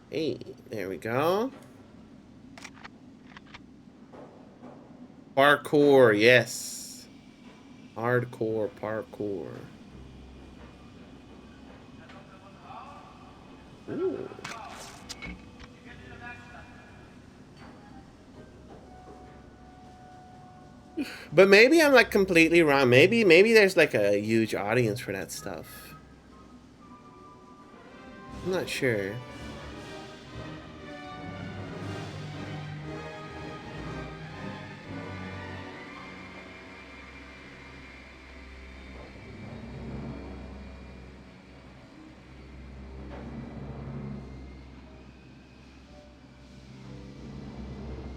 Hey, there we go. Parkour, yes. Hardcore parkour. Ooh. But maybe I'm like completely wrong. Maybe there's like a huge audience for that stuff. I'm not sure.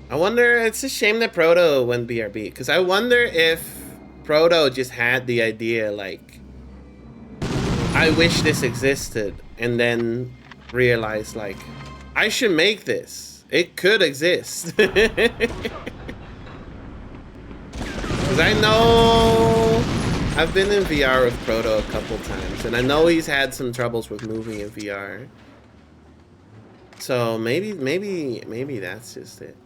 I wonder, it's a shame that Proto went BRB, because I wonder if Proto just had the idea, like, I wish this existed, and then realized, like, I should make this. It could exist. Because I know I've been in VR with Proto a couple times, and I know he's had some troubles with moving in VR. So maybe that's just it.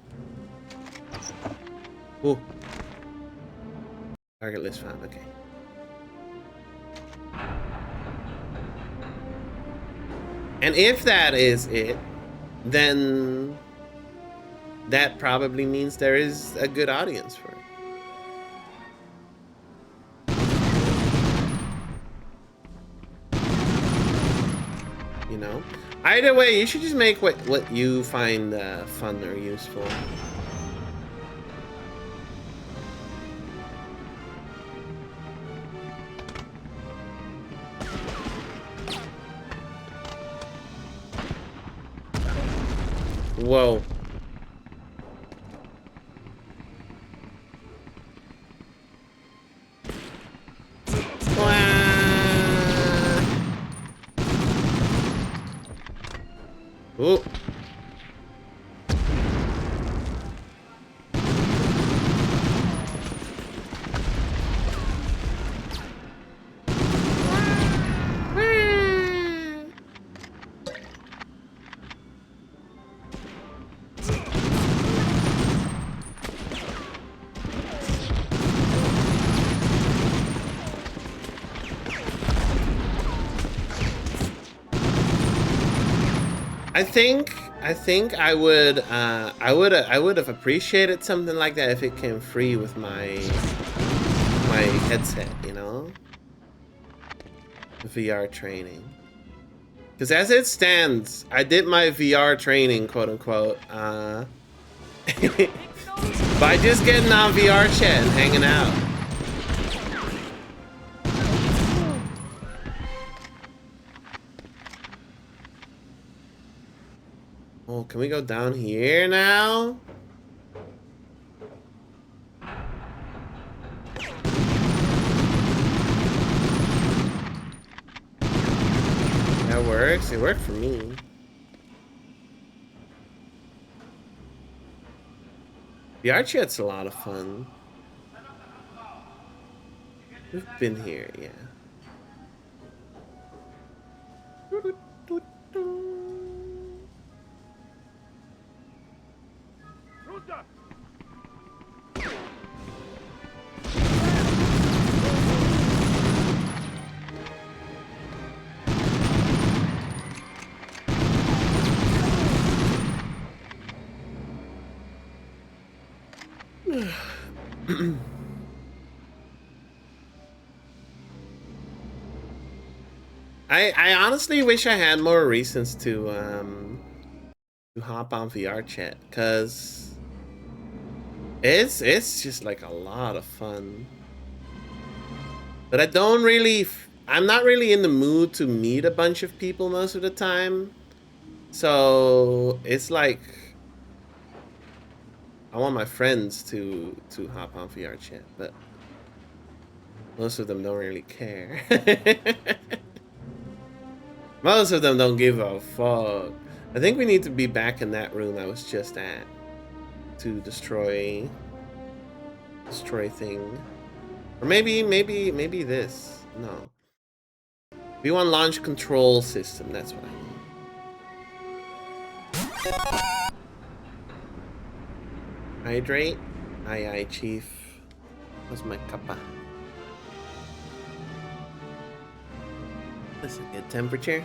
Ooh. Target list found, okay. And if that is it, then that probably means there is a good audience for it. You know? Either way, you should just make what you find fun or useful. Whoa. Ooh. I think I would have appreciated something like that if it came free with my headset, you know? VR training. Because as it stands, I did my VR training, quote unquote, by just getting on VR chat and hanging out. Oh, can we go down here now? That works. It worked for me. VR chat's a lot of fun. We've been here, yeah. I honestly wish I had more reasons to hop on VR chat, cause it's just like a lot of fun. But I'm not really in the mood to meet a bunch of people most of the time. So it's like I want my friends to hop on VR chat, but most of them don't really care. Most of them don't give a fuck. I think we need to be back in that room I was just at to destroy thing. Or maybe this. No. V1 launch control system, that's what I need. Hydrate. Aye, chief. What's my kappa? That's a good temperature.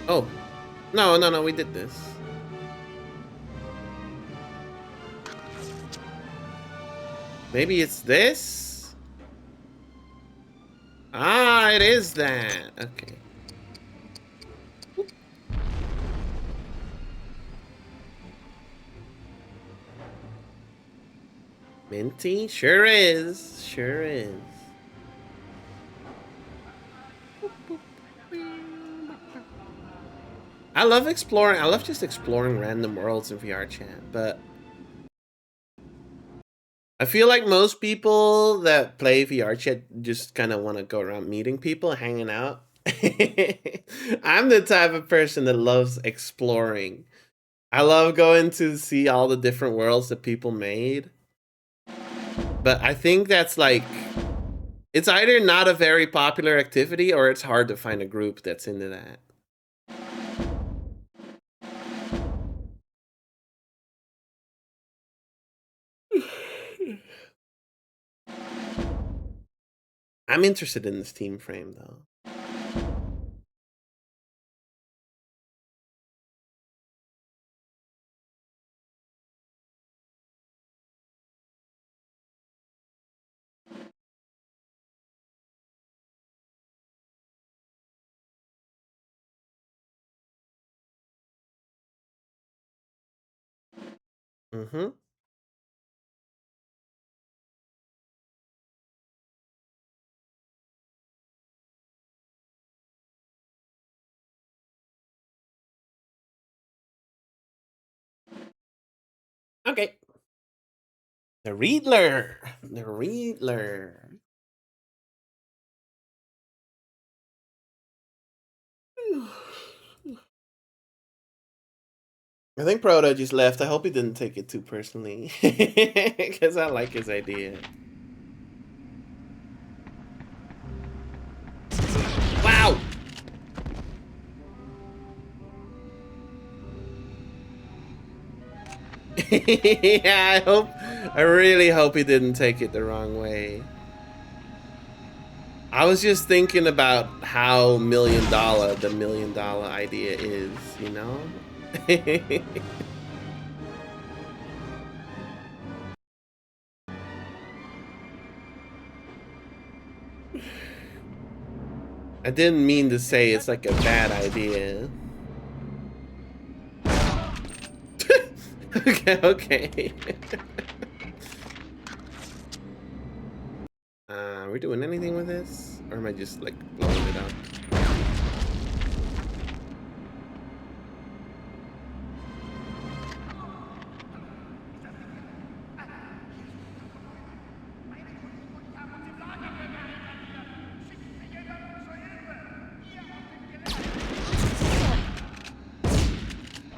Oh. No, we did this. Maybe it's this? Ah, it is that. Okay. Minty? Sure is. Sure is. I love exploring. I love just exploring random worlds in VR chat, but I feel like most people that play VR chat just kind of want to go around meeting people, hanging out. I'm the type of person that loves exploring. I love going to see all the different worlds that people made. But I think that's like, it's either not a very popular activity or it's hard to find a group that's into that. I'm interested in this team frame though. Mm-hmm. Okay. The Riddler. The Riddler. I think Proto just left. I hope he didn't take it too personally. Because I like his idea. Wow! Yeah, I really hope he didn't take it the wrong way. I was just thinking about how the $1 million idea is, you know? I didn't mean to say it's like a bad idea. Okay. Are we doing anything with this? Or am I just like blowing it up?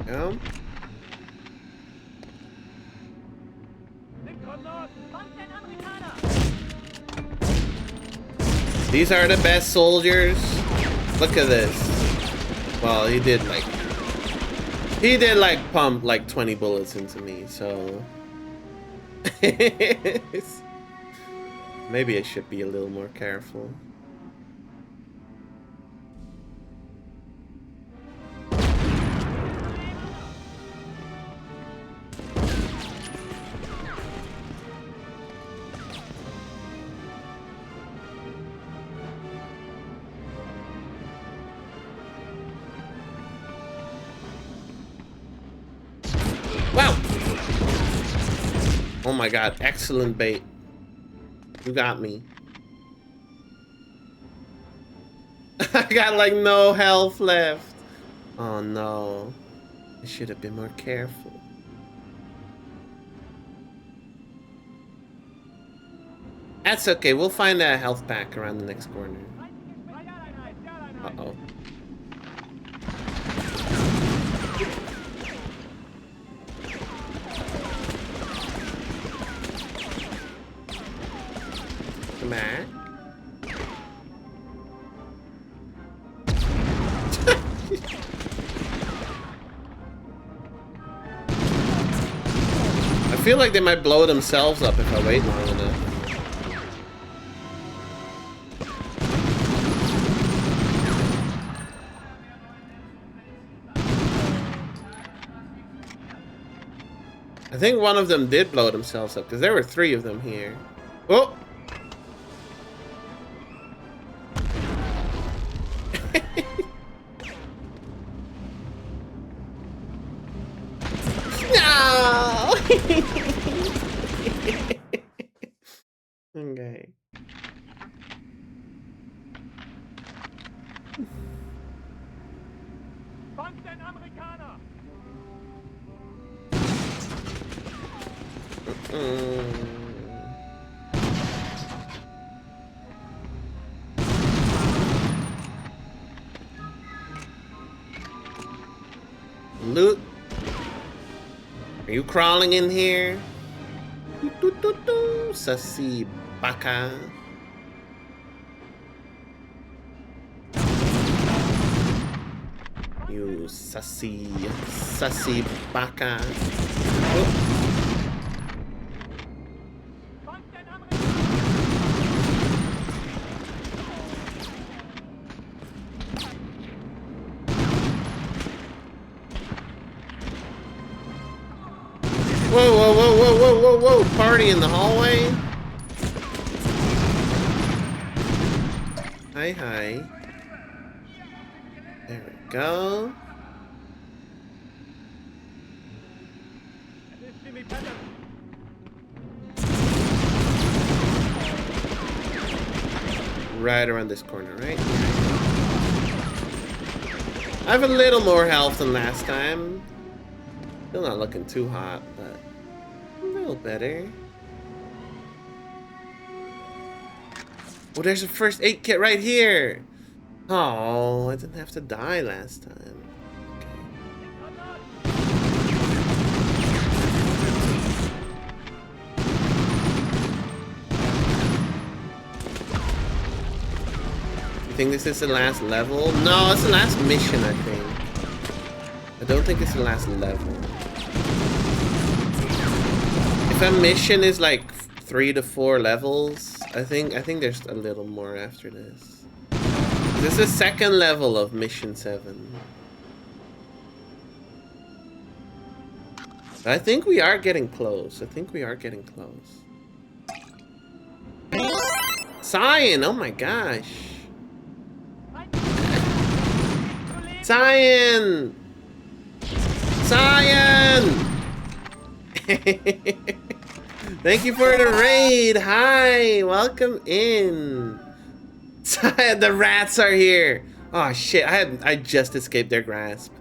No? These are the best soldiers. Look at this. Well, he did like pump like 20 bullets into me, so maybe I should be a little more careful. Wow! Oh my god, excellent bait. You got me. I got like no health left. Oh no. I should have been more careful. That's okay, we'll find a health pack around the next corner. Uh-oh. Come on. I feel like they might blow themselves up if I wait long enough. I think one of them did blow themselves up because there were 3 of them here. Oh! No! Loot. Are you crawling in here? Sasi baka. You sassy baka. Oh. Whoa, whoa, whoa, whoa, whoa, whoa, whoa! Party in the hallway? Hi, hi. There we go. Right around this corner, right? I have a little more health than last time. Still not looking too hot, but a little better. Oh, there's a first aid kit right here. Oh, I didn't have to die last time. You think this is the last level? No, it's the last mission, I think. I don't think it's the last level. If a mission is like 3 to 4 levels, I think there's a little more after this. This is the second level of mission 7. I think we are getting close. Cyan! Oh my gosh. Cyan! Cyan! Thank you for the raid. Hi, welcome in. The rats are here. Oh shit! I just escaped their grasp.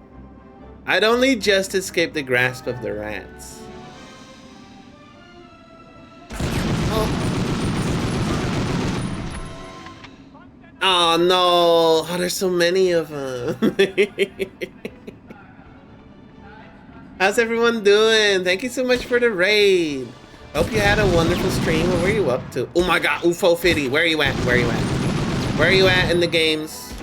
I'd only just escaped the grasp of the rats. Oh no! Oh, there's so many of them. How's everyone doing? Thank you so much for the raid. Hope you had a wonderful stream. What were you up to? Oh my god, UFO Fitty. Where are you at? Where are you at? Where are you at in the games?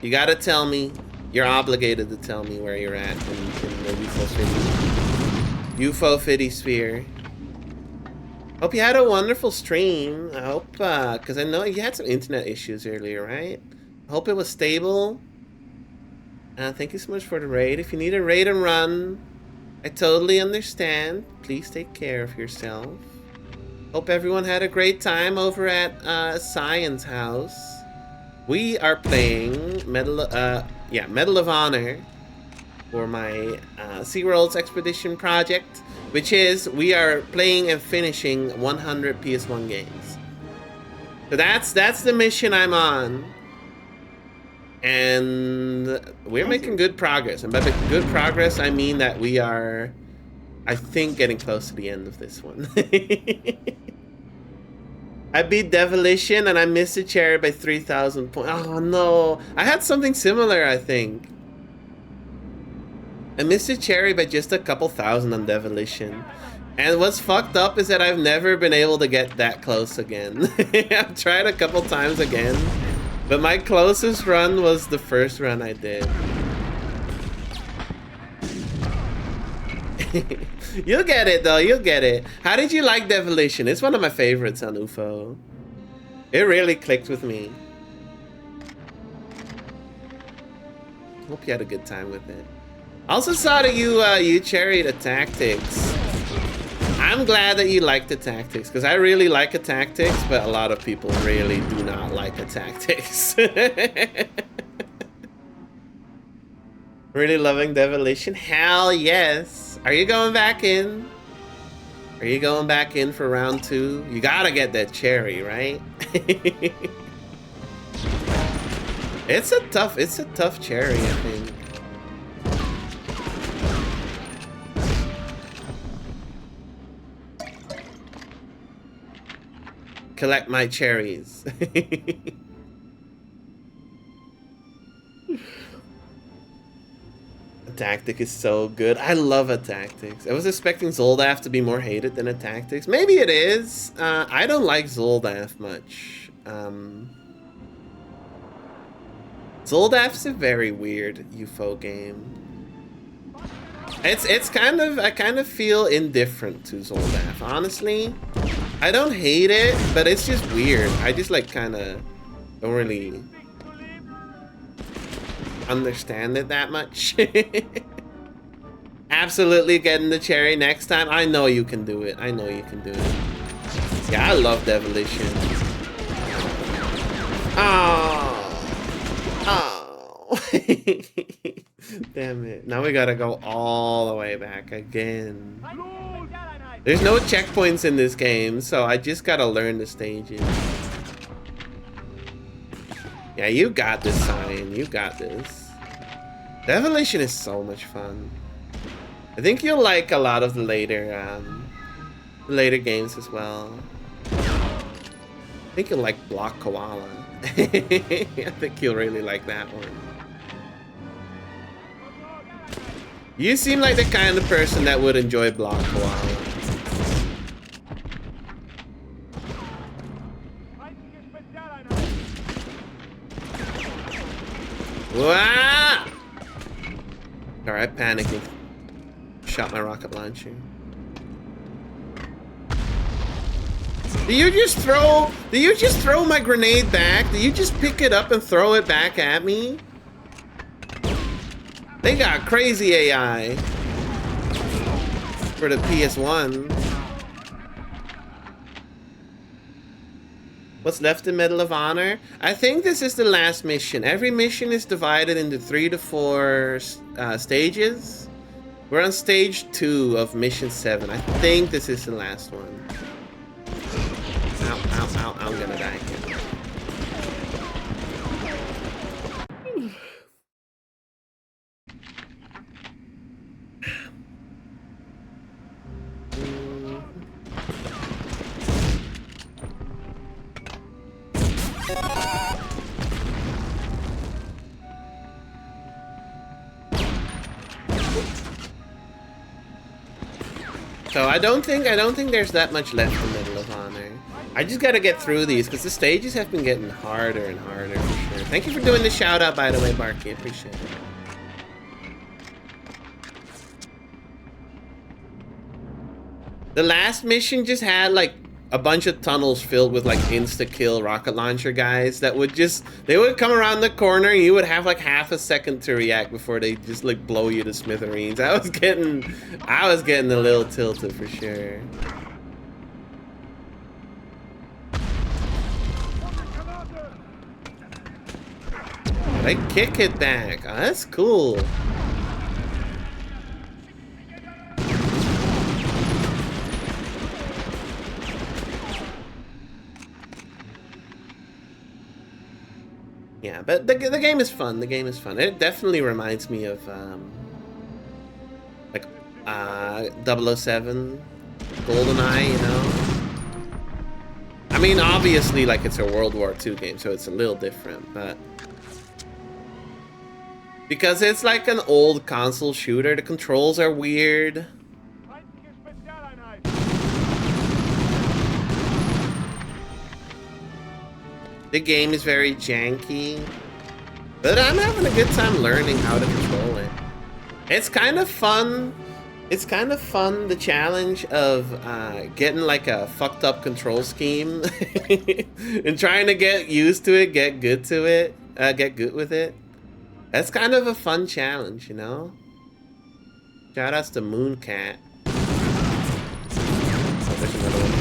You gotta tell me. You're obligated to tell me where you're at in the UFO Fitty. UFO Fitty sphere. Hope you had a wonderful stream. I hope, because I know you had some internet issues earlier, right? I hope it was stable. Thank you so much for the raid. If you need a raid and run, I totally understand. Please take care of yourself. Hope everyone had a great time over at Science House. We are playing Medal of Honor for my SeaWorld's Expedition project, which is we are playing and finishing 100 PS1 games. So that's the mission I'm on. And we're making good progress. And by good progress, I mean that we are, I think, getting close to the end of this one. I beat Devilition and I missed the cherry by 3,000 points. Oh no, I had something similar, I think. I missed the cherry by just a couple thousand on Devilition. And what's fucked up is that I've never been able to get that close again. I've tried a couple times again. But my closest run was the first run I did. You'll get it though, you'll get it. How did you like Devilition? It's one of my favorites on UFO. It really clicked with me. Hope you had a good time with it. Also saw that you cherried the tactics. I'm glad that you like the tactics, because I really like a tactics, but a lot of people really do not like a tactics. Really loving Devilition? Hell yes. Are you going back in? Are you going back in for round 2? You gotta get that cherry, right? It's a tough cherry, I think. collect my cherries. A tactic is so good. I love a tactics. I was expecting Zoldaf to be more hated than a tactics. Maybe it is. I don't like Zoldaf much. Zoldaf's a very weird UFO game. It's kind of, I kind of feel indifferent to Zoldaf, honestly. I don't hate it, but it's just weird. I just like kind of don't really understand it that much. Absolutely getting the cherry next time. I know you can do it. I know you can do it. Yeah, I love Devolution. Oh. Oh. Damn it. Now we gotta go all the way back again. There's no checkpoints in this game, so I just gotta learn the stages. Yeah, you got this, Cyan. You got this. Devolution is so much fun. I think you'll like a lot of the later games as well. I think you'll like Block Koala. I think you'll really like that one. You seem like the kind of person that would enjoy Block Koala. Wah! Alright, panicking. Shot my rocket launcher. Do you just throw my grenade back? Do you just pick it up and throw it back at me? They got crazy AI for the PS1. What's left in Medal of Honor? I think this is the last mission. Every mission is divided into 3 to 4 stages. We're on stage 2 of mission 7. I think this is the last one. Ow, ow, ow, I'm gonna die again. So I don't think there's that much left in Medal of Honor. I just gotta get through these because the stages have been getting harder and harder for sure. Thank you for doing the shout out, by the way, Barky. Appreciate it. The last mission just had like a bunch of tunnels filled with like insta-kill rocket launcher guys that would just, they would come around the corner and you would have like half a second to react before they just like blow you to smithereens. I was getting a little tilted for sure. They kick it back. Oh, that's cool. Yeah, but the game is fun. The game is fun. It definitely reminds me of like 007, GoldenEye, you know? I mean, obviously, like, it's a World War II game, so it's a little different, but because it's like an old console shooter, the controls are weird. The game is very janky, but I'm having a good time learning how to control it. It's kind of fun. It's kind of fun, the challenge of getting like a fucked up control scheme and trying to get used to it, get good with it. That's kind of a fun challenge, you know? Shout outs to Mooncat. Oh, there's another one.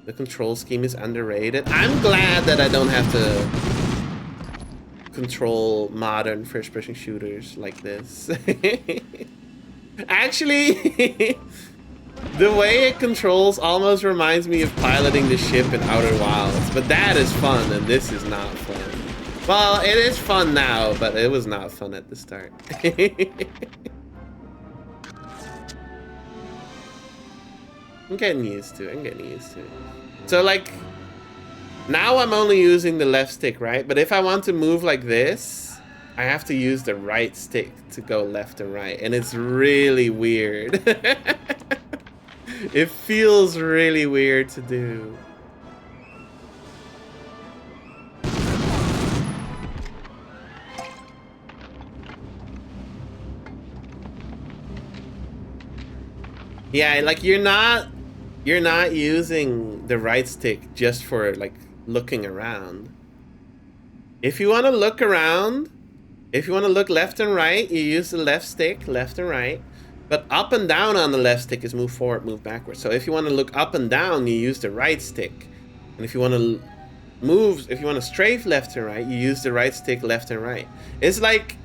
The control scheme is underrated. I'm glad that I don't have to control modern first-person shooters like this. Actually, the way it controls almost reminds me of piloting the ship in Outer Wilds, but that is fun, and this is not fun. Well, it is fun now, but it was not fun at the start. I'm getting used to it. I'm getting used to it. So like, now I'm only using the left stick, right? But if I want to move like this, I have to use the right stick to go left and right. And it's really weird. It feels really weird to do. Yeah, like you're not using the right stick just for like looking around. If you want to look around, if you want to look left and right, you use the left stick, left and right. But up and down on the left stick is move forward, move backwards. So if you want to look up and down, you use the right stick. And if you want to move, if you want to strafe left and right, you use the right stick, left and right. It's like,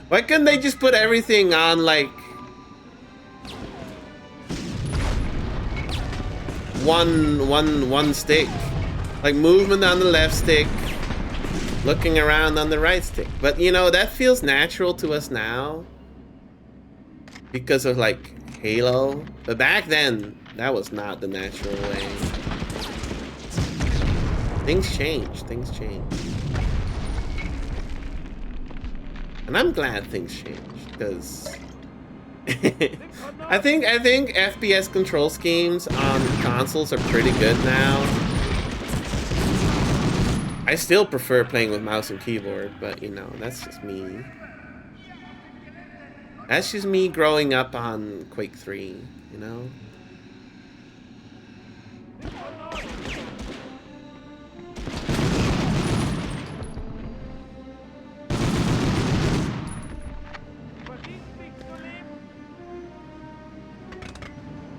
why couldn't they just put everything on like one stick? Like movement on the left stick, looking around on the right stick. But you know, that feels natural to us now because of like Halo. But back then, that was not the natural way. Things change, things change. And I'm glad things change, because I think FPS control schemes on consoles are pretty good now. I still prefer playing with mouse and keyboard, but you know, that's just me. That's just me growing up on Quake 3, you know?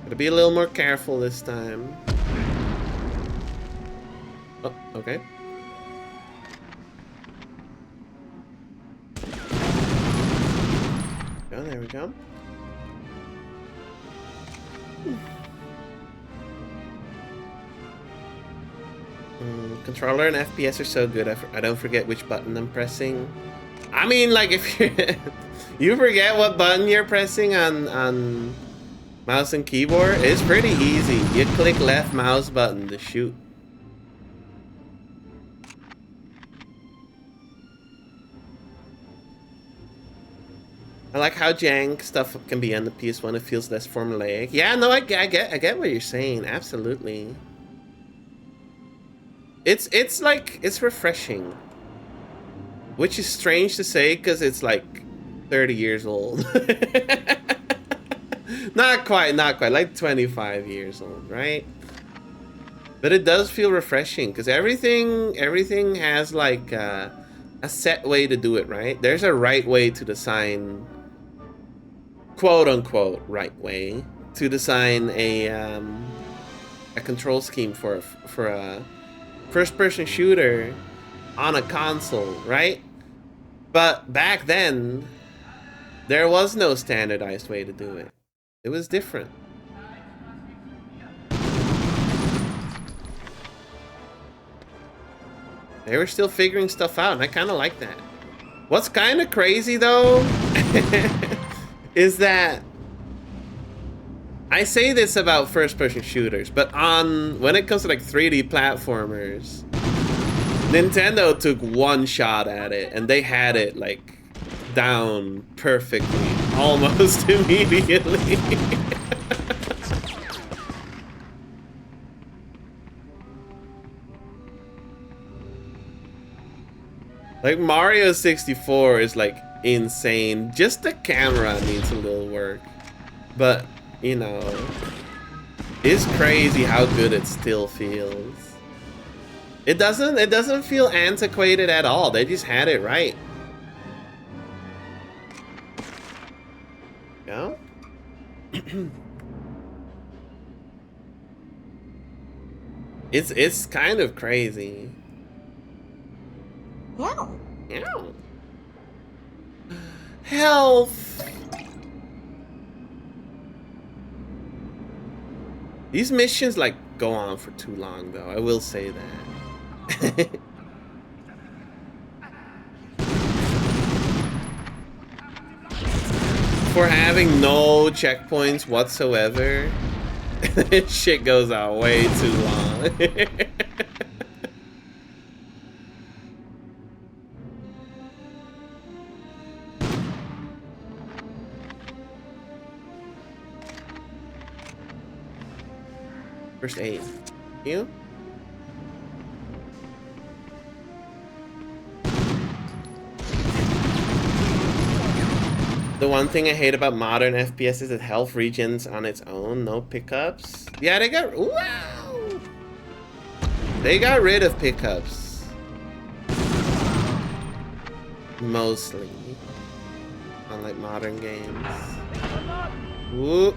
Gotta be a little more careful this time. Oh, okay. Oh, there we go. Controller and FPS are so good, I don't forget which button I'm pressing. I mean, like, if you forget what button you're pressing on mouse and keyboard, it's pretty easy. You click left mouse button to shoot. I like how jank stuff can be on the PS1. It feels less formulaic. Yeah, no, I get what you're saying. Absolutely. It's like, it's refreshing, which is strange to say because it's like 30 years old. Not quite, like 25 years old, right? But it does feel refreshing because everything has like a set way to do it, right? There's a right way to design, quote unquote, right way to design a control scheme for a first-person shooter on a console, right? But back then, there was no standardized way to do it. It was different. They were still figuring stuff out, and I kind of like that. What's kind of crazy, though, is that I say this about first-person shooters, but when it comes to like 3D platformers, Nintendo took one shot at it, and they had it like down perfectly, almost immediately. Like Mario 64 is like insane. Just the camera needs a little work, but you know, it's crazy how good it still feels. It doesn't feel antiquated at all. They just had it right. Yeah. It's kind of crazy. Yeah. Yeah. Health. These missions like go on for too long though. I will say that. For having no checkpoints whatsoever, this shit goes out way too long. First aid. You? The one thing I hate about modern FPS is that health regens on its own, no pickups. Yeah, they got, wow! They got rid of pickups. Mostly. Unlike modern games. Whoop.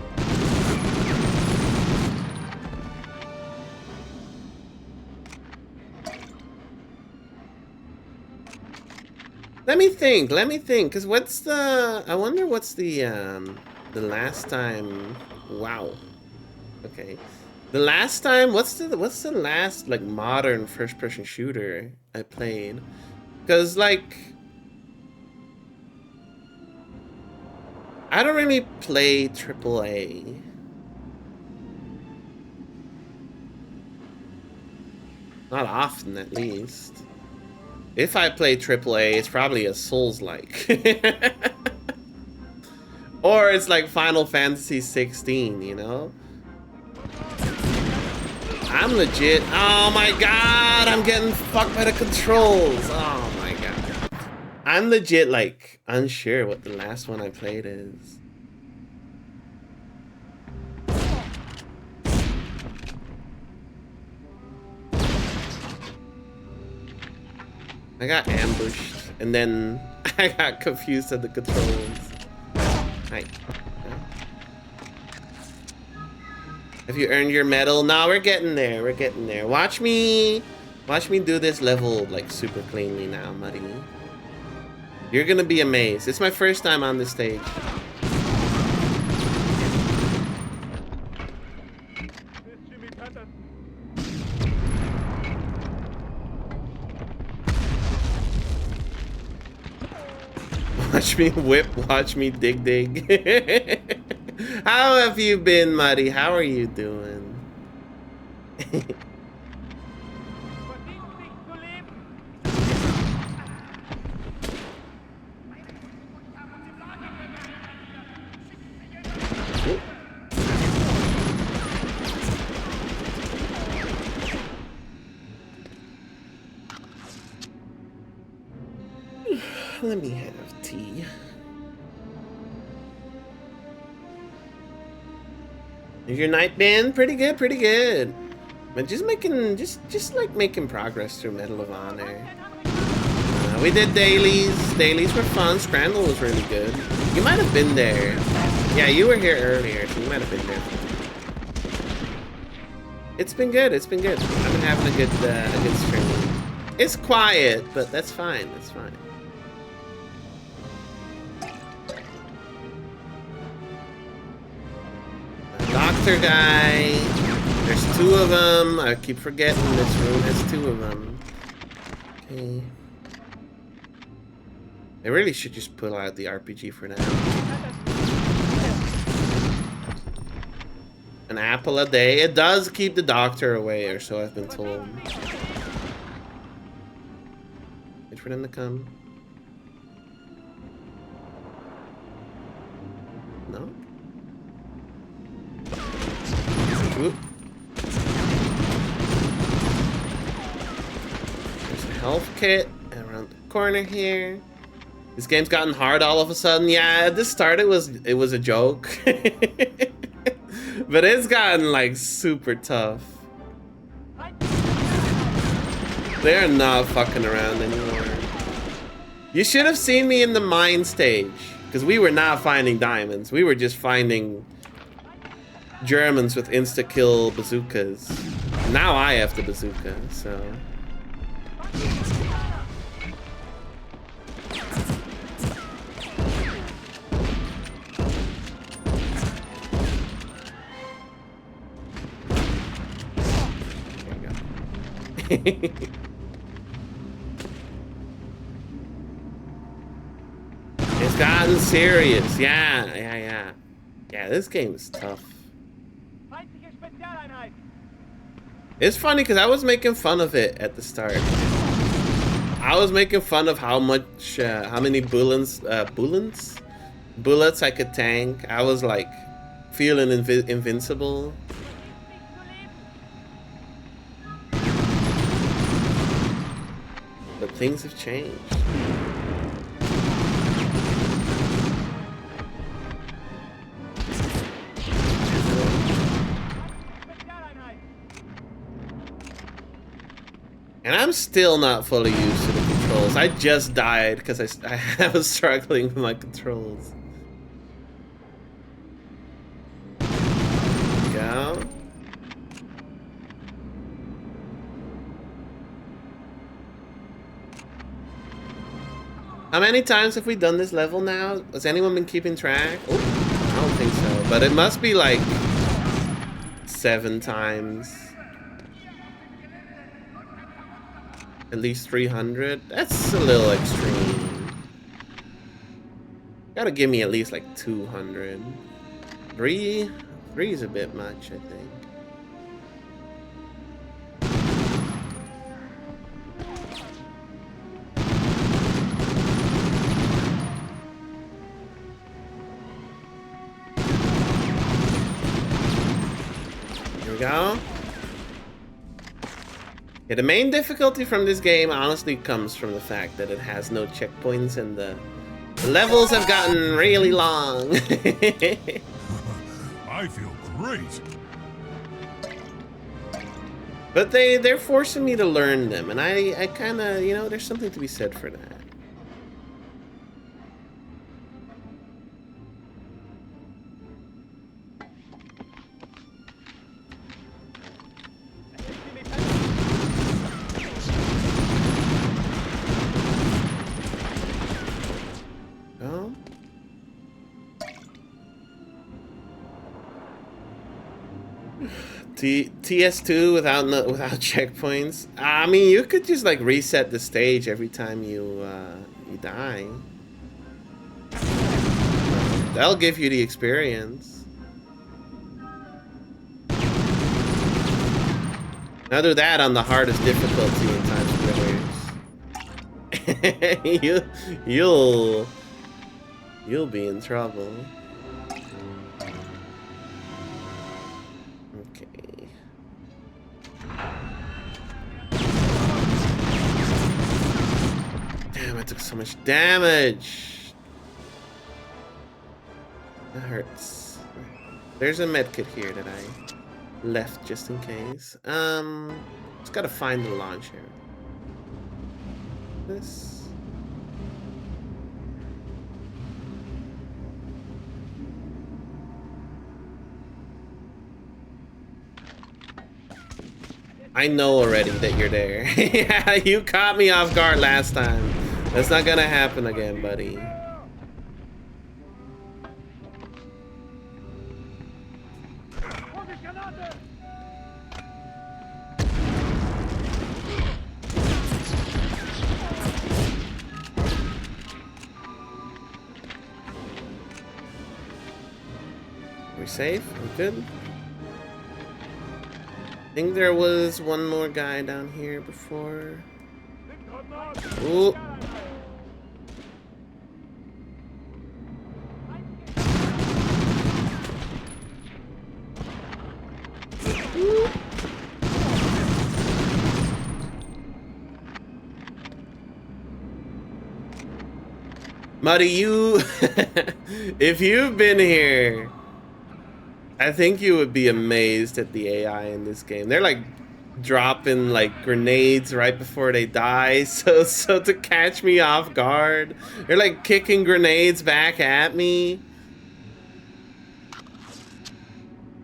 Let me think, because what's the, I wonder what's the last time, wow, okay. The last time, what's the last, like, modern first-person shooter I played? Because, like, I don't really play AAA. Not often, at least. If I play AAA, it's probably a Souls-like. Or it's like Final Fantasy 16, you know? I'm legit. Oh my god, I'm getting fucked by the controls. Oh my god. I'm legit, like, unsure what the last one I played is. I got ambushed, and then I got confused at the controls. Hi. Have you earned your medal? No, we're getting there. We're getting there. Watch me do this level, like, super cleanly now, Muddy. You're gonna be amazed. It's my first time on this stage. Watch me whip, watch me dig. How have you been, Muddy? How are you doing? Let me have tea. Your night been pretty good, pretty good. But just making, just like making progress through Medal of Honor. We did dailies. Dailies were fun. Scramble was really good. You might have been there. Yeah, you were here earlier, so you might have been there. It's been good. It's been good. I've been having a good stream. It's quiet, but that's fine. That's fine. Doctor guy. There's two of them. I keep forgetting this room has two of them. Okay. I really should just pull out the RPG for now. An apple a day. It does keep the doctor away, or so I've been told. Wait for them to come. No? Oop. There's a health kit around the corner here. This game's gotten hard all of a sudden. Yeah, at the start it was a joke. But it's gotten like super tough. They're not fucking around anymore. You should have seen me in the mine stage, because we were not finding diamonds. We were just finding Germans with insta-kill bazookas. Now I have the bazooka, so. There you go. It's gotten serious. Yeah. Yeah, this game is tough. It's funny because I was making fun of it at the start. I was making fun of how many bullets I could tank. I was like feeling invincible. But things have changed. And I'm still not fully used to the controls. I just died because I was struggling with my controls. Go. How many times have we done this level now? Has anyone been keeping track? Oh, I don't think so. But it must be like 7 times. At least 300. That's a little extreme. Gotta give me at least like 200. 3 is a bit much, I think. Here we go. Yeah, the main difficulty from this game honestly comes from the fact that it has no checkpoints and the levels have gotten really long. I feel great. But they're forcing me to learn them, and I kind of, you know, there's something to be said for that. Oh. TS2 without checkpoints. I mean, you could just like reset the stage every time you die. That'll give you the experience. Now do that on the hardest difficulty in Times Squares. You'll be in trouble. Okay. Damn, I took so much damage. That hurts. There's a medkit here that I left just in case. Just gotta find the launcher. This. I know already that you're there. Yeah, you caught me off guard last time. That's not gonna happen again, buddy. Are we safe? We good? I think there was one more guy down here before. Ooh. Ooh. Muddy, you if you've been here, I think you would be amazed at the AI in this game. They're like dropping like grenades right before they die, so to catch me off guard. They're like kicking grenades back at me.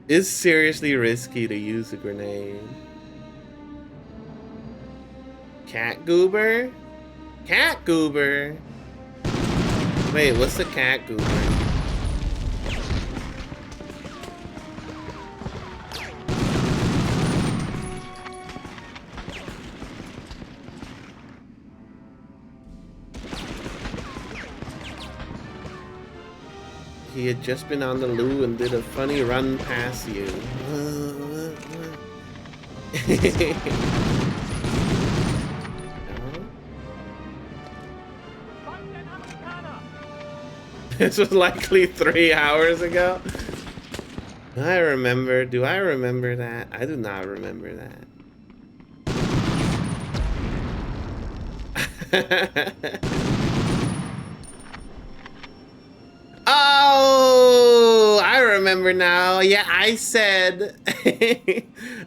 It's seriously risky to use a grenade. Cat goober? Cat goober? Wait, what's the cat goober? he had just been on the loo and did a funny run past you. This was likely 3 hours ago. I remember. Do I remember that? I do not remember that. Oh, I remember now. Yeah, I said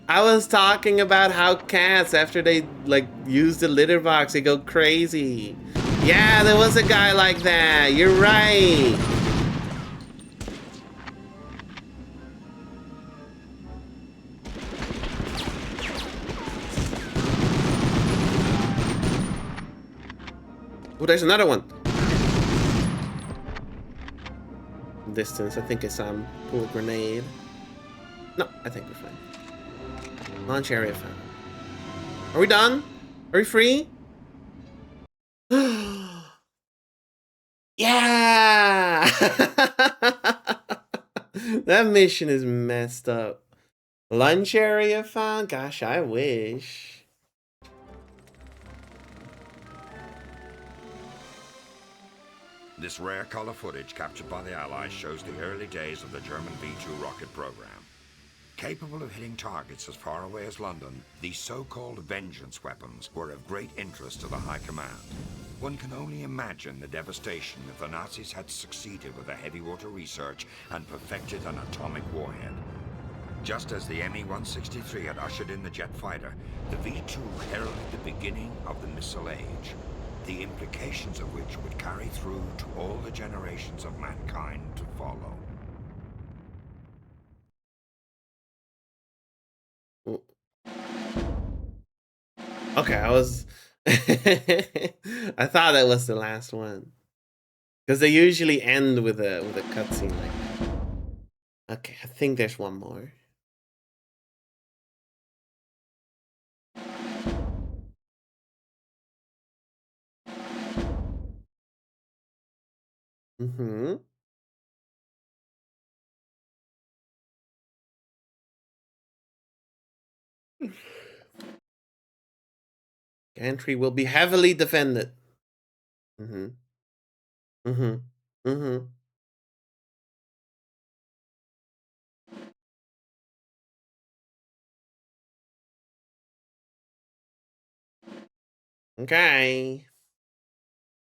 I was talking about how cats, after they like use the litter box, they go crazy. Yeah, there was a guy like that. You're right. Oh, there's another one. Distance, I think I saw him pull a grenade. No, I think we're fine. Launch area found. Are we done? Are we free? Yeah! That mission is messed up. Lunch area found? Gosh, I wish. This rare color footage captured by the Allies shows the early days of the German V-2 rocket program. Capable of hitting targets as far away as London, these so-called vengeance weapons were of great interest to the High Command. One can only imagine the devastation if the Nazis had succeeded with their heavy water research and perfected an atomic warhead. Just as the Me-163 had ushered in the jet fighter, the V-2 heralded the beginning of the missile age, the implications of which would carry through to all the generations of mankind to follow. Okay, I was... I thought that was the last one. Because they usually end with a cutscene like that. Okay, I think there's one more. Mm-hmm. Gantry will be heavily defended. Mm-hmm. Mm-hmm. Mm-hmm. Okay.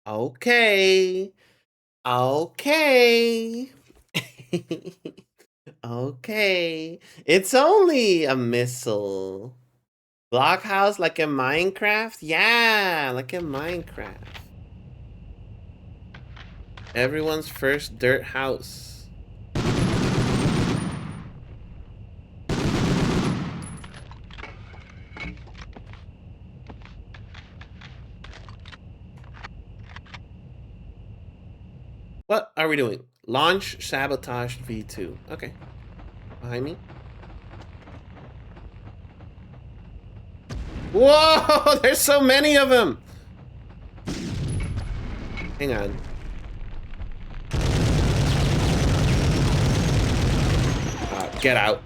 Okay. Okay. Okay. It's only a missile. Blockhouse like in Minecraft? Yeah, like in Minecraft. Everyone's first dirt house. What are we doing? Launch sabotage V2. Okay. Behind me. Whoa! There's so many of them! Hang on. Get out.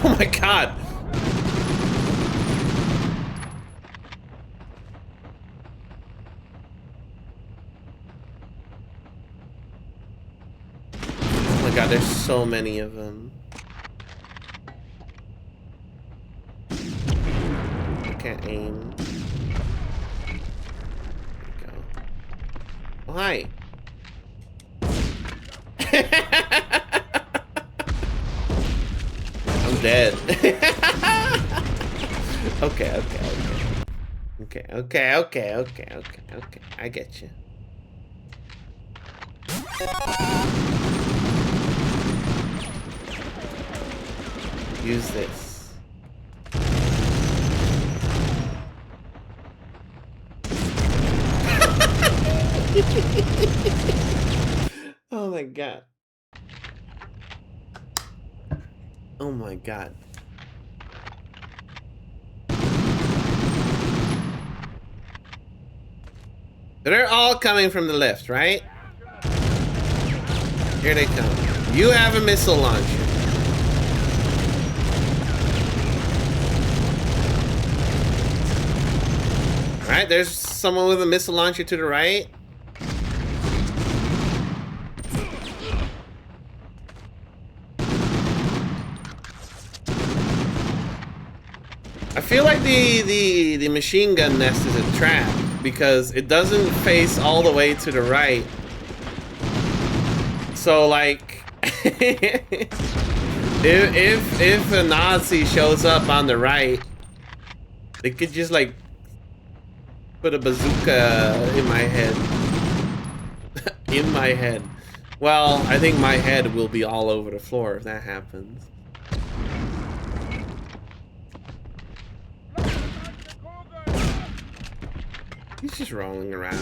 Oh my god! Oh my god, there's so many of them. I can't aim. There we go. Oh, hi. I'm dead. Okay. I get you. use this. Oh my god. Oh my god. They're all coming from the left, right? Here they come. You have a missile launcher. Alright, there's someone with a missile launcher to the right. I feel like the machine gun nest is a trap because it doesn't face all the way to the right. So like if a Nazi shows up on the right, they could just like put a bazooka in my head. In my head. Well, I think my head will be all over the floor if that happens. He's just rolling around.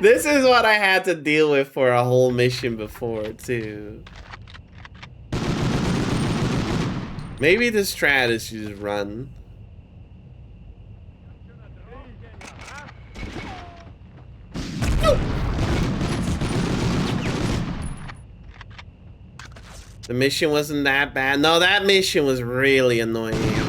This is what I had to deal with for a whole mission before, too. Maybe the strat is just run. The mission wasn't that bad. No, that mission was really annoying.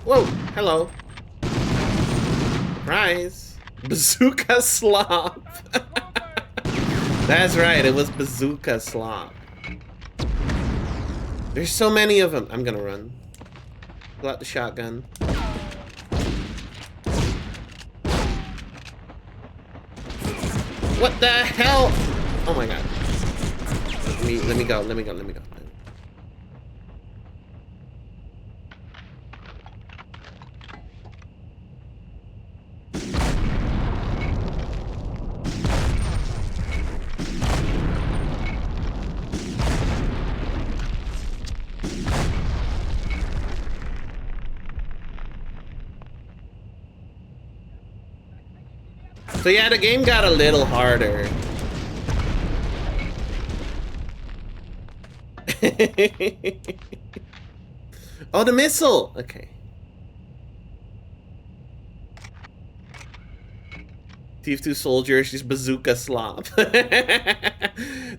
Whoa, hello. Surprise. Bazooka slop. That's right, it was bazooka slop. There's so many of them. I'm gonna run. Pull out the shotgun. What the hell? Oh my god. Let me go. So yeah, the game got a little harder. Oh, the missile! Okay. TF2 soldiers, just bazooka slop.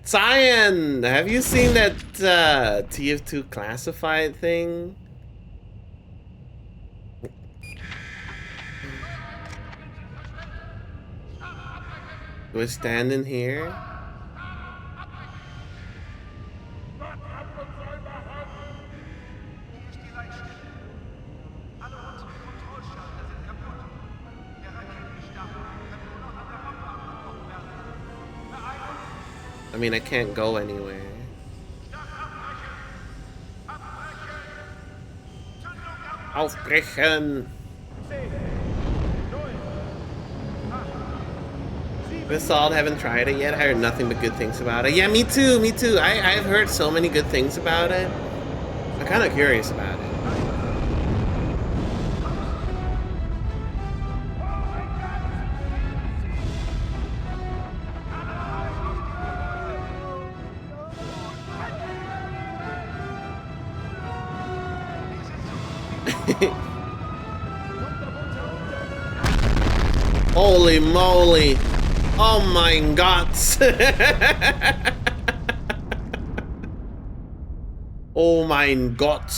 Cyan, have you seen that TF2 classified thing? Do I stand in here? I mean, I can't go anywhere. Aufbrechen! This Assault, haven't tried it yet. I heard nothing but good things about it. Yeah, me too, me too. I've heard so many good things about it. I'm kind of curious about it. Holy moly! Oh my god! Oh my god!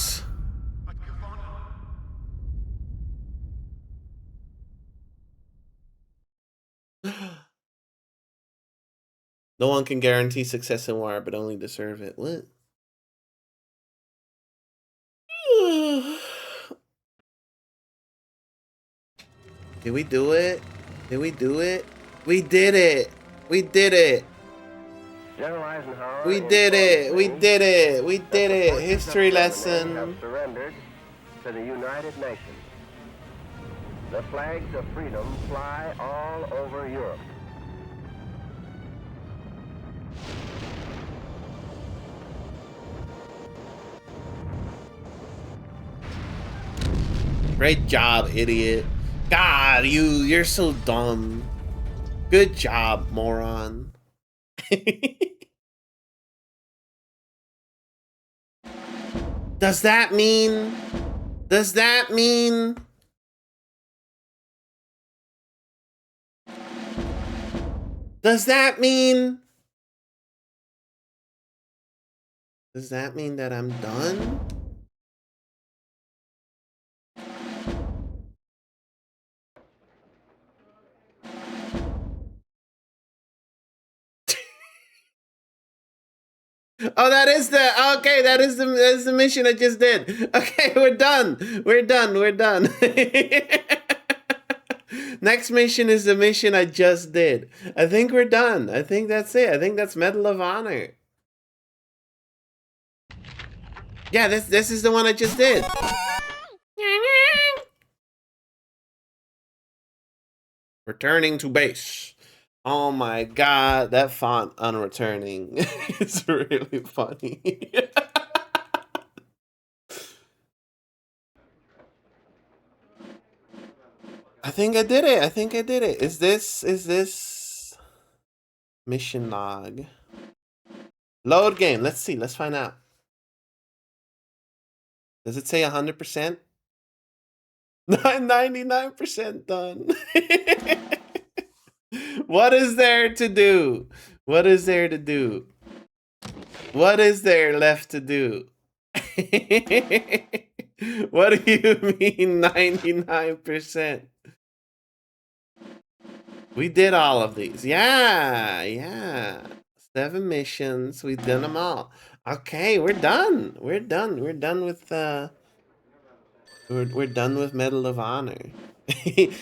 No one can guarantee success in war, but only deserve it. What? Did we do it? Did we do it? We did it! We did it! General Eisenhower We did it. We did it. We that did the it. forces of History Germany lesson. have surrendered to the United Nations. The flags of freedom fly all over Europe. Great job, idiot. God, you're so dumb. Good job, moron. Does that mean? Does that mean? Does that mean? Does that mean that I'm done? Oh, that is the okay. That is the mission I just did. Okay, we're done. We're done. We're done. Next mission is the mission I just did. I think we're done. I think that's it. I think that's Medal of Honor. Yeah, this is the one I just did. Returning to base. Oh my god, that font on returning is really funny. I think I did it. I think I did it. Is this mission log? Load game. Let's see. Let's find out. Does it say 100%? 99% done. What is there to do? What is there to do? What is there left to do? What do you mean 99%? We did all of these. Yeah. 7 missions. We've done them all. Okay, we're done. We're done. We're done with we're done with Medal of Honor.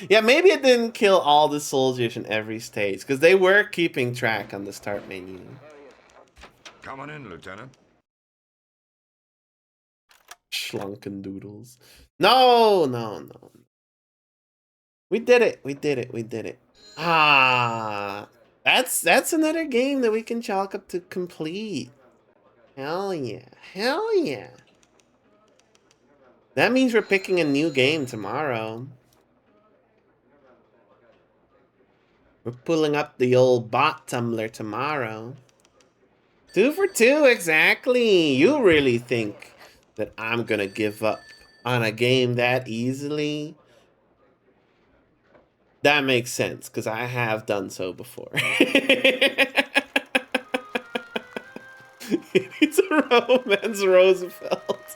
Yeah, maybe it didn't kill all the soldiers in every stage because they were keeping track on the start menu. Come on in, Lieutenant. Schlunken doodles. No. We did it. We did it. We did it. Ah, that's another game that we can chalk up to complete. Hell yeah. Hell yeah. That means we're picking a new game tomorrow. We're pulling up the old bot tumbler tomorrow. 2 for 2, exactly. You really think that I'm gonna give up on a game that easily? That makes sense, because I have done so before. It's a romance, Roosevelt.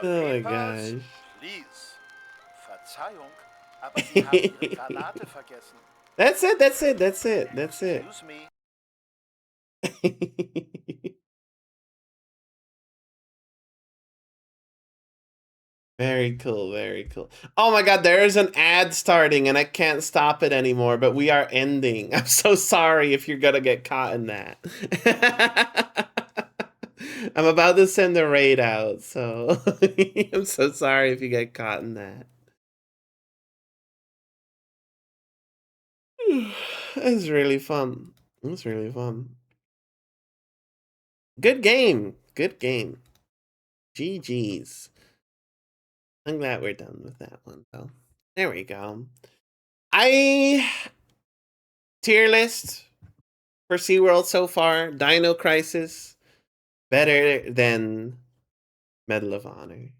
Oh my gosh. That's it. Very cool, very cool. Oh my god, there is an ad starting and I can't stop it anymore, but we are ending. I'm so sorry if you're gonna get caught in that. I'm about to send a raid out, so I'm so sorry if you get caught in that. It's really fun. It's really fun. Good game. Good game. GG's. I'm glad we're done with that one, though. There we go. Tier list for SeaWorld so far. Dino Crisis. Better than Medal of Honor.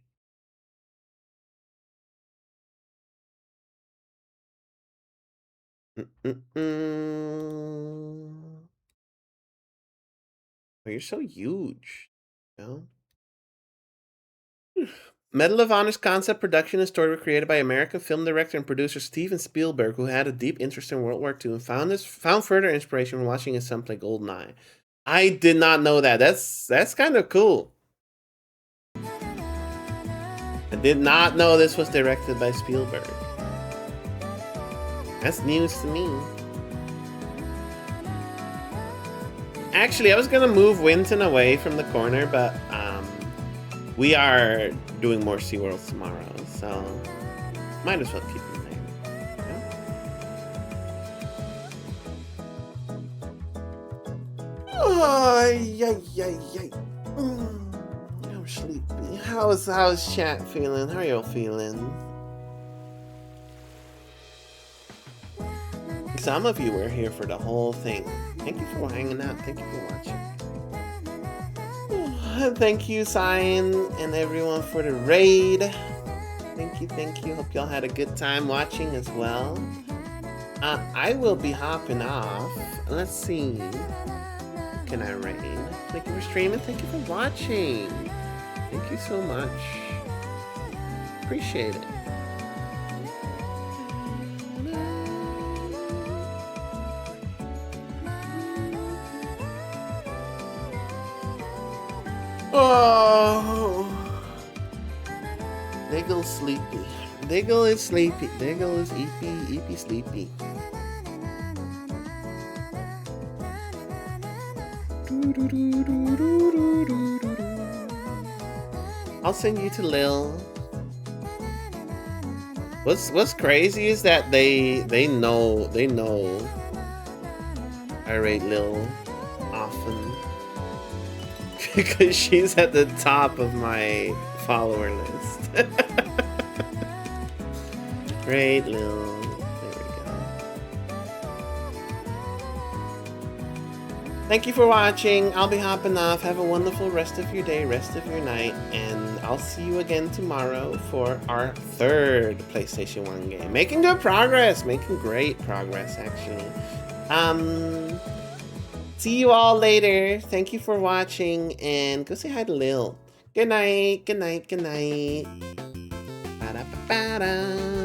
Oh, you're so huge. You know? Medal of Honor's concept, production, and story were created by American film director and producer Steven Spielberg, who had a deep interest in World War II and found further inspiration from watching his son play GoldenEye. I did not know that. That's kind of cool. I did not know this was directed by Spielberg. That's news to me. Actually, I was gonna move Winton away from the corner, but we are doing more SeaWorlds tomorrow, so might as well keep him there. Oh, yay. I'm sleepy. How's chat feeling? How are y'all feeling? Some of you were here for the whole thing. Thank you for hanging out. Thank you for watching. Thank you, Cyan, and everyone for the raid. Thank you. Hope y'all had a good time watching as well. I will be hopping off. Let's see. Who can I raid? Thank you for streaming. Thank you for watching. Thank you so much. Appreciate it. Oh, Diggle's sleepy. Diggle is sleepy. Diggle is eepy sleepy. I'll send you to Lil. What's crazy is that they know I rate Lil often. Because she's at the top of my follower list. Great, Lil. There we go. Thank you for watching. I'll be hopping off. Have a wonderful rest of your day, rest of your night, and I'll see you again tomorrow for our third PlayStation 1 game. Making good progress. Making great progress, actually. See you all later. Thank you for watching, and go say hi to Lil. Good night. Ba-da-ba-ba-da.